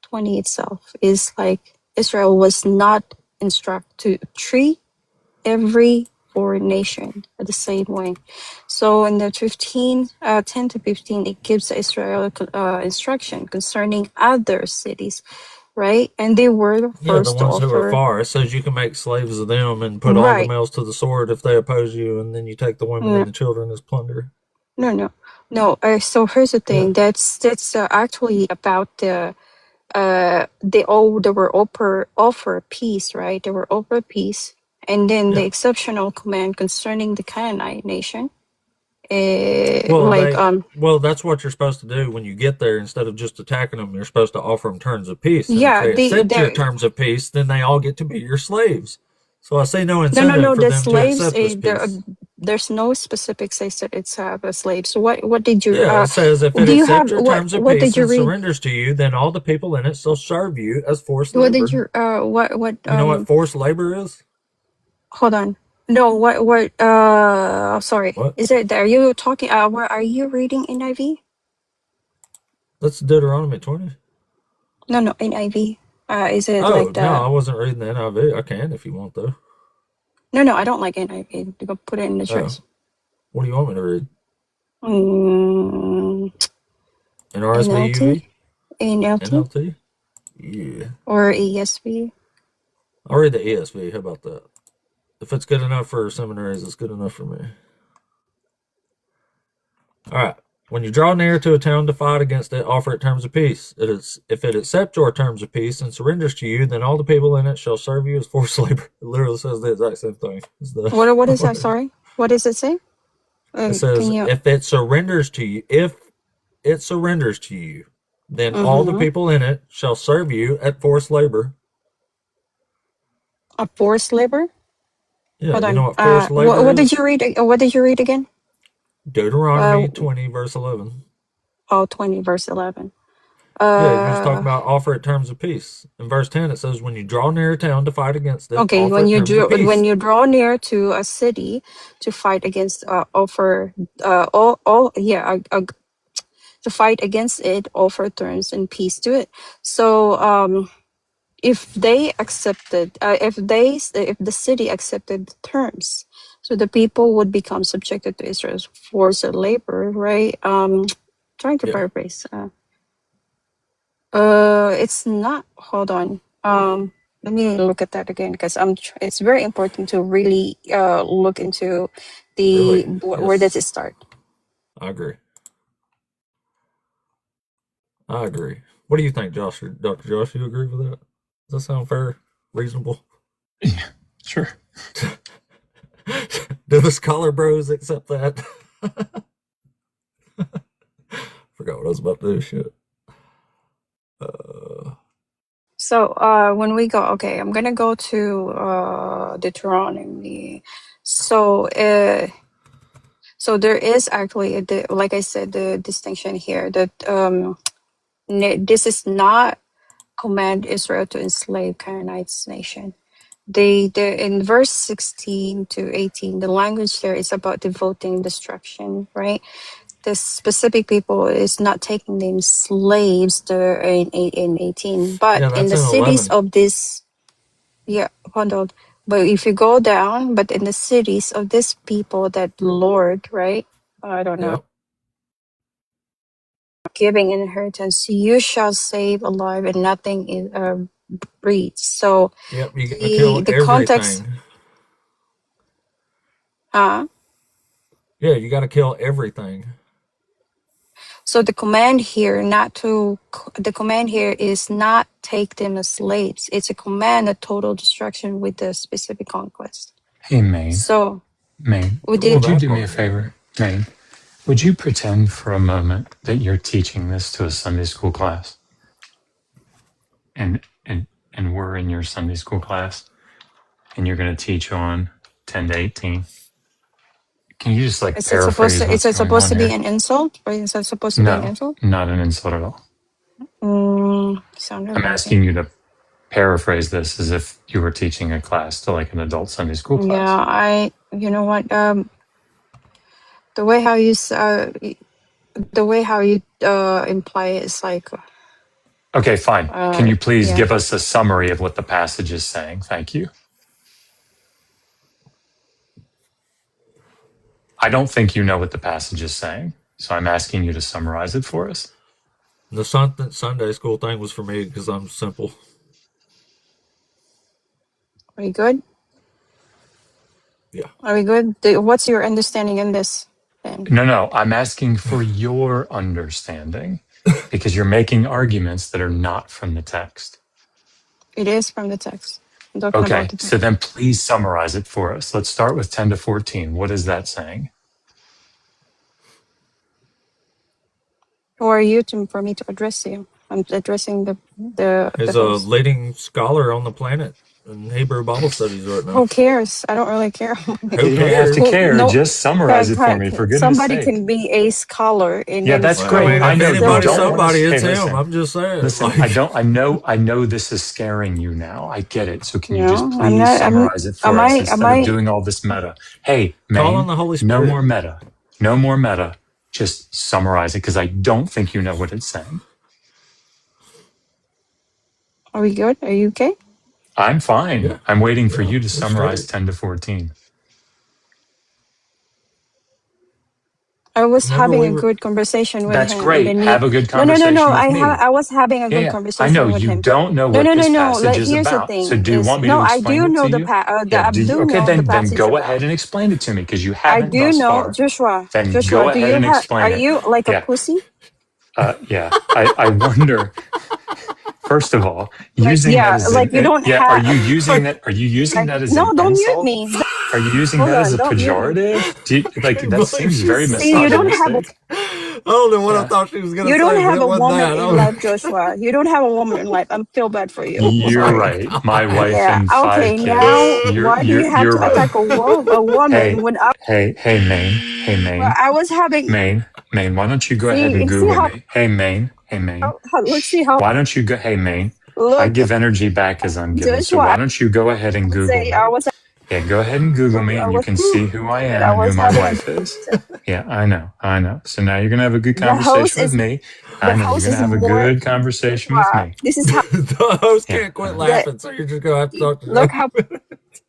20 itself is like Israel was not instructed to treat every foreign nation the same way. So in the 10 to 15, it gives Israel instruction concerning other cities, right? And they were the Yeah, the first to ones who are offer, far. It says you can make slaves of them and put all the right? males to the sword if they oppose you, and then you take the women and No, the children as plunder. no. So here's the Yeah, thing. That's actually about they were offer peace, right? They were offer peace, and then the yeah. exceptional command concerning the Canaanite nation, Well, like that's what you're supposed to do when you get there. Instead of just attacking them, you're supposed to offer them terms of peace. And if yeah, they accept your they terms of peace, then they all get to be your slaves. So I see no no. incentive for The them to slaves, accept this peace. there's no specific says that it's a slave. So what did you Yeah, it says if it do you have accepts your terms of what peace did you and read? surrenders to you, then all the people in it shall serve you as forced What did labor. you what You know what forced labor is? hold on. No, sorry. What? Is it are you talking where are you reading NIV? That's Deuteronomy 20. No, NIV. Is it Oh, like no, the I wasn't reading the NIV. I can if you want, though. no, I don't like NIV. You can put it in the Oh, choice. what do you want me to read? Mm, NRSV, NLT? UV? NLT? NLT? Yeah. Or ESV? I'll read the ESV. How about that? If it's good enough for seminaries, it's good enough for me. All right. When you draw near to a town to fight against it, offer it terms of peace. If it accepts your terms of peace and surrenders to you, then all the people in it shall serve you as forced labor. It literally says the exact same thing. What is that? Sorry. What does it say? It Can says you if it surrenders to you, then all the mm-hmm. people in it shall serve you at forced labor. A forced labor? Yeah, Hold you know on. what forced labor What did is? you read? What did you read again? Uh, Deuteronomy 20, verse 11. 20 verse 11. Yeah, you was talking Uh, about offer it terms of peace. In verse 10, it says, when you draw near a town to fight against it, okay. offer it terms of When peace. you draw near to a city to fight against, offer, to fight against it, offer terms and peace to it. So, if they accepted if the city accepted the terms, so the people would become subjected to Israel's forced labor, right? Trying to Yeah. paraphrase, it's not, hold on, let me look at that again because it's very important to really look into Really? where does Yes. it start. I agree. I agree. What do you think, Josh? Dr. Josh, you agree with that? Does that sound fair? Reasonable? Yeah, sure. Do the scholar bros accept that? Forgot what I was about to do. Shit. So when we go, okay, I'm gonna go to Deuteronomy. So so there is actually like I said, the distinction here that this is not command Israel to enslave Canaanites nation. They in verse 16 to 18, the language there is about devoting destruction, right? The specific people is not taking them slaves there in 18, but Yeah, in that's the in cities 11. of this, yeah, hold on. But if you go down, but in the cities of this people that Lord, right? I don't know, Yep. giving inheritance, you shall save alive and nothing is breeds. So Yep. You got to kill the context, everything. uh, Yeah, you got to kill everything. so the command here the command here is not take them as slaves. It's a command of total destruction with the specific conquest. Hey, Maine. So Maine, we Well, would did. you that do me a part, yeah. favor? Maine, would you pretend for a moment that you're teaching this to a Sunday school class? And and we're in your Sunday school class, and you're going to teach on 10 to 18. Can you just like Is it supposed paraphrase to? Is what's it going supposed on to be here? an insult, or is it supposed to be an No, insult? not an insult at all. Sounded I'm like asking it. you to paraphrase this as if you were teaching a class to like an adult Sunday school class. Yeah, you know what? The way how you imply it is like. Okay, fine. Can you please Yeah. give us a summary of what the passage is saying? Thank you. I don't think you know what the passage is saying, so I'm asking you to summarize it for us. The Sunday school thing was for me because I'm simple. Are we good? Yeah. Are we good? What's your understanding in this then? No, I'm asking for your understanding because you're making arguments that are not from the text. It is from the text. I'm talking about Okay, the so text. then please summarize it for us. Let's start with 10 to 14. What is that saying? Who are you for me to address you? I'm addressing the As a host. leading scholar on the planet in Hebrew Bible studies right now. Who cares? I don't really care. You don't have to care. No, Just summarize it for me, for goodness somebody sake. can be a scholar and Yeah, then that's Well, great. I if know you anybody's don't want somebody, to. it's Hey, him. listen, I'm just saying. listen. Like, I know this is scaring you now. I get it. So can you just No, I'm please not. summarize it for us instead of doing all this meta? Hey, call on Maine, the Holy no Spirit. more meta. No more meta. Just summarize it because I don't think you know what it's saying. Are we good? Are you okay? I'm fine. Yeah. I'm waiting for you to we're summarize straight. 10 to 14. I was Remember having we a were. good conversation with That's him, and great. then you. Have a good No. conversation with me. I was having a good Yeah, I know conversation with you him. don't know what this No. Like, passage is here's the about. So thing: do you is want me no, to I explain do it know to you? Yeah, I do you? do Okay, know the then passage go about. ahead and explain it to me because you I haven't do thus know, far. Joshua. Then Joshua, go do ahead you and have? explain Are it. you like a Yeah, pussy? yeah. I wonder. First of all, Like, using that yeah, as like you don't yeah, are have. you using that? Are you using Like, that as no, an don't mute insult? me. Are you using Hold that as on, a don't mute me. pejorative? I That believe seems she very said See, you don't have a misogynistic. I don't know what I Yeah. thought she was gonna You don't say, but have it a wasn't woman that. in life, Joshua. You don't have a woman in life. I feel bad for you. You're Sorry. right. My wife Yeah. and Okay. 5 Now, kids. why do you have You're to right. attack a woman Hey, when Maine. Hey, Maine. I was having? Maine. Why don't you go ahead and See Google how, me? Hey, Maine. let's Shh. see how. Why don't you go? Hey, Maine. I Look, give energy back as I'm given. So Joshua. why don't you go ahead and I would Google say I me? was. Yeah, go ahead and Google me, I and you was. can see who I But am I and who was my having a. wife is. Yeah, I know. So now you're gonna have a good The host conversation with is. me. The I know you're host gonna is have a more. good conversation with Joshua. me. This is how. The host Yeah, can't I quit know. laughing, so you're just gonna have to talk to Look Joe. how.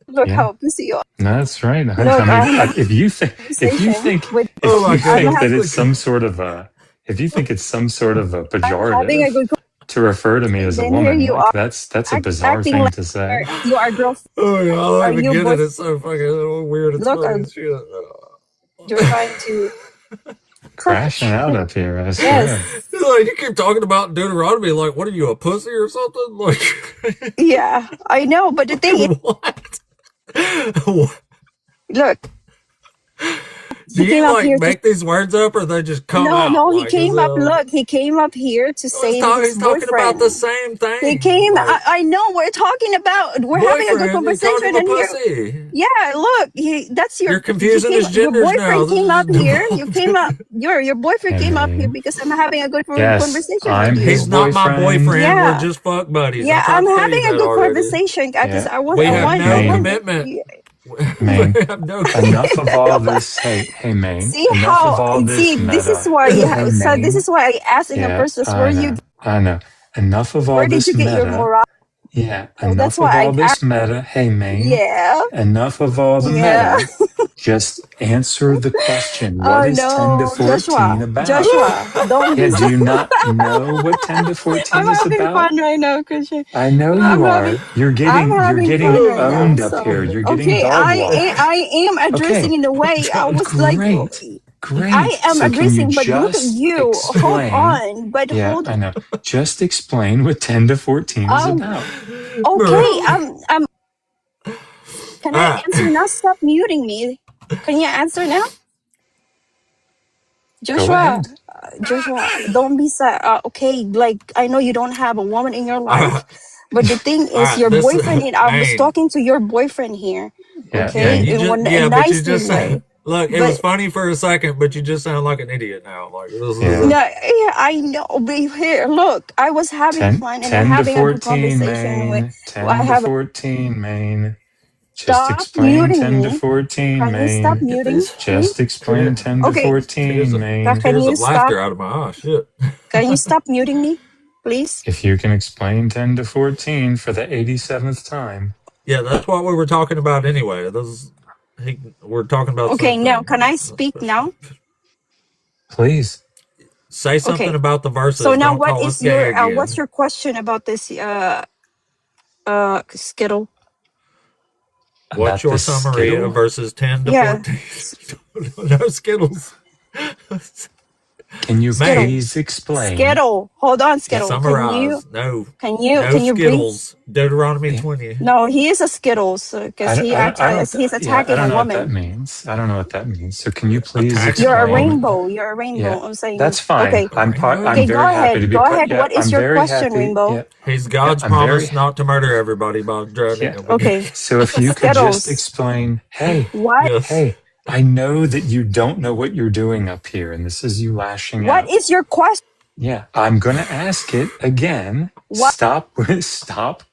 Look Yeah. how pussy you are. No, that's right. Look, I mean, I'm having if you think a conversation with. Oh my I'm goodness! that it's Look, some sort of a, if you think it's some sort of a having a pejorative good. to refer to me And as a then here woman, you like are that's a bizarre acting thing like to say. you are girlfriend. oh yeah, I Are don't even you get boy? it. It's so fucking weird. It's Look, funny as shit. you're trying to. Crashing out up here, I swear. Yes. Like you keep talking about Deuteronomy, like what are you, a pussy or something? Like Yeah, I know, but the thing is, what? look, Do he came you up like here to. make these words up, or they just come No, out? no, he Like is came up. Look, he came up here to well, say his he's talking about the boyfriend. same He thing. came. Like I know. We're talking about. We're having a good boyfriend, you called him conversation, a and here. pussy. Yeah, look, that's your. You're He confusing came. his Your genders now. boyfriend This came is up just here. You came devolved. up. Your boyfriend Hey, came up here man. because I'm having a good Yes, conversation with I'm his He's you. not my boyfriend. boyfriend. We're Yeah. just fuck buddies. I Yeah, I'm tried to tell you having a that good already. conversation because Yeah, We I have want no Maine. commitment. Maine. We have no Enough commitment. of all this. Hey, Maine. see Enough of how all this this is meta. why Hey, so this Maine. is why I asked in the Yeah, first place where you I know. Enough of all where did this you get your meta. morale? Yeah, So that's enough why of I all asked. this meta. Hey, Maine. Yeah, Enough of all the yeah. meta. Just answer the question. What Oh is 10 to no, 14 about? Don't Yeah, be do so. you not know what 10 to 14 I'm is having about? fun right now, Christian. I know I'm you having are. You're I'm getting having fun right now. owned up So here. You're getting okay, dog walked. I am addressing Okay. in a way. I was like, Great. I Great. am So can you addressing, but look at just you. Hold explain? on, but Yeah, hold. I know. Just explain what 10 to 14 is about. Okay. I'm. Can All I right. answer now? Stop muting me. Can you answer now, Go Joshua? ahead. Joshua, don't be sad. Okay, like I know you don't have a woman in your All life, right. but the thing All is, right. your This boyfriend. And I was Maine. talking to your boyfriend here, Yeah, Yeah, okay, and you in just one a yeah, but you nicely just way. look. It was But funny for a second, but you just sound like an idiot now. Like this is yeah. no, yeah, I know. But here, look, I was having 10, fun and 10 to having a good 14, conversation with. Maine. I 10 to have. 14, Maine. Just Stop explain muting 10 to me. 14, Can you stop Maine. get muting these me? Just explain 10 to Okay, 14, Maine. can tears you of stop? laughter out of my eyes. Shit. Can you stop muting me, please? If you can explain 10 to 14 for the 87th time. Yeah, that's what we were talking about anyway. We're talking about the Okay, same now thing. can I speak now? Please. Say something Okay. about the So verses. now, Don't what call us is gay your what's again. your question about this Skittle? What's About your the summary of Skittle? verses 10 to Yeah, 14? No Skittles. Can you Skittle, Maine, please explain? Skittle. Hold on, Yeah, Skittle. summarize. No. No Can you breathe? Skittles. Deuteronomy yeah. 20. No, he is a Skittles because I don't, he's yeah, I attacking a don't know what that woman. means. I don't know what that means. So can you please Attacking You're a a explain? woman? rainbow. You're a Yeah, rainbow. I'm saying that's fine. okay. A rainbow? I'm Okay, go very happy to ahead. be Go put. ahead. Yeah, What is I'm your very question, happy. Rainbow? Yeah, He's yeah, God's I'm very, promise not to murder everybody by drowning yeah. them again. Okay, So if you could just Skittles. explain, hey, What Yes. hey, I know that you don't know what you're doing up here, and this is you lashing what out. is your question? Yeah, I'm going to ask it again. What Stop.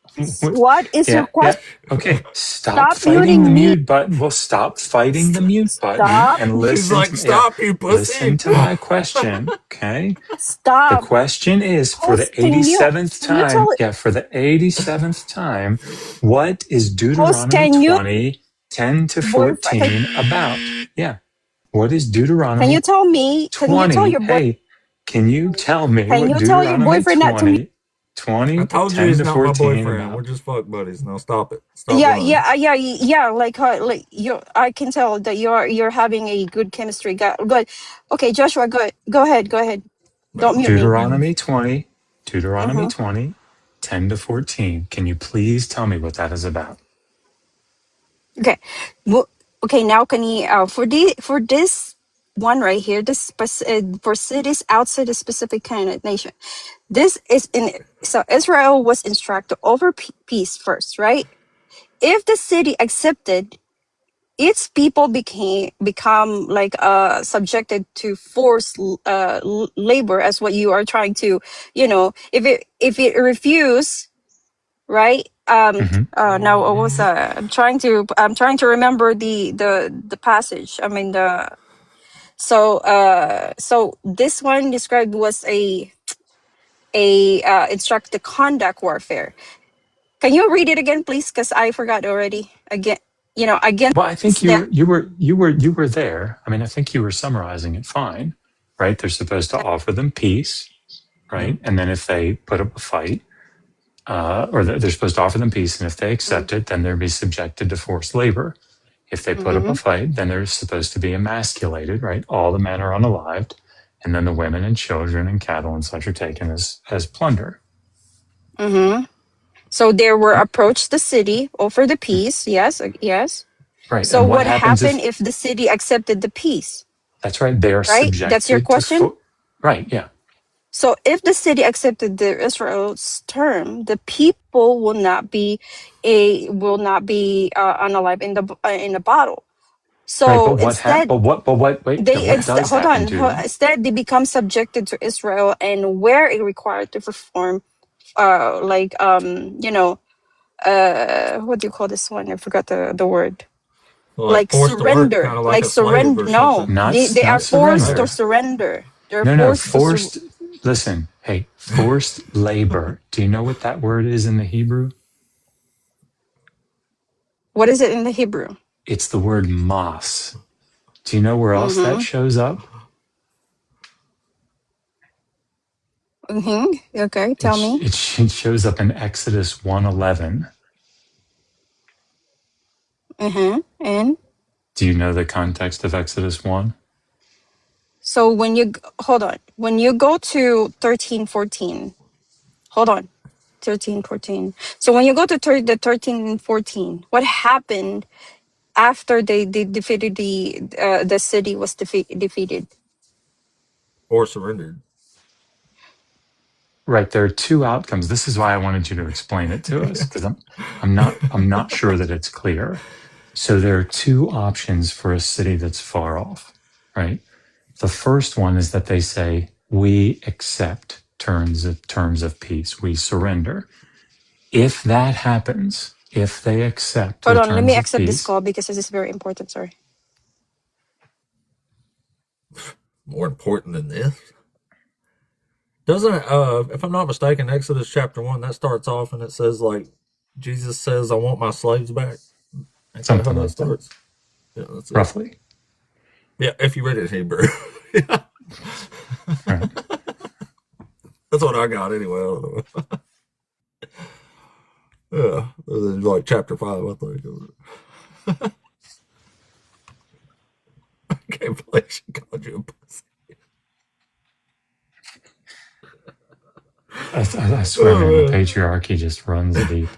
what is your Yeah, question? yeah. Okay, stop Stop fighting the muting me. mute button. Well, stop fighting the mute button Stop. and He's listen to like, me. Yeah, stop, you listen pussy. to my question. Okay. The Stop question is for the posting mute. 87th Can you time. tell it? Yeah, for the 87th time, what is Host, Deuteronomy can you 20, 10 to boyfriend? 14 about? Yeah. What is Can you Deuteronomy tell me? Can you tell 20? your boy? Hey, can you tell me Can what you tell your Deuteronomy boyfriend not to mute? 20, I 20, told you 10 he's to not my 14 boyfriend. We're about? just fuck buddies. Now stop it. Stop Yeah, lying. yeah. Like you, I can tell that you're having a good chemistry. But okay, Joshua, go ahead, go ahead. Don't Well, mute me. Deuteronomy 20, Deuteronomy Uh-huh. 20, 10 to 14. Can you please tell me what that is about? Okay. Well, okay. Now, can you for this one right here, for cities outside the specific Canaanite nation, this is in. So Israel was instructed over peace first, right? If the city accepted, its people become like subjected to forced labor, as what you are trying to, if it refuse, right? Hmm. Now what was I'm trying to remember the passage. I mean the so this one described was a instruct the conduct warfare. Can you read it again, please? Because I forgot already. Again, against Well, I think them. you were there. I mean, I think you were summarizing it fine, right? They're supposed to offer them peace, yep. right? And then if they put up a fight, or they're supposed to offer them peace, and if they accept it, then they'll be subjected to forced labor. If they put up Mm-hmm. a fight, then they're supposed to be emasculated, right? All the men are unalived, and then the women and children and cattle and such are taken as plunder. Mm-hmm. So they were approached the city, offer the peace. Yes, yes. Right. So And what what happens happened if if the city accepted the peace? that's right? They are Right? That's your subjected to, question. right. Yeah. So if the city accepted the Israel's term, the people will not be unalive in the battle. Right. But So what happened? instead, Wait, what does hold happen, on. Judy? Instead, they become subjected to Israel, and where it required to perform, like what do you call this one? I forgot the word. Like Like forced to work, kind surrender, of like like a slave surrender. or No, something. they are Not forced to Slave. surrender. surrender. They're No, forced to forced. Listen, hey, forced labor. Do you know what that word is in the Hebrew? what is it in the Hebrew? It's the word mas. Do you know where else that Mm-hmm. shows up? Mm-hmm. Okay, tell me. It shows up in Exodus 1:11. Mm-hmm. And Do you know the context of Exodus 1? so hold on, when you go to 13:14, hold on, 13:14. So when you go to the 13:14, what happened after they defeated the city was defeated? Or surrendered. Right, there are two outcomes. This is why I wanted you to explain it to us, because I'm not sure that it's clear. So there are two options for a city that's far off, right? The first one is that they say, we accept terms of peace. We surrender. If that happens, if they accept Hold the on, let me terms of accept this peace, call because this is very important. Sorry. More important than this. Doesn't it, if I'm not mistaken, Exodus chapter 1, that starts off and it says, like, Jesus says, I want my slaves back. Ain't that how something that like that, starts? Yeah, that's it. roughly. Yeah, if you read it in Hebrew. Yeah. Right. That's what I got anyway. I don't know. Yeah, like chapter 5, I think. I can't believe she called you a pussy. I swear, man, the Oh, man. patriarchy just runs deep.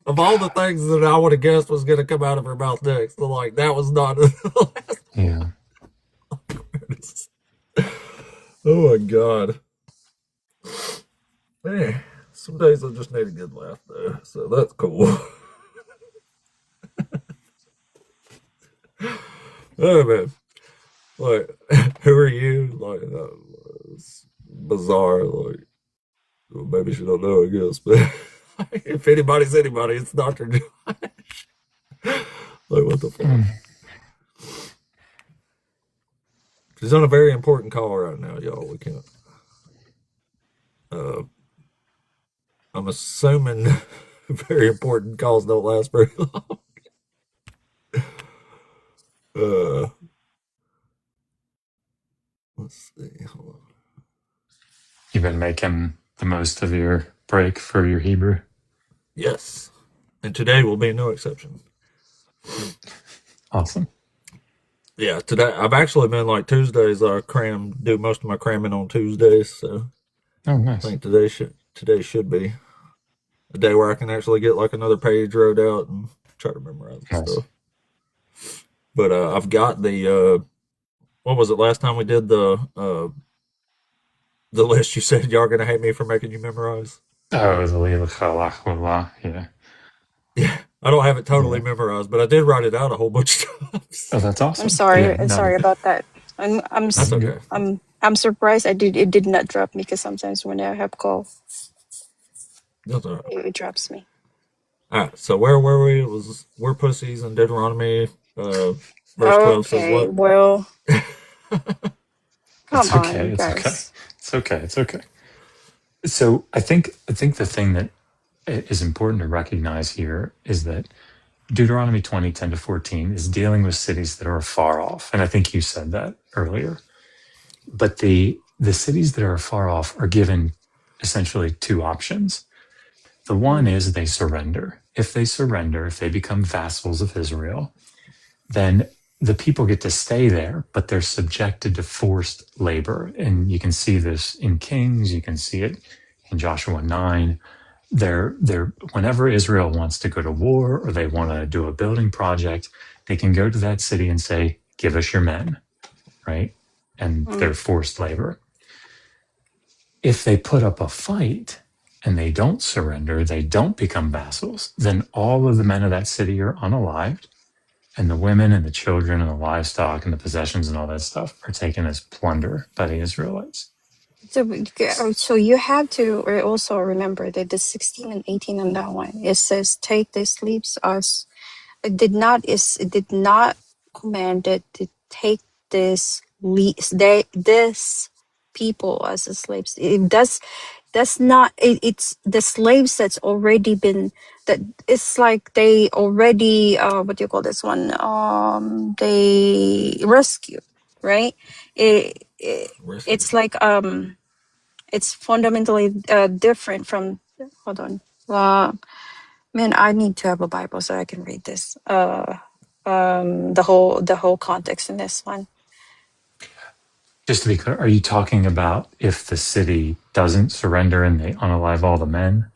Of all the things that I would have guessed was going to come out of her mouth next, so like that was not. Yeah. Oh my god. Man, some days I just need a good laugh though, so that's cool. Oh man, like who are you? Like it's bizarre. Like well, maybe she don't know, I guess, but if anybody's anybody, it's Doctor Josh. Like what the fuck? She's on a very important call right now, y'all. We can't. Uh, I'm assuming very important calls don't last very long. Uh, let's see. Hold on. You've been making the most of your break for your Hebrew. Yes, and today will be no exception. Awesome. Yeah, today I've actually been like Tuesdays. I do most of my cramming on Tuesdays, so Oh, I nice. think today should be a day where I can actually get like another page wrote out and try to memorize the Nice. stuff. But I've got the what was it last time we did the list? You said y'all gonna hate me for making you memorize. Oh, the Leela Chalach, yeah. Yeah, I don't have it totally Yeah. memorized, but I did write it out a whole bunch of times. Oh, that's I'm awesome. sorry. Yeah, I'm no, sorry about that. I'm I'm That's s- okay. I'm surprised it did not drop me because sometimes when I have call, That's all right. it drops me. All right. So where were we? It was we're pussies in Deuteronomy. Uh, verse 12 says Okay, what? well, it's come on, okay. you It's okay. guys. It's okay. It's okay. So I think the thing that is important to recognize here is that Deuteronomy 20:10-14 is dealing with cities that are far off. And I think you said that earlier. But the cities that are far off are given essentially two options. The one Mm, is they surrender. If they surrender, if they become vassals of Israel, then the people get to stay there, but they're subjected to forced labor. And you can see this in Kings, you can see it in Joshua 9. They're whenever Israel wants to go to war or they want to do a building project, they can go to that city and say, "Give us your men," right? And they're mm. forced labor. If they put up a fight and they don't surrender, they don't become vassals, then all of the men of that city are unalived, and the women and the children and the livestock and the possessions and all that stuff are taken as plunder by the Israelites. So you have to also remember that the 16 and 18 on that one, it says, "Take the sleeps us." It did not command it to take this people as the slaves. It does that's not it's the slaves that's already been, that it's like they already what do you call this one, they rescue, right? It's Rescue. like it's fundamentally different from, hold on, man, I need to have a Bible so I can read this the whole context in this one. Just to be clear, are you talking about if the city doesn't surrender and they unalive all the men?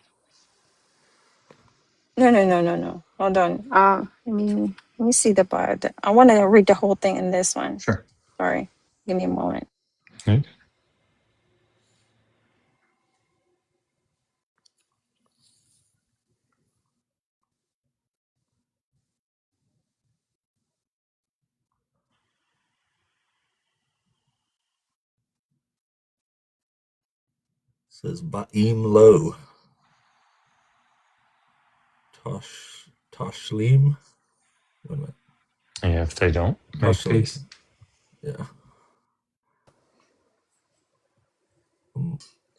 No. Hold on. Let me see the Bible. I want to read the whole thing in this one. Sure. Sorry. Give me a moment. Okay. says Ba'im Lo. Tashlim. Wait a minute. Yeah, if they don't make Tashlim. peace. Yeah.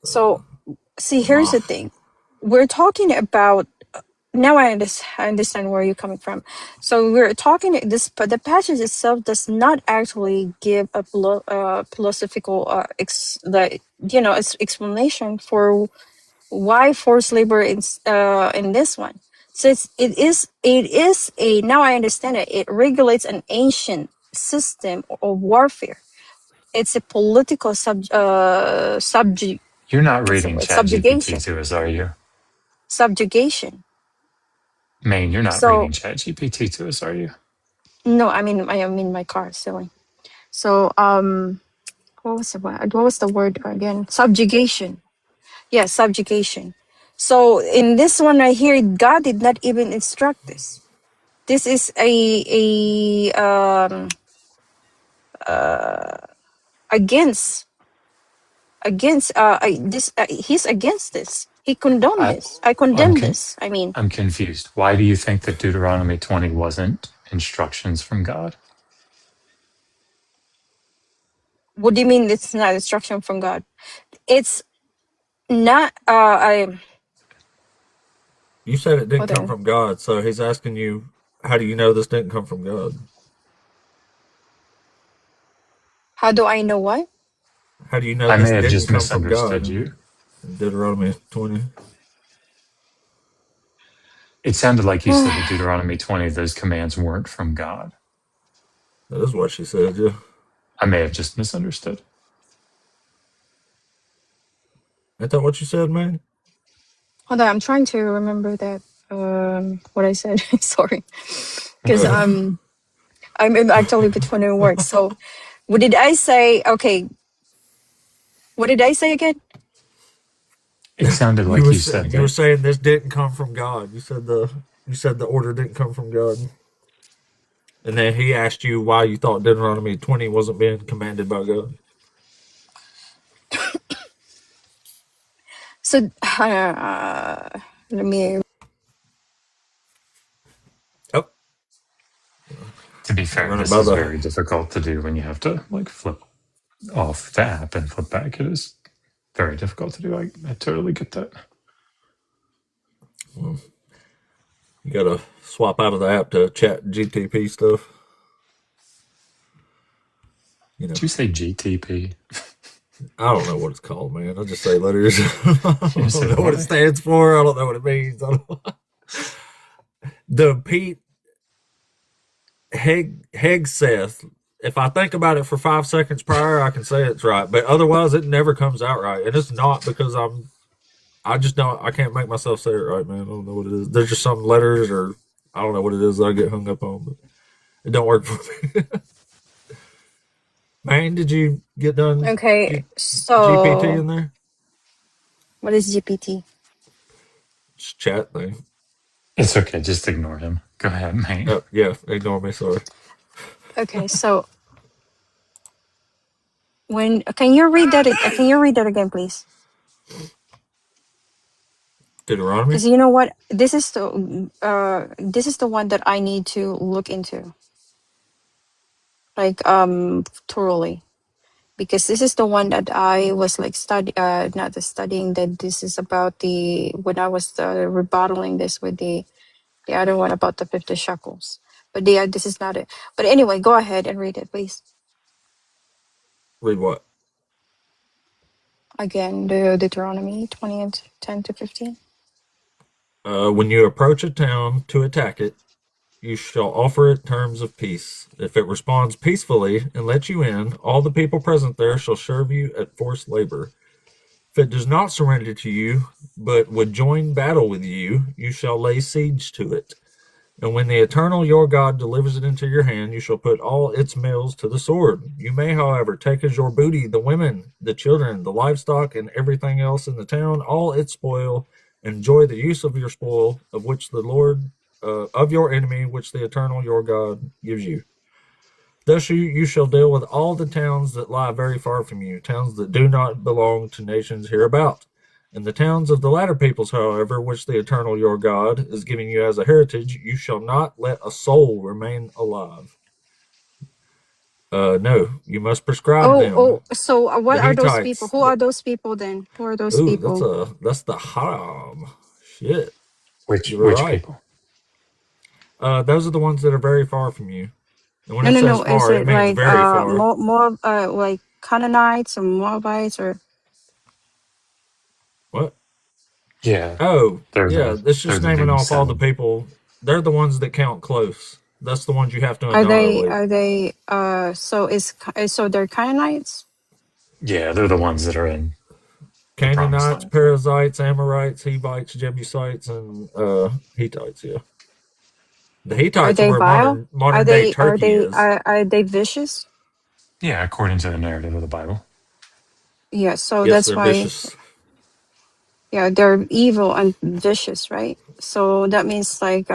So, see, here's the thing. We're talking about now. I understand where you're coming from. So we're talking this, but the passage itself does not actually give a philosophical explanation for why forced labor in this one. So it is a now I understand it. It regulates an ancient system of warfare. It's a political You're not what's the reading word? ChatGPT Subjugation. to us, are you? Subjugation. Maine, you're not So reading ChatGPT to us, are you? no, I am in my car, silly. So what was the word again? Subjugation. Yeah, subjugation. So in this one right here, God did not even instruct this. This is against this. He's against this. He condoned I, this. I I'm condemn con- this. I mean, I'm confused. Why do you think that Deuteronomy 20 wasn't instructions from God? what do you mean? It's not instruction from God. It's not. You said it didn't Hold come on. from God, so he's asking you, how do you know this didn't come from God? How do I know what? How do you know I may this have didn't just come from God? misunderstood you. In Deuteronomy 20. It sounded like you said that Deuteronomy 20, those commands weren't from God. That is what she said, yeah. I may have just misunderstood. Ain't that what you said, man? Hold on, I'm trying to remember that what I said. Sorry, because I'm actually between words. So, what did I say? Okay, what did I say again? It sounded you like were you said you were that. saying this didn't come from God. You said the order didn't come from God. And then he asked you why you thought Deuteronomy 20 wasn't being commanded by God. So, let me. Oh, To be fair, running this by is the very difficult to do when you have to like flip off the app and flip back. It is very difficult to do. I totally get that. well, you gotta swap out of the app to chat GTP stuff. You know. Did you say GTP? I don't know what it's called, man. I just say letters. I You don't said know what it what? stands for. I don't know what it means. The Pete Hegseth. If I think about it for 5 seconds prior, I can say it's right. But otherwise, it never comes out right, and it's not because I just don't. I can't make myself say it right, man. I don't know what it is. There's just some letters, or I don't know what it is that I get hung up on, but it don't work for me. Man, did you get done Okay, GPT so in there? what is GPT? Just chat thing. It's okay. Just ignore him. Go ahead, mate. Oh yeah, ignore me. Sorry. Okay, so when can you read that? Can you read that again, please? Deuteronomy. Because you know what, this is the one that I need to look into, like thoroughly, because this is the one that I was like not the studying, that this is about the when I was rebattling this with the other one about the 50 shekels. But this is not it. But anyway, go ahead and read it, please. Read what? Again, the Deuteronomy 20 and 10 to 15. When you approach a town to attack it, you shall offer it terms of peace. If it responds peacefully and lets you in, all the people present there shall serve you at forced labor. If it does not surrender to you, but would join battle with you, you shall lay siege to it. And when the Eternal your God delivers it into your hand, you shall put all its males to the sword. You may, however, take as your booty the women, the children, the livestock, and everything else in the town, all its spoil, and enjoy the use of your spoil, of which the Lord, of your enemy, which the Eternal your God gives you. Thus you shall deal with all the towns that lie very far from you, towns that do not belong to nations hereabout. In the towns of the latter peoples, however, which the eternal your God is giving you as a heritage, you shall not let a soul remain alive. No, you must prescribe Oh, them. oh. So what The are those people? Hittites. Who are those people then? Who are those Ooh, people? that's the Haram. Shit, you were Which right. people? Those are the ones that are very far from you. And when No, it no, says no. Is far, it it means like very far. more like Canaanites or Moabites or What? Yeah, Oh, they're yeah. the It's they're just the naming big off all the seven. people. They're the ones that count close. That's the ones you have to are they annihilate. so they're Canaanites? Yeah, they're the ones that are in the promised Canaanites, land. Perizzites, Amorites, Hivites, Jebusites, and Hittites. Yeah, the Are Hittites are they where vile? Are modern day they Turkey is. are they vicious? Yeah, according to the narrative of the Bible. Yeah, so Yes, that's they're why, vicious. yeah, they're evil and vicious, right? So that means like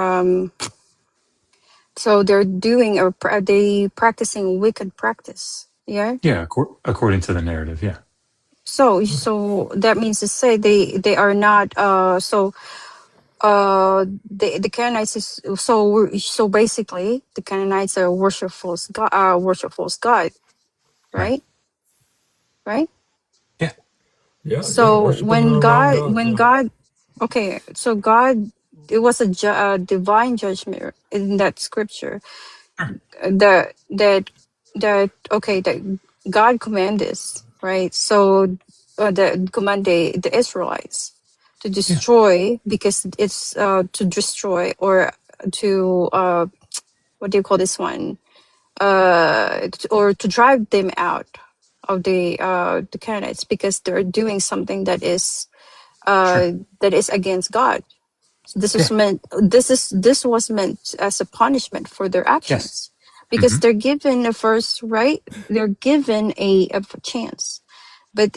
so they're doing or are they practicing wicked practice? Yeah. Yeah, according to the narrative. Yeah, So that means to say they are not the Canaanites is so basically the Canaanites are worship false god, right. right? Right? Yeah, Yeah, yeah, So worshiping the wrong gods. when Yeah, God, okay, so God, it was a divine judgment in that scripture. sure. That okay, that God command this, right? So the command the Israelites to Yeah, destroy because it's to destroy or to what do you call this one? Or to drive them out of the Canaanites because they're doing something sure. that is against God. So Yeah. this was meant as a punishment for their Yes. actions because Hmm. they're given a first right, they're given a chance, but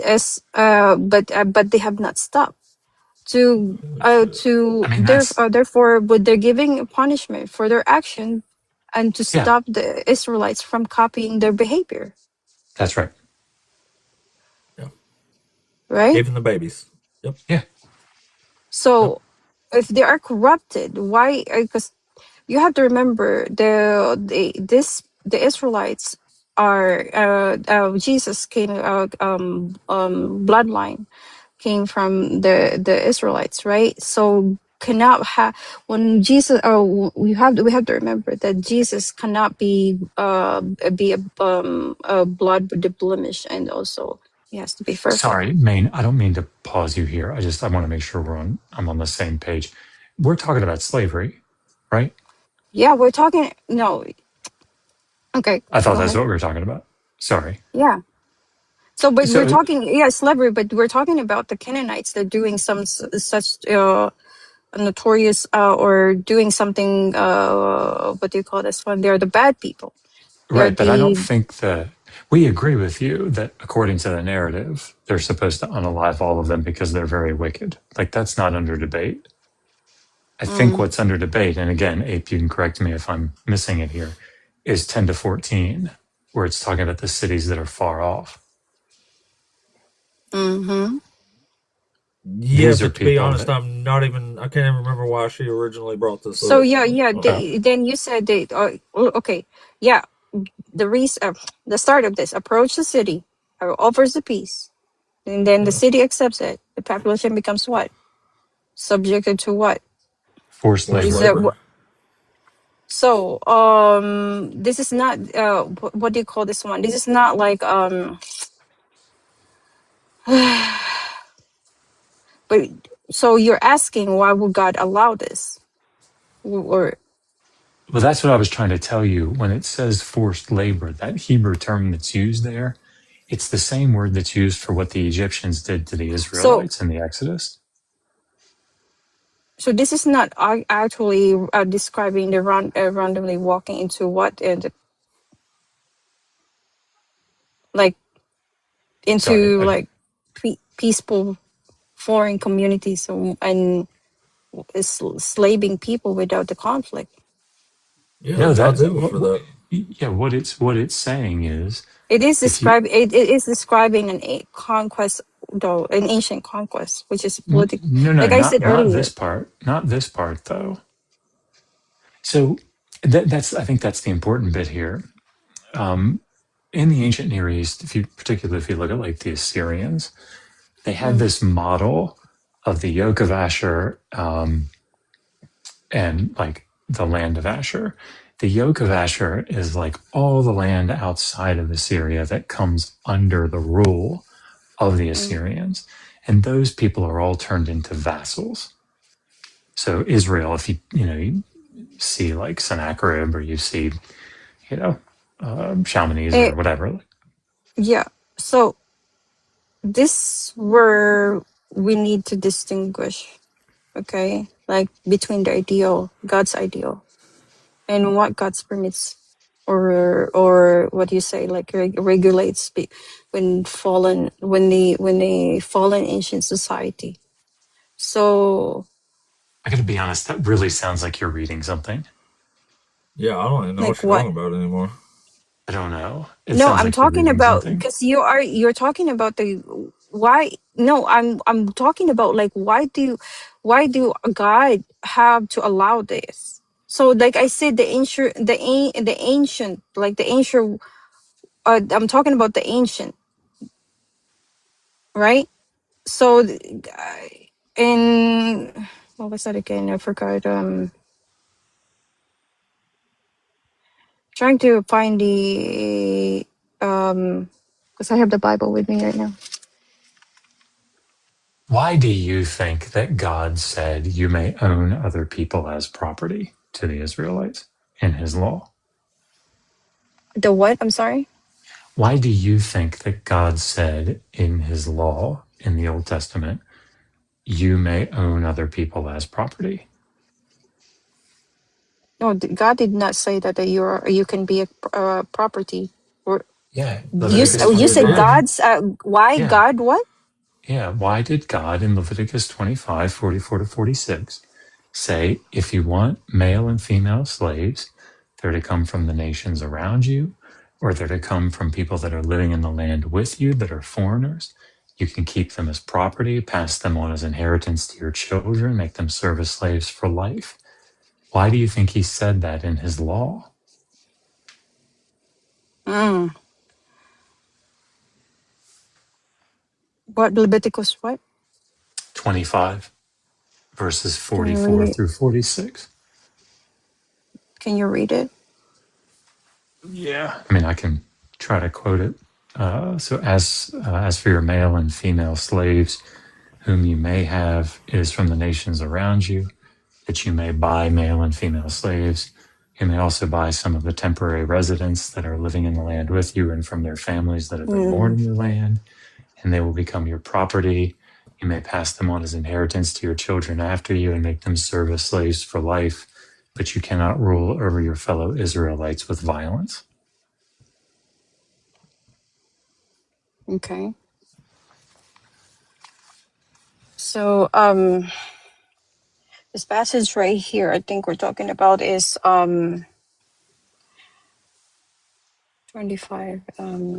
they have not stopped holy shit. I mean, that's therefore but they're giving a punishment for their action and to yeah, stop the Israelites from copying their behavior, that's right. Yeah, right? even the babies. Yep, Yeah. yep. So if they are corrupted, why? Because you have to remember the Israelites are Jesus came bloodline came from the Israelites, right? So cannot have when Jesus. Oh, we have to remember that Jesus cannot be a blood with the blemish, and also he has to be perfect. Sorry, Maine. I don't mean to pause you here. I want to make sure I'm on the same page. We're talking about slavery, right? Yeah, we're talking. No, okay, I thought go that's ahead. what we were talking about. Sorry. Yeah. So, but we're So talking, yeah, slavery, but we're talking about the Canaanites. They're doing some such notorious or doing something. What do you call this one? They're the bad people. They're right, but I don't the think that we agree with you that according to the narrative, they're supposed to unalive all of them because they're very wicked. Like that's not under debate. I think mm, what's under debate, and again, Ape, you can correct me if I'm missing it here, is 10 to 14, where it's talking about the cities that are far off. mm-hmm. Yeah, These are but to be people honest, that, I'm not even. I can't even remember why she originally brought this So up. yeah, yeah. uh, Then you said they. Okay, yeah. The reason, the start of this approach the city, offers the peace, and then the Yeah, city accepts it. The population becomes what? Subjected to what? forced forced Is labor. that labor. so? This is not. What do you call this one? This is not like But so you're asking why would God allow this? Or Well, that's what I was trying to tell you. When it says forced labor, that Hebrew term that's used there, it's the same word that's used for what the Egyptians did to the so Israelites in the Exodus. so this is not actually describing the randomly walking into what and like Sorry. into like peaceful foreign communities and slaving people without the conflict. Yeah, No, God's that, evil for that. yeah, what it's saying is, It is if you, describing an a conquest though, an ancient conquest, which is No, political. no, Like I said not earlier. this part. Not this part, though. So that's I think that's the important bit here. In the ancient Near East, particularly if you look at like the Assyrians, they had Mm. this model of the yoke of Asher and like the land of Asher. The yoke of Asher is like all the land outside of Assyria that comes under the rule of the Mm. Assyrians. And those people are all turned into vassals. So Israel, if you see like Sennacherib or you see, Shalmaneser Eh, or whatever. yeah. So this where we need to distinguish, okay, like between the ideal, God's ideal, and what God's permits, or what you say, like regulates when they fallen ancient society. So I got to be honest, that really sounds like you're reading something. Yeah, I don't even know like what you're what? talking about anymore. I don't know. It No, sounds I'm like you're talking reading about something. because you're talking about the why. No, I'm talking about like why do God have to allow this? So like I said, the ancient, like the ancient. I'm talking about the ancient, right? So in what was that again? I forgot. Trying to find the because I have the Bible with me right now. Why do you think that God said you may own other people as property to the Israelites in his law? The what? I'm sorry. Why do you think that God said in his law in the Old Testament, you may own other people as property? No, God did not say that you can be a property. Or Yeah, Yeah, Leviticus you he said 25. did. God's why Yeah, God what? yeah. Why did God in Leviticus 25, 44 to 46 say, if you want male and female slaves, they're to come from the nations around you, or they're to come from people that are living in the land with you that are foreigners? You can keep them as property, pass them on as inheritance to your children, make them serve as slaves for life. Why do you think he said that in his law? Mm. What Leviticus what? 25, verses Can you read 44 it? through 46. Can you read it? Yeah. I mean, I can try to quote it. So, as for your male and female slaves, whom you may have, it is from the nations around you, that you may buy male and female slaves. You may also buy some of the temporary residents that are living in the land with you and from their families that have been born Mm. in your land, and they will become your property. You may pass them on as inheritance to your children after you and make them serve as slaves for life, but you cannot rule over your fellow Israelites with violence. Okay. So this passage right here, I think we're talking about is 25. Can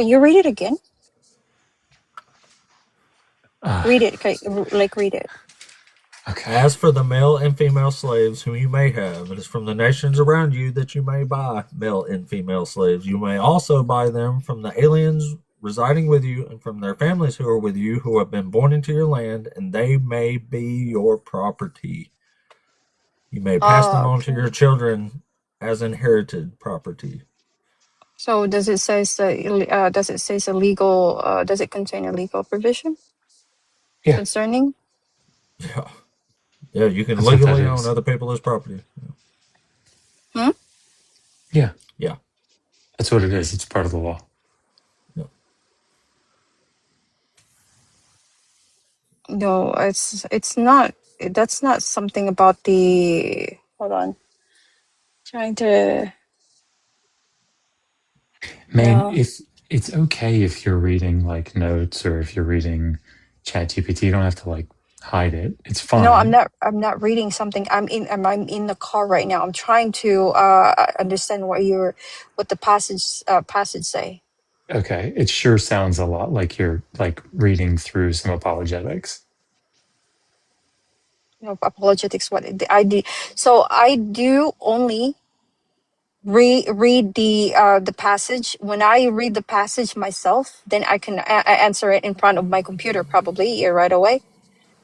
you read it again? Uh, Read it. Okay, like read it. okay. As for the male and female slaves whom you may have, it is from the nations around you that you may buy male and female slaves. You may also buy them from the aliens residing with you and from their families who are with you who have been born into your land, and they may be your property. You may pass them on to Okay. your children as inherited property. So does it say a legal does it contain a legal provision Yeah, concerning? Yeah. Yeah, you can that's what that legally own is. other people as property. Hmm? Yeah, Yeah. that's what it is. It's part of the law. Yeah. No, it's not. That's not something about the. Hold on. Trying to. I mean, No. if it's okay if you're reading like notes or if you're reading ChatGPT, you don't have to like hide it. It's No, I'm fine. not. I'm not reading something. I'm in the car right now. I'm trying to understand what the passage say. Okay. It sure sounds a lot like you're like reading through some apologetics. Apologetics. What the idea? So I do only read the passage. When I read the passage myself, then I can answer it in front of my computer probably right away.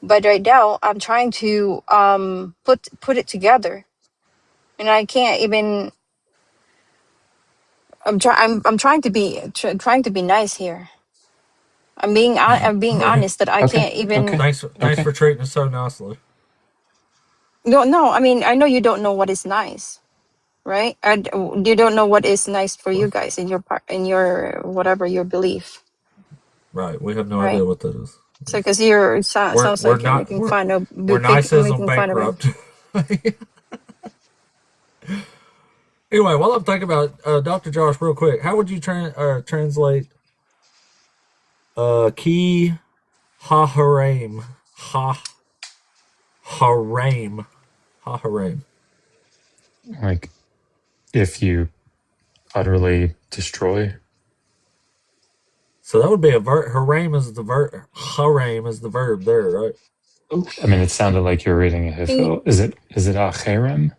But right now, I'm trying to put it together, and I can't even. I'm trying to be trying to be nice here. I'm being Okay. honest that I Okay. can't even. Okay. Thanks Okay. for treating us so nicely. No. I mean, I know you don't know what is nice, right? You don't know what is nice for you What? guys in your part in your whatever your belief, Right. We have no right? idea what that is. So because you're sounds We're like you're not making fun of we're nicism making fun of him. bankrupt. Anyway, while I'm thinking about Dr. Josh, real quick, how would you translate ki ha haram haram ha haram? Like if you utterly destroy. So that would be a verb. Haram is the verb. Haram is the verb there, right? I mean, it sounded like you're reading a Hifil. Is it a cherem?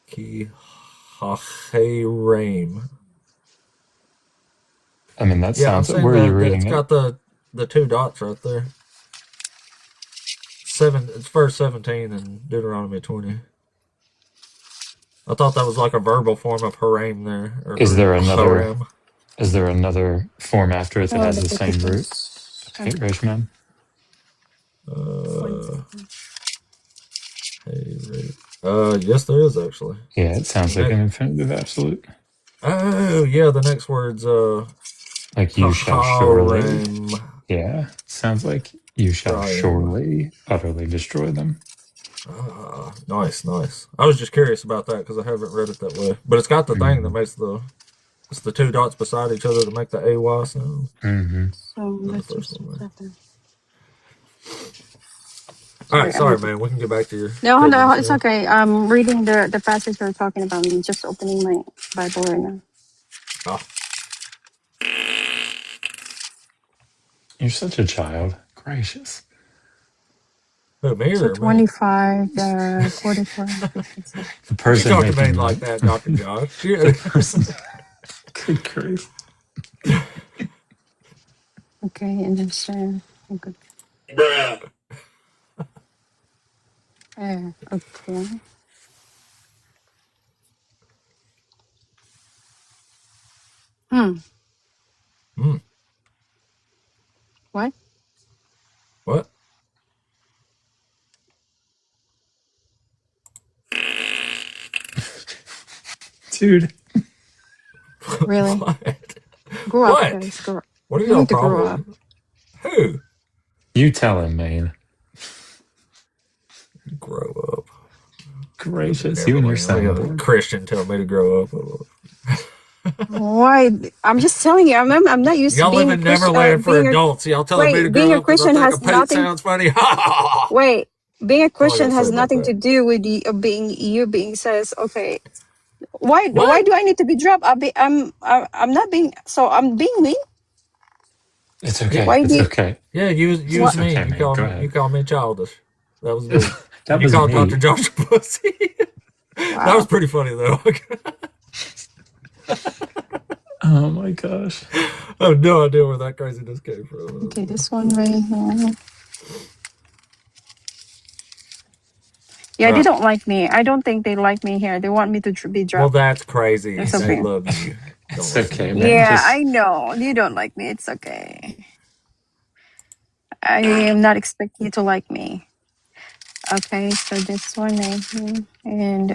Ki ha haram. I mean, that Yeah, I'm sounds. saying Where are you that reading it's it? got the two dots right there. It's verse 17 in Deuteronomy 20. I thought that was like a verbal form of haram there, or Is there another? haram. Is there another form after it that Oh, has the same root? Leviticus. Hey, Rishman. Yes, there is actually. Yeah, it sounds like Next, an infinitive absolute. oh yeah, the next word's Like you shall surely. haram. Yeah, sounds like you shall Shayim. surely utterly destroy them. Nice. I was just curious about that because I haven't read it that way. But it's got the thing that Mm-hmm. makes it's the two dots beside each other to make the AY sound. Mm-hmm. So Not the let's first just one there. All right, sorry. sorry, man. We can get back to your No, no, craziness it's now. okay. I'm reading the passage we're talking about. I'm just opening my Bible right now. Ah, You're such a child. Gracious. who, me So or me? 25, 44, 56. The Don't you person talk to me making like that. that, Dr. Josh. The person. Good grief. Okay, and then okay. Bruh. Okay. Hmm. Hmm. What? What? Dude. Really? What? Grow up, What? guys. Grow up. What are You y'all need to grow up. problem? Who? You tell him, man. Grow up. Gracious. You Never and your mind. I got a soundboard. Christian tell me to grow up. Why? I'm just telling you. I'm not used to Y'all live being a in Christian. Neverland for adults. Y'all telling me to Being grow a up because I Christian think a has Pete nothing. sounds funny. Wait, being a That's all I got Christian to say has about nothing that. to do with the being you being says. Okay, why What? do I need to be dropped? I'm not being. So I'm being me. It's Yeah, okay. Why It's do okay. yeah. Use what? It's me. okay, man. Go You ahead. call me childish. That was me. And That you was called Dr. me. Josh a pussy. That was Wow. pretty funny though. Oh my gosh. I have no idea where that craziness came Okay, from. this one right here. Yeah, All they right. don't like me. I don't think they like me here. They want me to be Well, dropped. that's crazy. It's It's They okay. love you. Don't it's listen to okay, them. man. Yeah, Just I know. You don't like me. It's okay. I am not expecting you to like me. Okay, so this one right here. And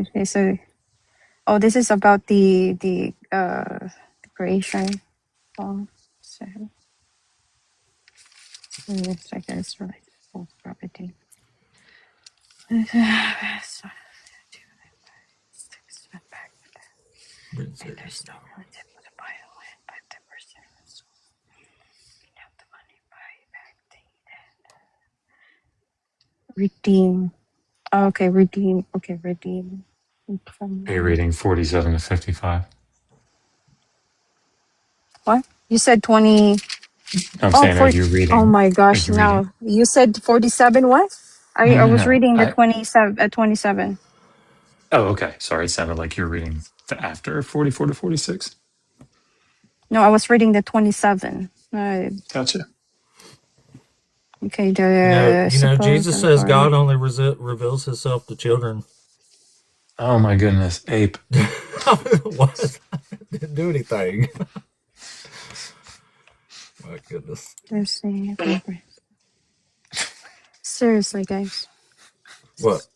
okay, so oh, this is about the creation. Oh, so it's like it's related to false property. So, Being and serious there's no now. relative with the Bible and 50% of the soul. Have the money buy back thing. Redeem. Okay, redeem. Okay, redeem. Are you reading 47 to 55? What? You said 20. I'm Oh, saying, are 40. you Oh reading? my Are gosh, you reading? no. You said 47 what? No, I no, was no. reading the 27 at 27. Oh, okay. Sorry, it sounded like you were reading the after 44 to 46. No, I was reading the 27. Gotcha. Okay, the You know, suppose Jesus says God only reveals Himself to children. Oh my goodness, Ape. What? Didn't do anything. My goodness. Seriously, guys. What?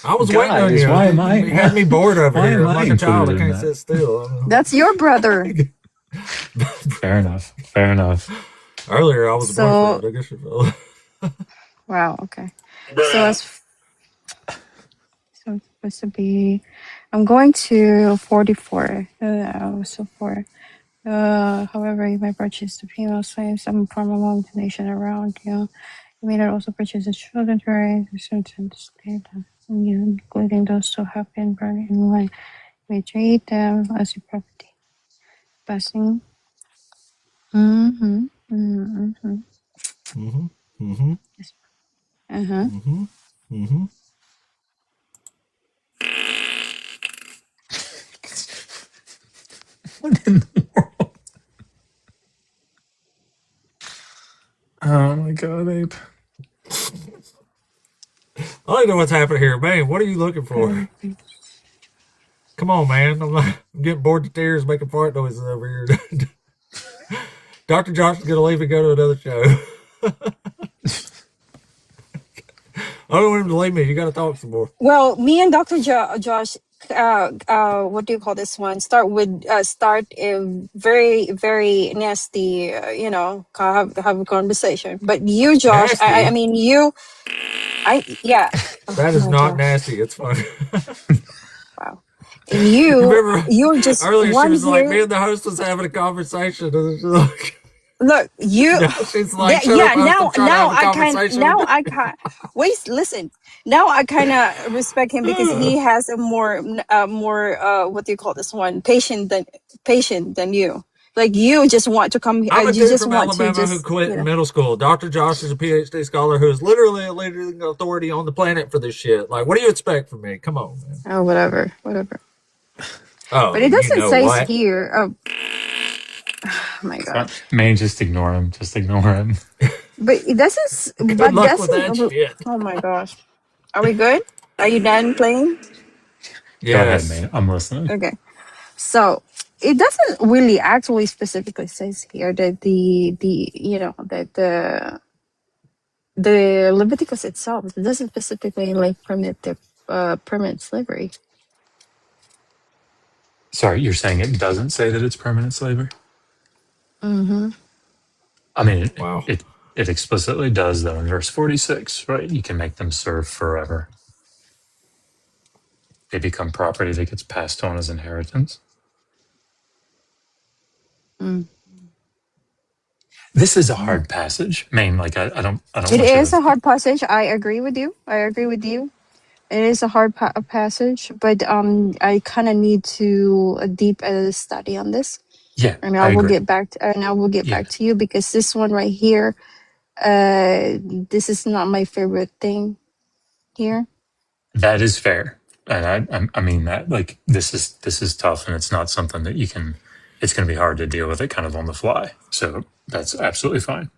I was waiting on Guys, you. why am You had me bored over why here. am I'm I like a child. included I in can't that? sit still. That's your brother. Fair enough. Fair enough. Earlier, I was a So, boyfriend. I guess you feel. wow, okay. So Bruh. so it's supposed to be, I'm going to 44. So for, however, you may purchase the female slaves, some from among the nation around you. You may not also purchase the children to raise a certain state, including those who have been born in line. You may treat them as your property. Passing. Mm-hmm. Mm-hmm. Mm-hmm. Mm-hmm. Uh-huh. Mm-hmm. Mm-hmm. What in the world? Oh my god, Ape. I don't know what's happening here, man. What are you looking for? Come on, man. I'm getting bored to tears making fart noises over here. Dr. Josh is gonna leave and go to another show. I don't want him to leave me. You got to talk some more. Well, me and Dr. Josh, what do you call this one? Start a very, very nasty, have a conversation. But you, Josh, I Nasty. mean, you, yeah. That Oh is my not gosh. nasty. It's fun. Wow. You remember You're just earlier she one was like, me here. and the host was having a conversation. And she's like, Look, you, now she's like, shut up, yeah, host. I'm trying to have a conversation. now I can wait, listen. Now I kind of respect him because he has a what do you call this one? Patient than you. Like you just want to come, I'm a you dude just from want to Alabama who just, quit in middle school. Dr. Josh is a PhD scholar who is literally a leading authority on the planet for this shit. Like, what do you expect from me? Come on, man. Oh, whatever. Oh, But it you doesn't know say what? here. Oh my god. Man, just ignore him. Just ignore him. But it doesn't. Good But luck with that doesn't. shit. Oh my gosh. Are we good? Are you done playing? Go ahead, Yes. man. I'm listening. Okay. So it doesn't really actually specifically says here that the Leviticus itself, it doesn't specifically like permit the permanent slavery. Sorry, you're saying it doesn't say that it's permanent slavery? Mm-hmm. I mean, Wow. it explicitly does, though, in verse 46, right? You can make them serve forever. They become property that gets passed on as inheritance. Mm. This is a hard passage. I mean, like, I don't It want you is to. a hard passage. I agree with you. It is a hard passage, but I kind of need to a deep study on this, Yeah, and I agree. I will get Yeah, back to you because this one right here, this is not my favorite thing here. that is fair, and I mean that. Like, this is tough, and it's not something that you can. It's going to be hard to deal with it kind of on the fly. So that's absolutely fine.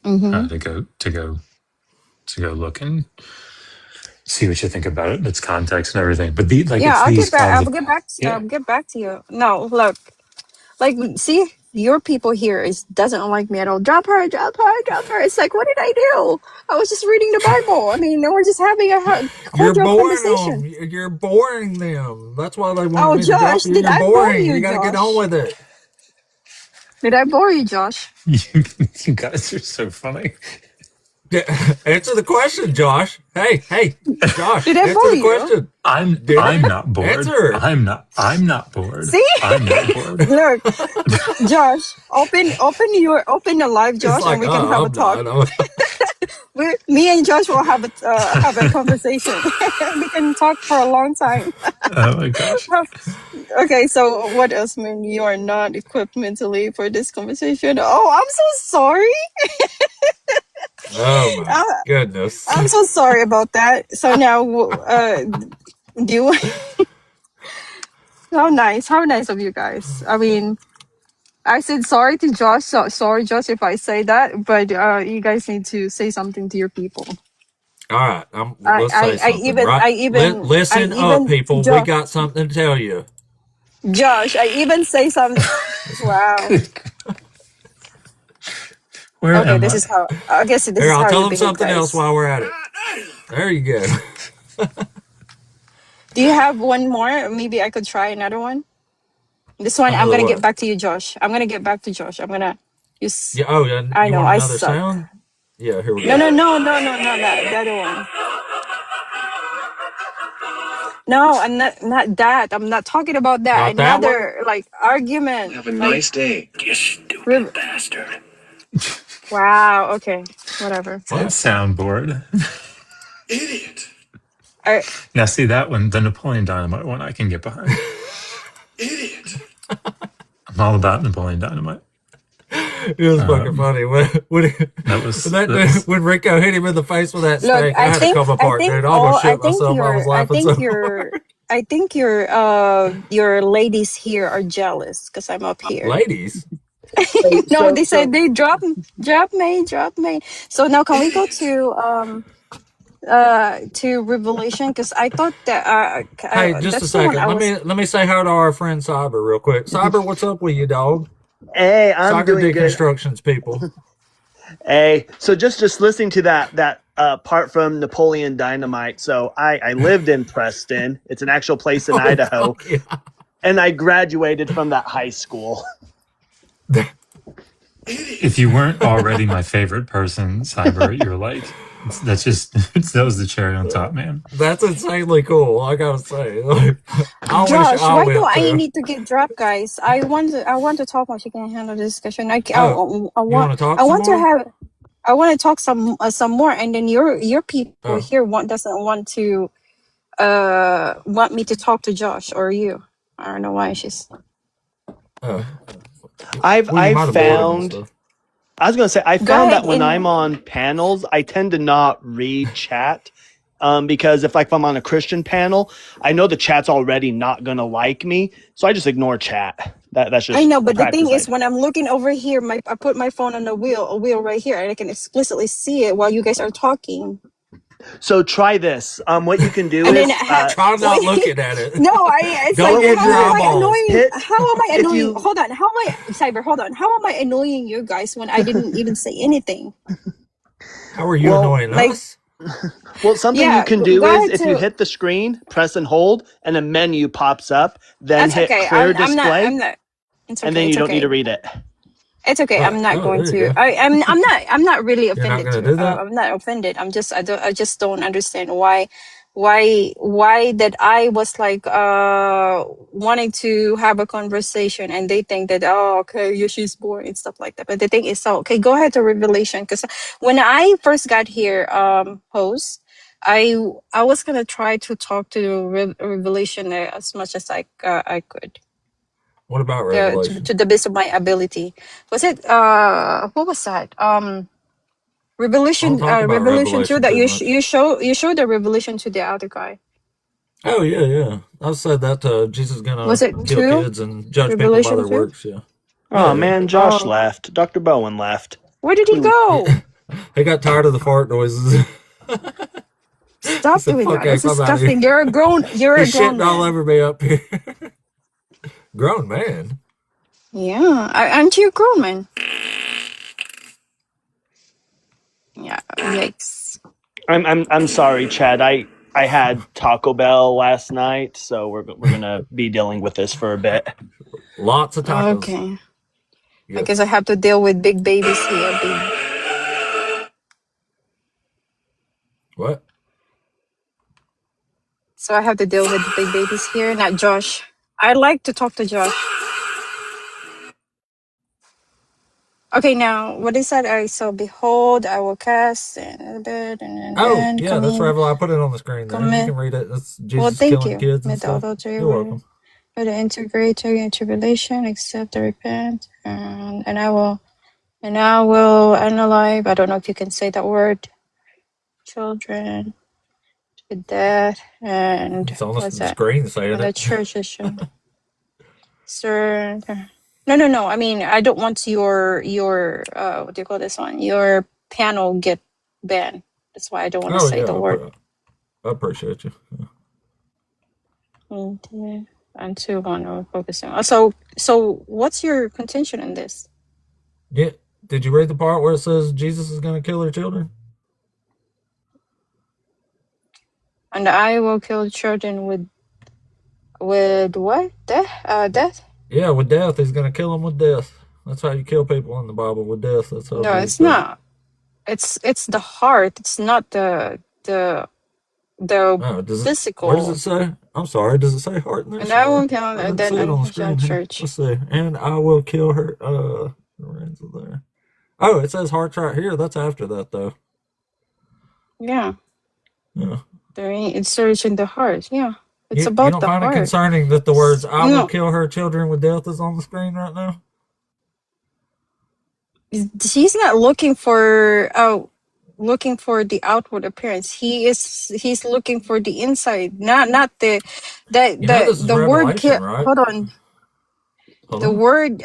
Mm-hmm. To go look and see what you think about it, its context and everything. But Yeah, it's I'll these get back. kinds I'll of yeah. get back to you. No, look, like, see, your people here doesn't like me at all. Drop her, drop her, drop her. It's like, what did I do? I was just reading the Bible. I mean, we're just having a You're cordial boring conversation. them. You're boring them. That's why they wanted Oh, me to drop Josh, you. did You're I bore boring. you, You got to get on Josh? with it. Did I bore you, Josh? You guys are so funny. Answer the question, Josh. Hey, Josh. Did I Answer bore the you? question. I'm Did not bored. Answer. I'm not bored. See? I'm not bored. Look, Josh, open the live, It's Josh, and like, we can have oh, a I'm talk. done. Me and Josh will have a conversation. We can talk for a long time. Oh my gosh. Okay, so what else, man? You are not equipped mentally for this conversation. Oh, I'm so sorry. Oh my Uh, goodness. I'm so sorry about that. So now, do you? How nice of you guys. I mean, I said sorry to Josh. Sorry, Josh, if I say that, but you guys need to say something to your people. All right, let's say something, right? I Listen up, even, people. We got something to tell you. Josh, I even say something. Wow. Where Okay, am this I? is how. I guess this Here, is I'll how tell you them behave, something else guys. while we're at it. There you go. Do you have one more? Maybe I could try another one. This one, I'm Another gonna get what? back to you, Josh. I'm gonna get back to Josh. I'm gonna use. Yeah. Oh, yeah. I You know want I another suck. sound? Yeah. Here we No, go. no, no, no, no, no, not the other one. No, I'm not that. I'm not talking about that. Not that one. Another like argument. Have a Like, nice day, you stupid bastard. wow. Okay. Whatever. Is that What? soundboard? Idiot. All right. Now, see that one, the Napoleon Dynamite one, I can get behind. Idiot. I'm all about Napoleon Dynamite. It was fucking funny when when Rico hit him in the face with that Look, steak. I had to come apart, dude. I almost shit myself. I was laughing so hard. I think your ladies here are jealous because I'm up here. Ladies. No, they said they drop me. So now can we go to Revelation? Because I thought that Hey, just a that's the one second. I was. Let me say hi to our friend Cyber real quick. Cyber, what's up with you, dog? Hey, I'm Soccer doing good. deconstructions, people. Hey, so just listening to that part from Napoleon Dynamite. So I lived in Preston. It's an actual place in Idaho, Yeah. and I graduated from that high school. If you weren't already my favorite person, Cyber, you're like, that was the cherry on top, man. That's insanely cool. I gotta say, like, I wish Josh, I why do went I to. need to get dropped, guys? I want to talk more. She can handle the discussion. Oh, you want to talk I some want to more? have. I want to talk some more, and then your people Oh, here doesn't want to want me to talk to Josh or you. I don't know why she's. oh. I've Well, you might have bored him and found. stuff. I was gonna say I Go found ahead that when I'm and on panels, I tend to not read chat. Because if I'm on a Christian panel, I know the chat's already not gonna like me, so I just ignore chat. That's I just know, a but the practice thing I is, do. when I'm looking over here, I put my phone on a wheel right here, and I can explicitly see it while you guys are talking. So try this. What you can do And then is Try not wait, looking at it. no, it's like Don't use how your am I eyeballs. annoying? hit How am I if annoying? you. Hold on, how am I Cyber? Hold on, how am I annoying you guys when I didn't even say anything? How are you Well, annoying Like, us? well, something you yeah, can do go is ahead if you to. hit the screen, press and hold, and a menu pops up, then That's hit okay. clear I'm display, not. It's and okay. then you It's don't need to okay. read it. It's okay. What? I'm not Oh, going there you to. go. I'm not really You're not offended gonna to. do that? I'm not offended. I just don't understand why that I was like wanting to have a conversation and they think that, oh, okay, yeah, she's boring and stuff like that. But the thing is, so okay, go ahead to Revelation, because when I first got here, host, I was gonna try to talk to Revelation as much as I could, What about to Revelation? the best of my ability. Was it what was that? I don't talk about Revelation 2, Revelation that too much. you show the Revelation to the other guy. Oh yeah, yeah. I've said that Jesus is Was gonna it kill 2? kids and judge people by Revelation their 2? works. Yeah. Oh Yeah, yeah. man, Josh Oh, left. Dr. Bowen left. where did he go? He got tired of the fart noises. He Stop said, doing "Fuck, that. That's Ape, I'm out of here." disgusting. You're a He's grown shitting all man. over me up here. Grown man. Yeah. Aren't you a grown man? Yeah. Yikes. I'm sorry, Chad. I had Taco Bell last night, so we're gonna be dealing with this for a bit. Lots of tacos. Okay. I guess Yes. I have to deal with big babies here. Big. What? So I have to deal with the big babies here, not Josh. I like to talk to Josh. Okay, now what is that? I so behold, I will cast in a bed, and Oh, then yeah, that's come right. Well, I put it on the screen there. You commit. can read it. That's Well, Jesus thank killing you. kids and With the stuff. adultery, You're welcome. with the integrate in tribulation, except the repent, and I will analyze. I don't know if you can say that word. Children with death and It's on what's the that? screen saying And the it. church is sir. No. I mean, I don't want your what do you call this one? Your panel get banned. That's why I don't want to Oh, say yeah, the word. I appreciate you. And to want to focus on. So what's your contention in this? Yeah. Did you read the part where it says Jesus is going to kill their children? And I will kill children with what? Death? Yeah, with death. He's going to kill them with death. That's how you kill people in the Bible, with death. That's how No, Jesus it's does it. not. It's the heart. It's not the Oh, where does it physical. say? I'm sorry. Does it say heart in there And I somewhere? will kill I and didn't then see it on the unconditional screen here. church. Let's see. And I will kill her. Where's it there? Oh, it says hearts right here. That's after that, though. Yeah. Yeah. It's searching the heart. Yeah. It's You about don't the find it heart. concerning that the words "I will No, kill her children with death" is on the screen right now? he's not looking for the outward appearance. He's looking for the inside, not the You know this is the word Revelation, right? hold on. Hold The on. word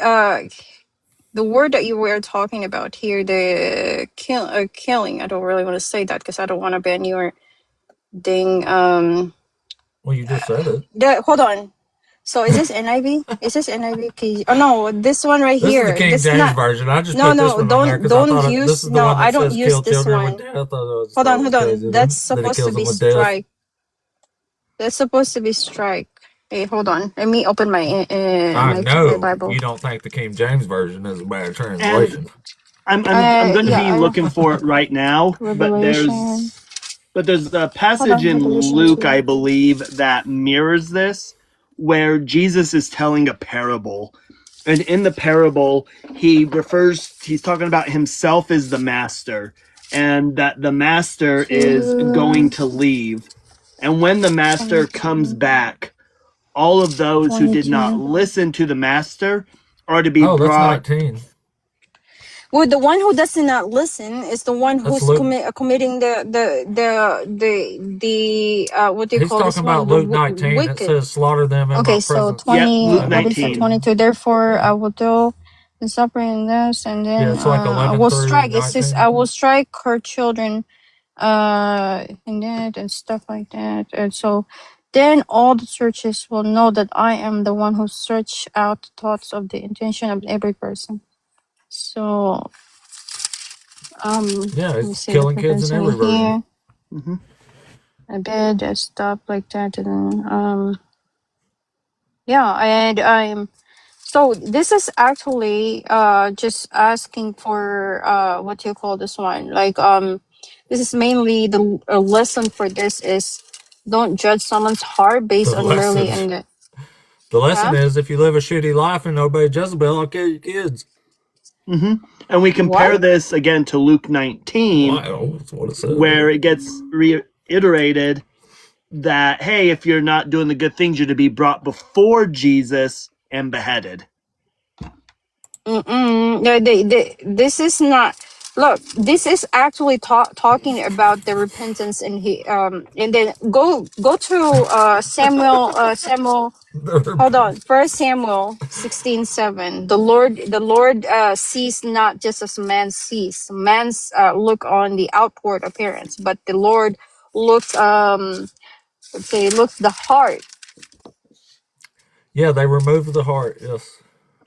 the word that you were talking about here, the killing. I don't really want to say that because I don't want to ban your ding Well, you just said it. hold on. So is this NIV? Is this NIV? Oh no, this one right This is the here. King This James not. version. I just No, put this no, one on there because I don't thought this use. is the No, one I that don't says use "kill this children with one. death." I just Hold thought on, it was hold on. crazy That's that it supposed to kills them be with death. strike. That's supposed to be strike. Hey, hold on. Let me open my I my know Bible. you don't think the King James version is a bad And translation. I'm going to Yeah, be looking for it right now, but Revelation. there's a Hold passage on, in Revelation Luke, I 2. believe, that mirrors this, where Jesus is telling a parable. And in the parable, he's talking about himself as the master, and that the master is going 2, to leave. And when the master comes 22, back, all of those who did not 22. listen to the master are to be Oh, that's brought. 19. Well, the one who does not listen is the one That's who's Luke. committing the what do you He's call this talking about one? The Luke 19. It wicked. says, "Slaughter them in my Okay, so presence." Yep, 20. Luke What is it? 19. 22. Therefore, Yeah, I will do the suffering this, and yeah, then it's like I 11 will through strike. It says 19. I will strike her children, and that and stuff like that. And so, then all the churches will know that I am the one who search out the thoughts of the intention of every person. So, Yeah, let me he's see the killing kids in propensity every version. here. Mm-hmm. A bit stuff like that, and then yeah, and I'm so this is actually just asking for what you call this one, like this is mainly the lesson for this is don't judge someone's heart The based on merely lesson, in the the lesson huh is if you live a shitty life and obey Jezebel, I'll kill your kids. Mm-hmm. And we compare what this again to Luke 19, Wow, that's what it says. where it gets reiterated that, hey, if you're not doing the good things, you're to be brought before Jesus and beheaded. No, this is not. Look, this is actually talking about the repentance, and then go to Samuel. Hold on, First Samuel 16:7. The Lord sees not just as man sees. Man's look on the outward appearance, but the Lord looks let's say looks the heart. Yeah, they removed the heart. Yes.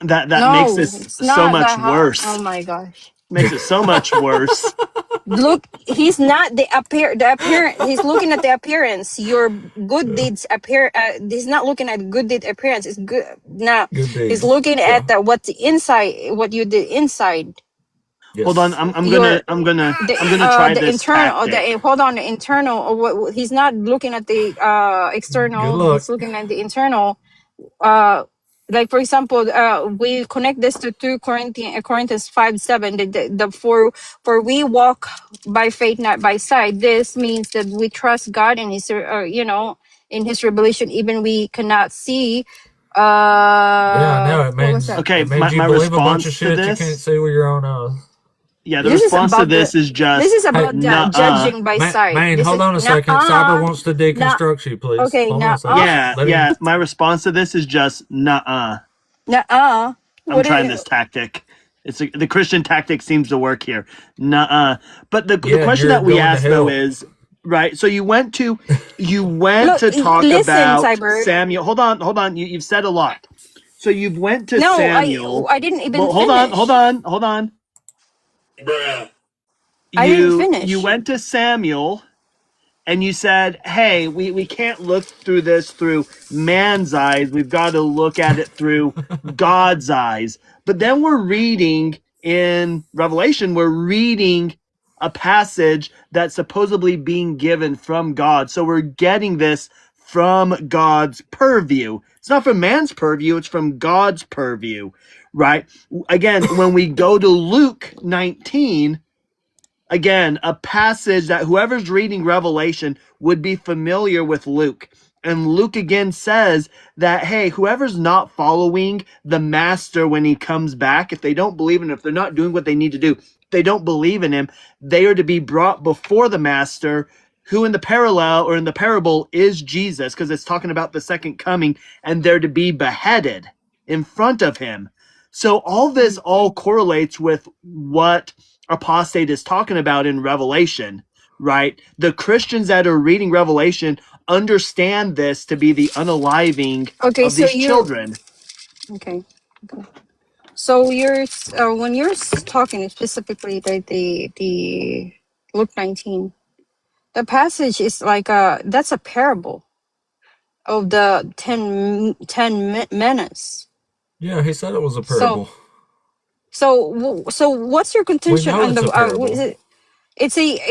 That makes No, this it's so not the much heart. Oh worse. my gosh. Makes it so much worse. Look, he's not the appearance. He's looking at the appearance. Your good Yeah. deeds appear. He's not looking at good deed appearance. It's good now. Good He's deeds. looking Yeah. at what the inside, what you did inside. Hold on, Yes. I'm Your gonna try the this internal. tactic. Hold on, the internal. He's not looking at the Good external. luck. He's looking at the internal. Uh, like for example, we connect this to 2 Corinthians 5:7. For we walk by faith, not by sight. This means that we trust God in His, in His revelation, even we cannot see. Yeah, I know. What was that? Okay, It made you my believe a bunch of response to shit you can't this, see with your own eyes. yeah, the This is response to about this is this is just Hey, about nuh-uh. judging by sight. man, This hold is on a second. Cyber wants to nah. deconstruct you, please. Okay, Hold on a second. Yeah, Let him. yeah. My response to this is just nuh-uh. Nuh-uh. I'm What trying is this tactic. The Christian tactic seems to work here. Nuh-uh. But the Yeah, and question you're that we going to asked though hell. is, right? So you went to Look, talk listen, about Cyber. Samuel. Hold on. You've said a lot. So you went to No, Samuel. I didn't even Well, hold finish. on. Bruh. I didn't You finish. went to Samuel and you said, hey, we can't look through this through man's eyes. We've got to look at it through God's eyes. But then we're reading in Revelation, we're reading a passage that's supposedly being given from God. So we're getting this from God's purview. It's not from man's purview, it's from God's purview, right? Again, when we go to Luke 19, again, a passage that whoever's reading Revelation would be familiar with Luke. And Luke again says that, hey, whoever's not following the master when he comes back, if they don't believe in him, if they're not doing what they need to do, if they don't believe in him, they are to be brought before the master, who in the parallel or in the parable is Jesus, because it's talking about the second coming, and they're to be beheaded in front of him. So all this all correlates with what apostate is talking about in Revelation, right? The Christians that are reading Revelation understand this to be the unaliving Okay, of so these you children. okay. So you're when you're talking specifically the Luke 19, the passage is like that's a parable of the 10 minutes. Yeah, he said it was a So parable. so what's your We contention know on it's the a parable.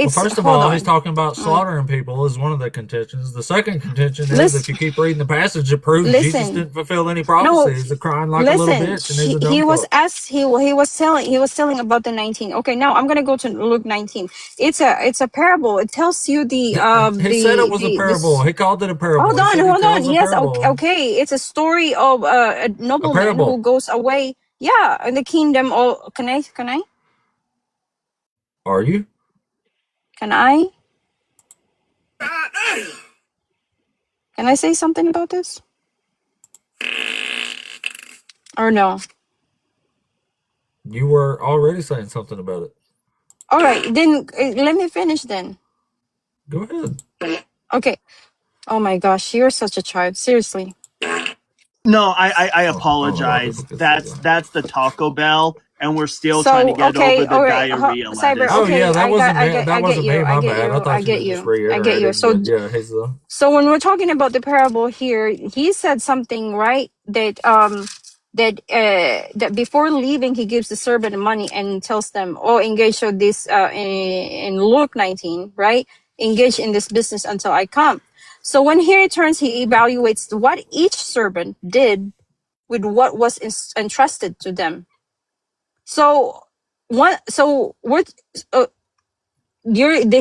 Well, it's first of hold all, he's on. talking about slaughtering people is one of the contentions. The second contention is if Listen, you keep reading the passage, it proves Jesus listen. didn't fulfill any No, prophecies. He's crying like a little listen. bitch and he's a He dumb was fuck. asked. He was telling about the 19. Okay, now I'm gonna go to Luke 19. It's a parable. It tells you He said it was a parable. He called it a parable. Hold He on, said he hold on. tells a Yes, parable. okay. It's a story of a A nobleman who parable. goes away. Yeah, in the kingdom. Oh, Are you? can I can I say something about this or no? You were already saying something about it. All right, then let me finish then. Go ahead. Okay. Oh my gosh, you're such a child. Seriously. No, I I don't know why people apologize. can say that. That's the Taco Bell, and we're still trying to So get over okay, the all right, diarrhea Cyber. lettuce. Oh yeah, Okay, that wasn't me. I That get wasn't you. me. I My get bad. you. I I thought you were get just you. I get you. reiterating. So But yeah, he's so when we're talking about the parable here, he said something right that before leaving he gives the servant money and tells them, oh, engage with this in Luke 19, right? Engage in this business until I come. So when he returns, he evaluates what each servant did with what was entrusted to them. So we're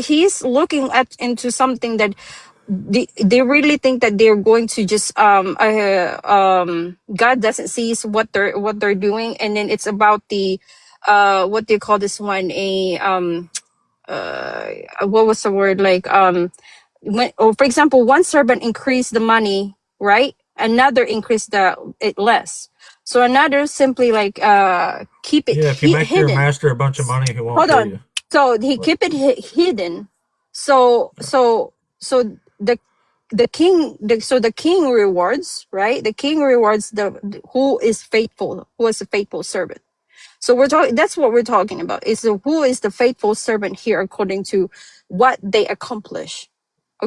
he's looking at into something that they really think that they're going to just God doesn't see what they're doing, and then it's about the what do you call this one, a what was the word, like when, or for example, one servant increased the money, right? Another increased it less. So another simply like keep it yeah. If you make your hidden. master a bunch of money, he won't Hold kill on. you. So he But keep it hidden. So the the king rewards, right? The king rewards the who is faithful, who is a faithful servant. So we're talking. That's what we're talking about. Is who is the faithful servant here according to what they accomplish.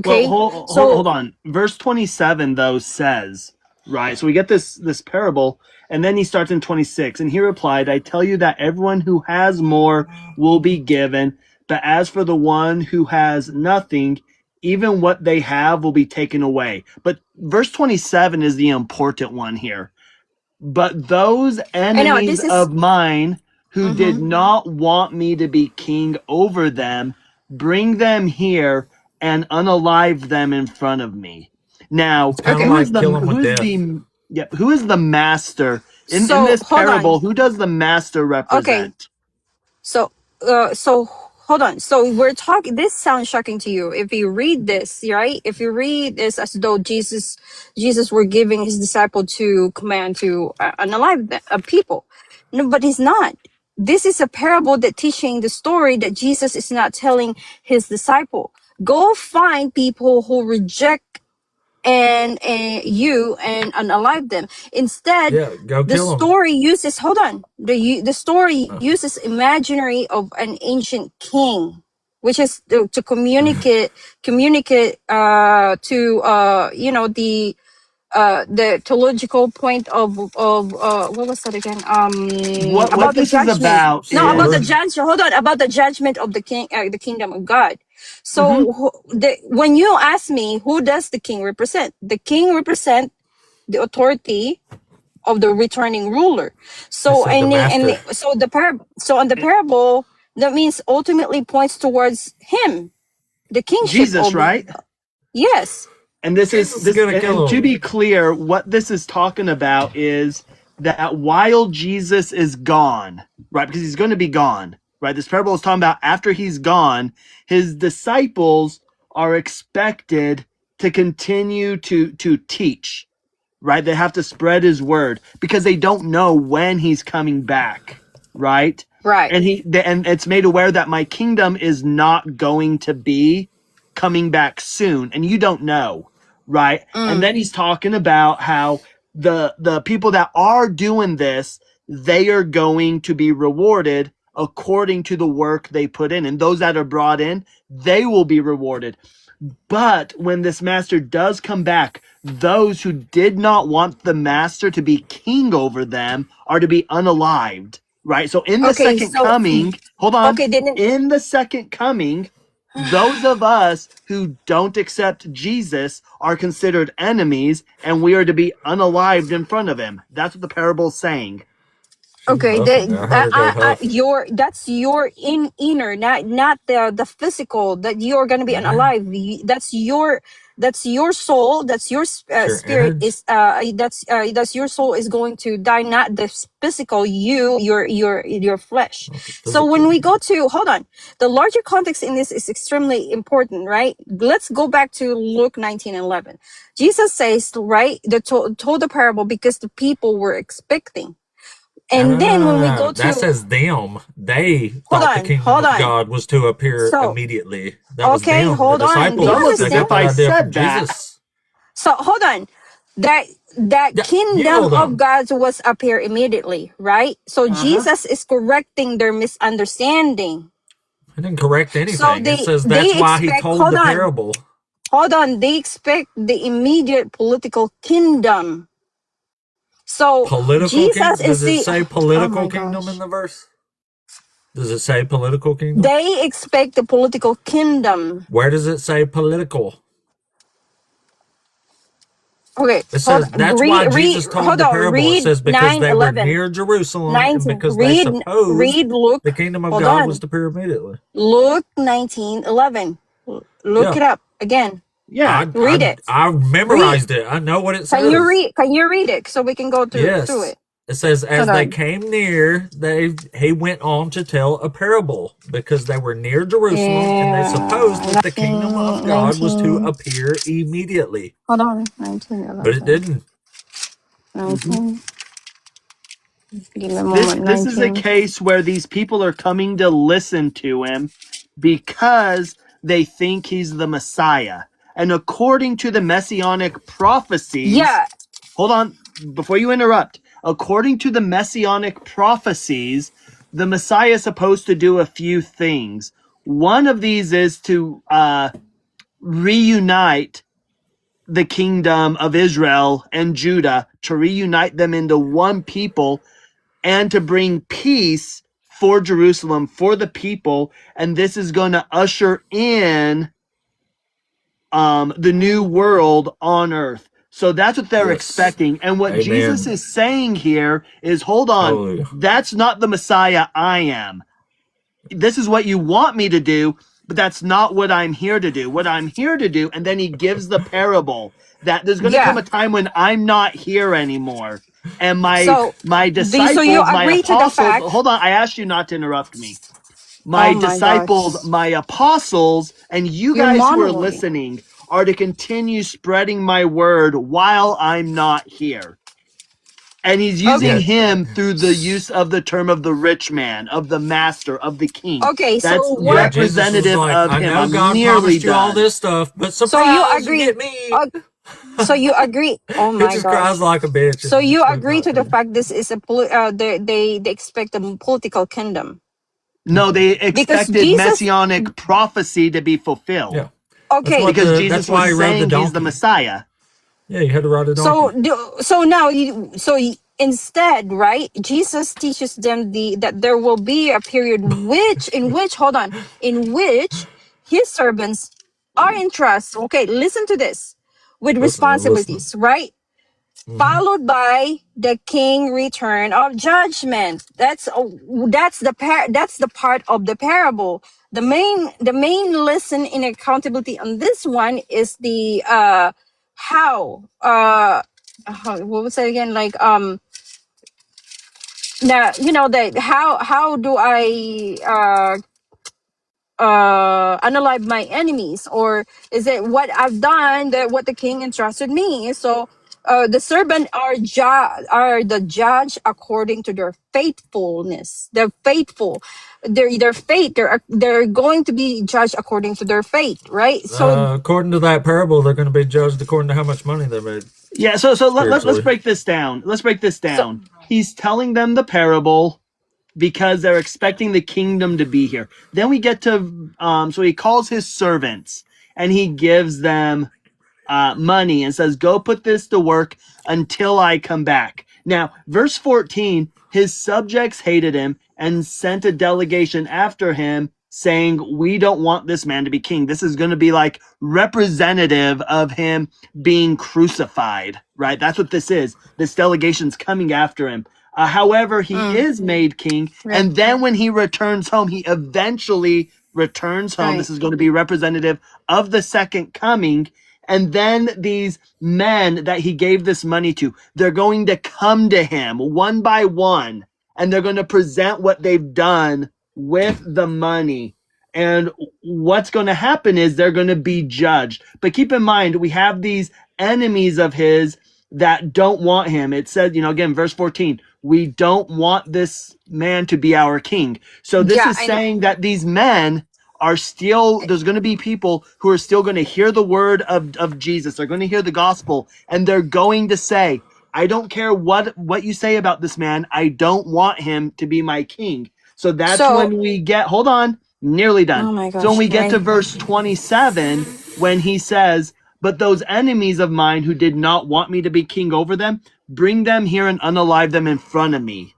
Well, Okay. So hold on. Verse 27 though says, right? So we get this parable, and then he starts in 26, and he replied, "I tell you that everyone who has more will be given, but as for the one who has nothing, even what they have will be taken away." But verse 27 is the important one here. But those I know enemies this is. of mine who did Mhm. not want me to be king over them, bring them here and unalive them in front of me. Now, It's kind of Okay. like kill them with death. who is the master in So this hold parable? on. Who does the master Okay. represent? So, so hold on. So we're talking. This sounds shocking to you. If you read this, right? If you read this as though Jesus were giving his disciple to command to unalive people. No, but he's not. This is a parable that teaching the story that Jesus is not telling his disciple. Go find people who reject and you and unalive them. Instead, Yeah, go the kill them. story uses hold on. The story uses imaginary of an ancient king, which is to communicate to the theological point of what was that again? What About the this is judgment. about No, about the is Slaughter. judge. Hold on, about the judgment of the king, the kingdom of God. Mhm. So when you ask me, who does the king represent? The king represent the authority of the returning ruler. I So said the master. so so on the parable, that means ultimately points towards him, the kingship Jesus, of. right? Yes. And this is Jesus is this gonna and kill to them. be clear, what this is talking about is that while Jesus is gone, right? Because he's going to be gone, right? This parable is talking about after he's gone, his disciples are expected to continue to teach, right? They have to spread his word because they don't know when he's coming back, right? Right. And it's made aware that my kingdom is not going to be coming back soon, and you don't know, right? And then he's talking about how the people that are doing this, they are going to be rewarded according to the work they put in, and those that are brought in, they will be rewarded. But when this master does come back, those who did not want the master to be king over them are to be unalived, right? So in the Okay. second So coming, hold on, okay, didn't. in the second coming, those of us who don't accept Jesus are considered enemies and we are to be unalived in front of him. That's what the parable's saying. She's Okay, huffing. I heard her go huff. your that's your inner, not the physical. That you're gonna be Yeah. unalive. That's your soul. That's your It's your spirit innards. is that's your soul is going to die. Not the physical you, your flesh. Not the So physical when we you. go to hold on, the larger context in this is extremely important, right? Let's go back to Luke 19:11. Jesus says, right, told the parable because the people were expecting. No, And no, no, then no, when we no. go That to says them. They hold thought the on, kingdom hold of on. God was to appear So immediately. That was okay, them. The hold on. It's Do you disciples. almost They as understand? if got that I idea from said that. Jesus. So hold on. That Yeah, you kingdom hold of on. God was appear immediately, right? So Uh-huh. Jesus is correcting their misunderstanding. I didn't correct So anything. It says that's they why he expect told the parable. hold on. They expect the immediate political kingdom. So Political Jesus king? is Does it the say oh political my kingdom in gosh. the verse? Does it say political kingdom? They expect the political kingdom. Where does it say political? Okay, It says that's why Jesus told hold the on, parable. It read says because they were 9:11. near Jerusalem and 19. because they supposed Read the Luke. kingdom of Hold God was on. to appear immediately. Luke 19:11. Look Yeah, it up again. Yeah. Read it. I Read. memorized it. I know what it says. Can you read it so we can go through Yes. it? It says, Hold as they on. came near, he went on to tell a parable because they were near Jerusalem and they supposed Yeah, that the kingdom of God was to 19. appear immediately, Hold on. but it 19:11. didn't. 19. Give me a This moment. this is a 19. case where these people are coming to listen to him because they think he's the Messiah. And according to the messianic prophecies, Yeah. hold on, before you interrupt. According to the messianic prophecies, the Messiah is supposed to do a few things. One of these is to reunite the kingdom of Israel and Judah, to reunite them into one people and to bring peace for Jerusalem, for the people. And this is going to usher in the new world on earth. So that's what they're Yes. expecting. And what Amen. Jesus is saying here is, hold on, Hallelujah. that's not the Messiah I am. This is what you want me to do, but that's not what I'm here to do. What I'm here to do, and then he gives the parable that there's going to come Yeah. a time when I'm not here anymore. And my So so you disciples, my agree to the apostles, fact? hold on, I asked you not to interrupt me. Oh My my disciples, gosh. my apostles, and you You're guys who are monologuing. listening are to continue spreading my word while I'm not here. And he's using Okay. him through the use of the term of the rich man, of the master, of the king. Okay, so That's Yeah, what? Jesus was representative like, of I him. know I'm God nearly promised you all done. this stuff, but So you surprise, you agree? get me. So you agree? Oh He my just cries gosh. like a bitch So and you moves agree right to the through. fact this is a they expect a political kingdom No, they because expected Jesus. messianic prophecy to be fulfilled. Yeah. That's Okay. what Because the Jesus that's why he was rode the saying he's the donkey. Messiah. Yeah, you had to ride a So donkey. so now instead, right? Jesus teaches them that there will be a period in which hold on, in which his servants are entrusted. Okay, listen to this, with Listening. responsibilities, right? Hmm. Followed by the king return of judgment. That's the part of the parable. The main lesson in accountability on this one is the what was it again, like now the how do I unalive my enemies, or is it what I've done, that what the king entrusted me? So the servant are the judge according to their faithfulness. They're faithful. Their faith. They're going to be judged according to their faith, right? So According to that parable, they're going to be judged according to how much money they made. Yeah, so let's Spiritually. break this down. Let's break this so down. He's telling them the parable because they're expecting the kingdom to be here. Then we get to so he calls his servants and he gives them money and says, "Go put this to work until I come back." Now, verse 14, his subjects hated him and sent a delegation after him saying, "We don't want this man to be king." This is going to be like representative of him being crucified, right? That's what this is. This delegation's coming after him. However, he is made king, right, and then when he returns home, he eventually returns home. right. This is going to be representative of the second coming. And then these men that he gave this money to, they're going to come to him one by one, and they're going to present what they've done with the money. And what's going to happen is they're going to be judged. But keep in mind, we have these enemies of his that don't want him. It says, again, verse 14, we don't want this man to be our king. So this Yeah, is I know. saying that these men are still, there's going to be people who are still going to hear the word of Jesus. They're going to hear the gospel, and they're going to say, I don't care what you say about this man. I don't want him to be my king. So that's So when we get, hold on, nearly done. oh my So when gosh, we get to right. verse 27, when he says, but those enemies of mine who did not want me to be king over them, bring them here and unalive them in front of me.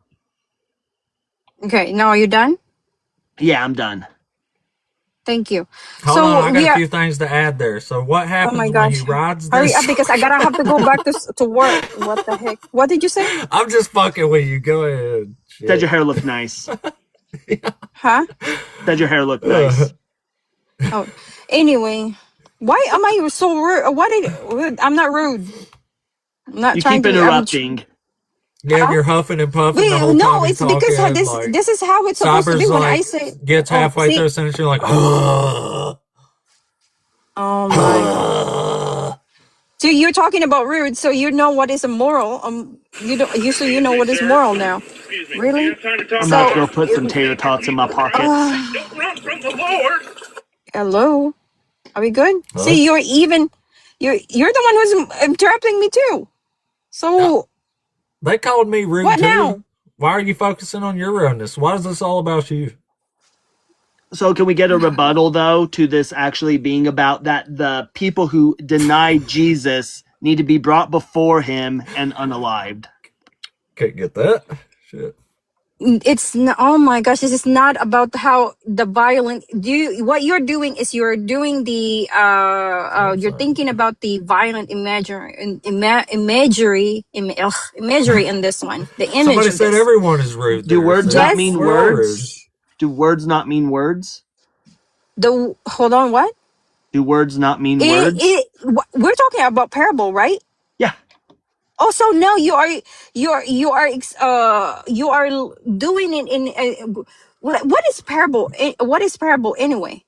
Okay, now are you done? Yeah, I'm done. Thank you. Hold on, So I got we a are. few things to add there. So what Oh my happens when he gosh. rides Hurry up this? because I gotta have to go back to work. What the heck? What did you say? I'm just fucking with you. Go ahead. Said Shit. your hair looked nice. Huh? Said your hair looked nice. Oh, anyway, why am I so rude? I'm not rude. I'm not You trying keep to be. interrupting. Yeah, and Huh? you're huffing and puffing the Wait, whole no, time he's it's because talking. Like this is how it's supposed to be Cyber's when I like say. gets Oh, halfway through see. a sentence, you're like, oh My God. So you're talking about rude, so you know what is immoral. You don't. You know what is moral now. Really? I'm about to So. go put some tater tots in my pockets. Don't run from the Lord. Hello. Are we good? Huh? See, you're the one who's interrupting me too. So They called me rude what too. now? Why are you focusing on your rudeness? Why is this all about you? So can we get a rebuttal though to this actually being about that the people who deny Jesus need to be brought before him and unalived? Can't get that. Shit. It's not, oh my gosh, this is not about how the violent what you're doing is you're doing the you're thinking about the violent imagery in this one, the image Somebody of said this. everyone is rude. Do There, words see? not Just mean We're all rude. words? Do words not mean words? hold on, what? Do words not mean words? We're talking about parable, right? Yeah. Oh, so no, you are doing it in what is parable? What is parable anyway?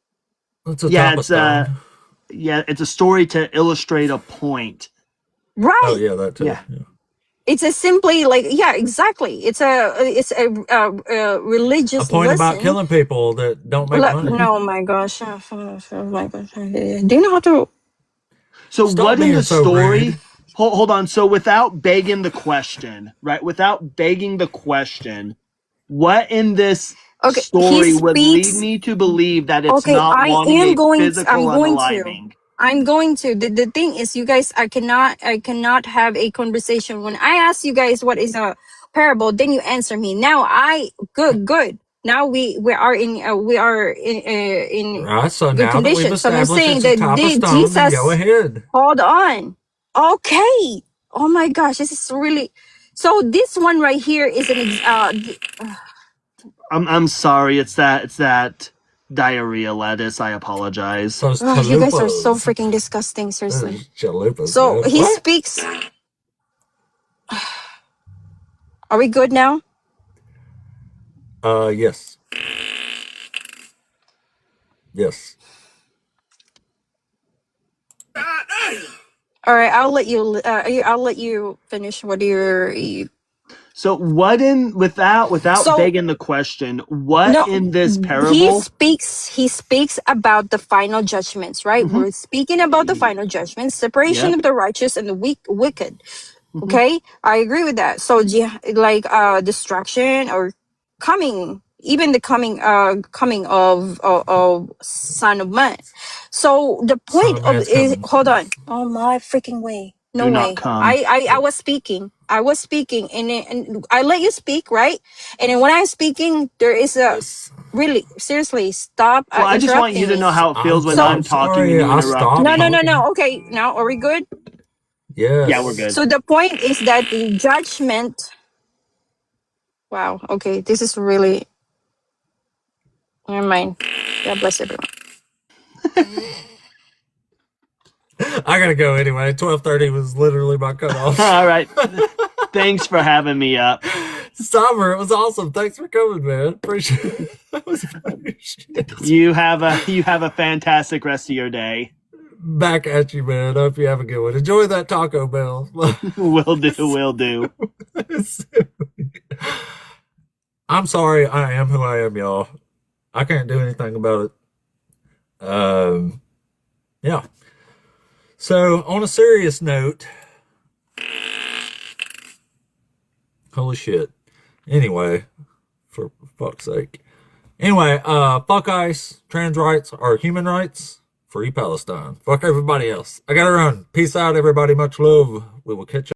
It's a Yeah, type of it's stone. it's a story to illustrate a point. Right. Oh yeah, that too. Yeah. It's a simply like, yeah, exactly. It's a religious A point about lesson. killing people that don't make money. No, my gosh. Oh my gosh. Do you know how to? So Stop what in being the so story? rude. Hold on. So without begging the question, right? Without begging the question, what in this Okay, he story would lead speaks. me to believe that it's Okay, not wanting a physical unaliving? I'm going to. The thing is, you guys, I cannot have a conversation. When I ask you guys what is a parable, then you answer me. Now good. Now we are in Right. So good now that we've condition. So I'm established saying it's a that type of stone, then go Jesus. ahead. Hold on. Okay. Oh my gosh, this is really. So this one right here is I'm sorry. It's that diarrhea lettuce. I apologize. So it's you guys are so chalupas. freaking disgusting. Seriously. Chalupas. So Man. he What? speaks. Are we good now? Yes. Yes. All right, I'll let you. I'll let you finish. What you? So what in without So begging the question, what no, in this he parable? speaks. He speaks about the final judgments, right? Mm-hmm. We're speaking about the final judgments, separation Yep. of the righteous and the wicked. Mm-hmm. Okay, I agree with that. So like destruction or coming, even the coming of Son of Man. So the Son point of of Man's is, coming. hold on. Oh my freaking way. No Do not way. come. I was speaking. And I let you speak, right? And then when I'm speaking, there is a Yes. really seriously stop Well, I just want you interrupting to me. know how it feels when So I'm talking and sorry. you I interrupt stopped me. no. talking. Okay, now are we good? Yeah, we're Yes. good. So the point is that the judgment. Wow. Okay, this is really. Never mind. God bless everyone. I gotta go anyway. 12:30 was literally my cutoff. All right. Thanks for having me up. Summer, it was awesome. Thanks for coming, man. Appreciate it. That was funny shit. You have a fantastic rest of your day. Back at you, man. Hope you have a good one. Enjoy that Taco Bell. Will do. I'm sorry. I am who I am, y'all. I can't do anything about it. Yeah. So, on a serious note, holy shit. Anyway, for fuck's sake. Anyway, fuck ICE. Trans rights are human rights. Free Palestine. Fuck everybody else. I gotta run. Peace out, everybody. Much love. We will catch you.